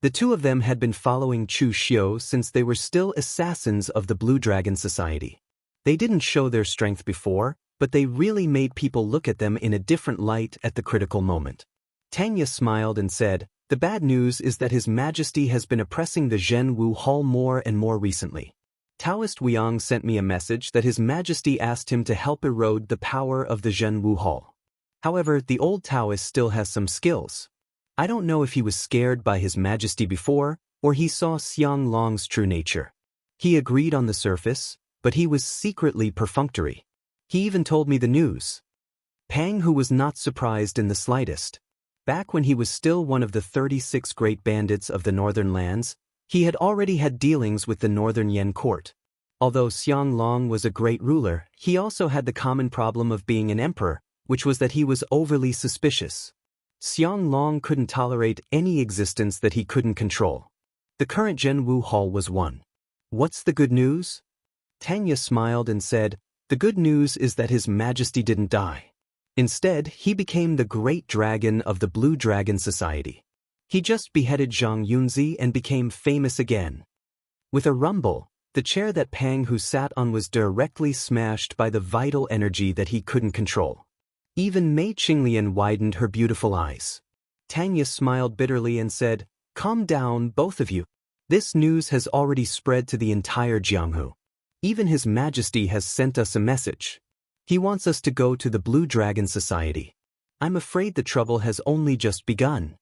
The two of them had been following Chu Xiu since they were still assassins of the Blue Dragon Society. They didn't show their strength before, but they really made people look at them in a different light at the critical moment. Tanya smiled and said, "The bad news is that His Majesty has been oppressing the Jianghu Hall more and more recently. Taoist Wiang sent me a message that His Majesty asked him to help erode the power of the Jianghu Hall. However, the old Taoist still has some skills. I don't know if he was scared by His Majesty before, or he saw Xiang Long's true nature. He agreed on the surface, but he was secretly perfunctory. He even told me the news." Pang, who was not surprised in the slightest. Back when he was still one of the 36 great bandits of the northern lands, he had already had dealings with the Northern Yan court. Although Xiang Long was a great ruler, he also had the common problem of being an emperor, which was that he was overly suspicious. Xiang Long couldn't tolerate any existence that he couldn't control. The current Jianghu hall was one. What's the good news? Tanya smiled and said, the good news is that His Majesty didn't die. Instead, he became the great dragon of the Blue Dragon Society. He just beheaded Zhang Yunzi and became famous again. With a rumble, the chair that Pang Hu sat on was directly smashed by the vital energy that he couldn't control. Even Mei Qinglian widened her beautiful eyes. Tanya smiled bitterly and said, calm down, both of you. This news has already spread to the entire Jianghu. Even His Majesty has sent us a message. He wants us to go to the Blue Dragon Society. I'm afraid the trouble has only just begun.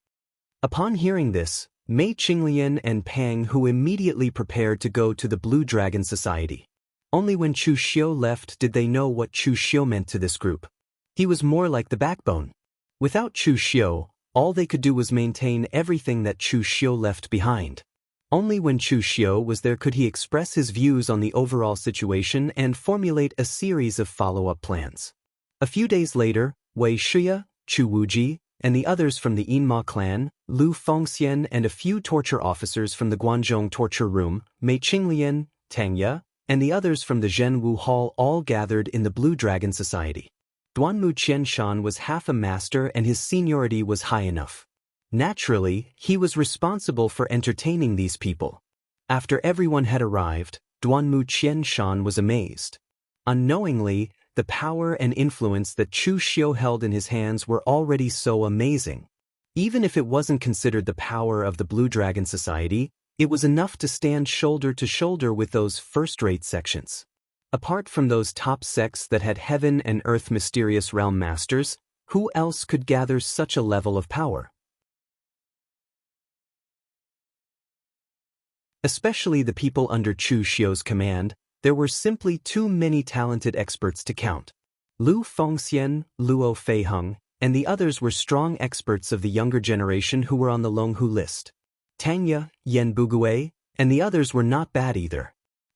Upon hearing this, Mei Qinglian and Pang Hu immediately prepared to go to the Blue Dragon Society. Only when Chu Xiu left did they know what Chu Xiu meant to this group. He was more like the backbone. Without Chu Xiu, all they could do was maintain everything that Chu Xiu left behind. Only when Chu Xiu was there could he express his views on the overall situation and formulate a series of follow-up plans. A few days later, Wei Shuyue, Chu Wuji, and the others from the Yinma clan, Lu Fengxian and a few torture officers from the Guanzhong torture room, Mei Qinglian, Tang Ye, and the others from the Zhenwu Hall all gathered in the Blue Dragon Society. Duanmu Qianshan was half a master and his seniority was high enough. Naturally, he was responsible for entertaining these people. After everyone had arrived, Duanmu Qianshan was amazed. Unknowingly, the power and influence that Chu Xiu held in his hands were already so amazing. Even if it wasn't considered the power of the Blue Dragon Society, it was enough to stand shoulder to shoulder with those first-rate sections. Apart from those top sects that had heaven and earth mysterious realm masters, who else could gather such a level of power? Especially the people under Chu Xiu's command, there were simply too many talented experts to count. Lu Fengxian, Luo Feiheng, and the others were strong experts of the younger generation who were on the Longhu list. Tang Ye, Yan Bugui, and the others were not bad either.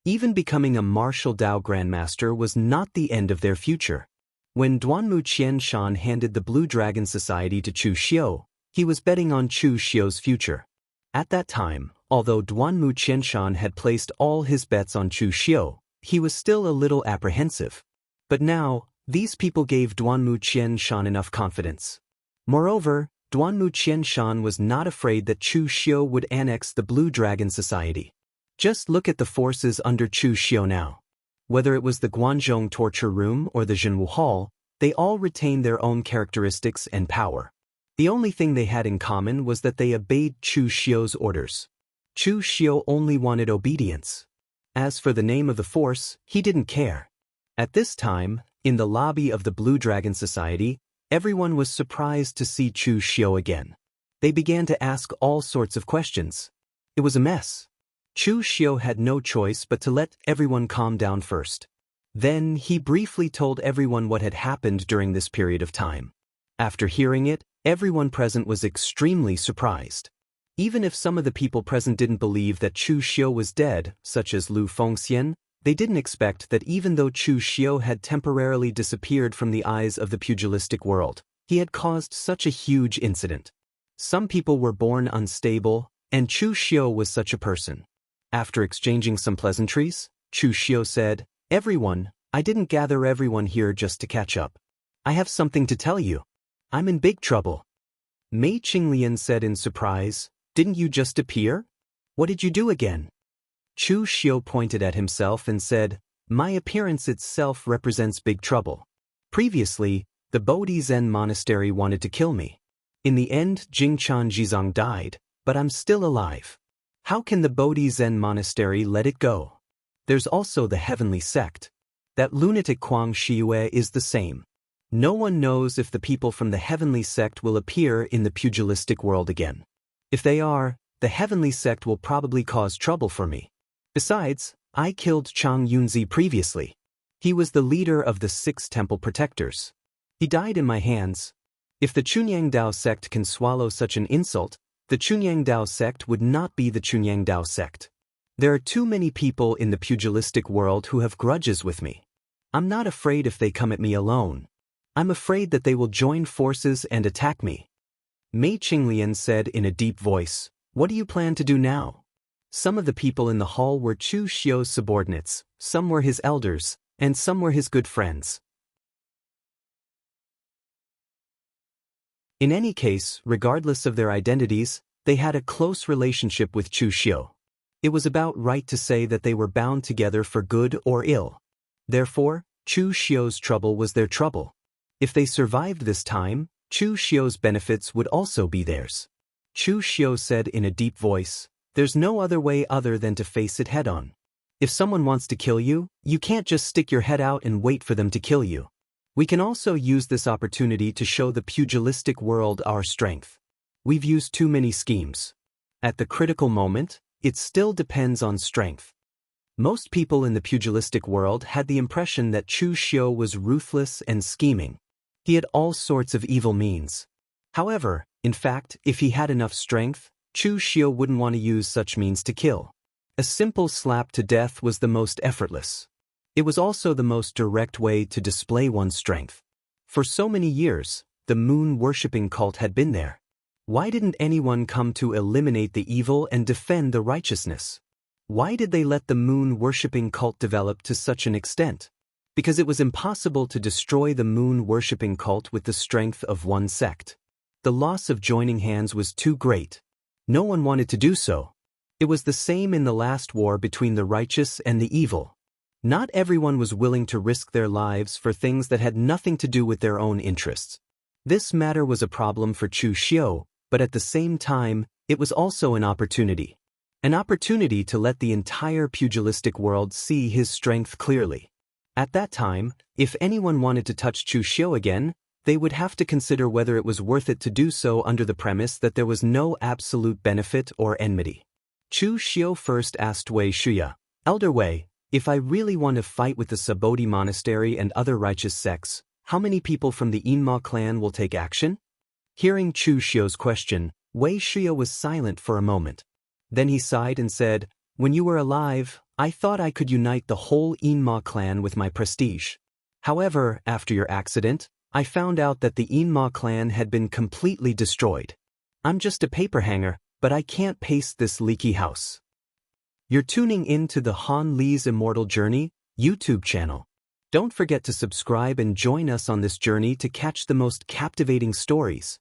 Even becoming a martial Dao Grandmaster was not the end of their future. When Duanmu Qianshan handed the Blue Dragon Society to Chu Xiu, he was betting on Chu Xiu's future. At that time, although Duanmu Qianshan had placed all his bets on Chu Xiu, he was still a little apprehensive. But now, these people gave Duanmu Qianshan enough confidence. Moreover, Duanmu Qianshan was not afraid that Chu Xiu would annex the Blue Dragon Society. Just look at the forces under Chu Xiu now. Whether it was the Guanzhong torture room or the Zhenwu Hall, they all retained their own characteristics and power. The only thing they had in common was that they obeyed Chu Xiu's orders. Chu Xiu only wanted obedience. As for the name of the force, he didn't care. At this time, in the lobby of the Blue Dragon Society, everyone was surprised to see Chu Xiu again. They began to ask all sorts of questions. It was a mess. Chu Xiu had no choice but to let everyone calm down first. Then he briefly told everyone what had happened during this period of time. After hearing it, everyone present was extremely surprised. Even if some of the people present didn't believe that Chu Xiu was dead, such as Lu Fengxian, they didn't expect that even though Chu Xiu had temporarily disappeared from the eyes of the pugilistic world, he had caused such a huge incident. Some people were born unstable, and Chu Xiu was such a person. After exchanging some pleasantries, Chu Xiu said, "Everyone, I didn't gather everyone here just to catch up. I have something to tell you. I'm in big trouble." Mei Qinglian said in surprise, "Didn't you just appear? What did you do again?" Chu Xiu pointed at himself and said, "My appearance itself represents big trouble. Previously, the Bodhi Zen monastery wanted to kill me. In the end, Jingchan Jizang died, but I'm still alive. How can the Bodhi Zen monastery let it go? There's also the heavenly sect. That lunatic Kuang Shiyue is the same. No one knows if the people from the heavenly sect will appear in the pugilistic world again. If they are, the heavenly sect will probably cause trouble for me. Besides, I killed Zhang Yunzi previously. He was the leader of the 6 temple protectors. He died in my hands. If the Chunyang Dao sect can swallow such an insult, the Chunyang Dao sect would not be the Chunyang Dao sect. There are too many people in the pugilistic world who have grudges with me. I'm not afraid if they come at me alone. I'm afraid that they will join forces and attack me." Mei Qinglian said in a deep voice, "What do you plan to do now?" Some of the people in the hall were Chu Xiu's subordinates, some were his elders, and some were his good friends. In any case, regardless of their identities, they had a close relationship with Chu Xiu. It was about right to say that they were bound together for good or ill. Therefore, Chu Xiu's trouble was their trouble. If they survived this time, Chu Xiu's benefits would also be theirs. Chu Xiu said in a deep voice, "There's no other way other than to face it head-on. If someone wants to kill you, you can't just stick your head out and wait for them to kill you. We can also use this opportunity to show the pugilistic world our strength. We've used too many schemes. At the critical moment, it still depends on strength." Most people in the pugilistic world had the impression that Chu Xiu was ruthless and scheming. He had all sorts of evil means. However, in fact, if he had enough strength, Chu Xiu wouldn't want to use such means to kill. A simple slap to death was the most effortless. It was also the most direct way to display one's strength. For so many years, the moon-worshipping cult had been there. Why didn't anyone come to eliminate the evil and defend the righteousness? Why did they let the moon-worshipping cult develop to such an extent? Because it was impossible to destroy the moon-worshipping cult with the strength of one sect. The loss of joining hands was too great. No one wanted to do so. It was the same in the last war between the righteous and the evil. Not everyone was willing to risk their lives for things that had nothing to do with their own interests. This matter was a problem for Chu Xiu, but at the same time, it was also an opportunity. An opportunity to let the entire pugilistic world see his strength clearly. At that time, if anyone wanted to touch Chu Xiu again, they would have to consider whether it was worth it to do so under the premise that there was no absolute benefit or enmity. Chu Xiu first asked Wei Shuya, "Elder Wei, if I really want to fight with the Sabodhi monastery and other righteous sects, how many people from the Yinma clan will take action?" Hearing Chu Xiu's question, Wei Shuya was silent for a moment. Then he sighed and said, "When you were alive, I thought I could unite the whole Yinma clan with my prestige. However, after your accident, I found out that the Yinma clan had been completely destroyed. I'm just a paper hanger, but I can't paste this leaky house." You're tuning in to the Han Li's Immortal Journey YouTube channel. Don't forget to subscribe and join us on this journey to catch the most captivating stories.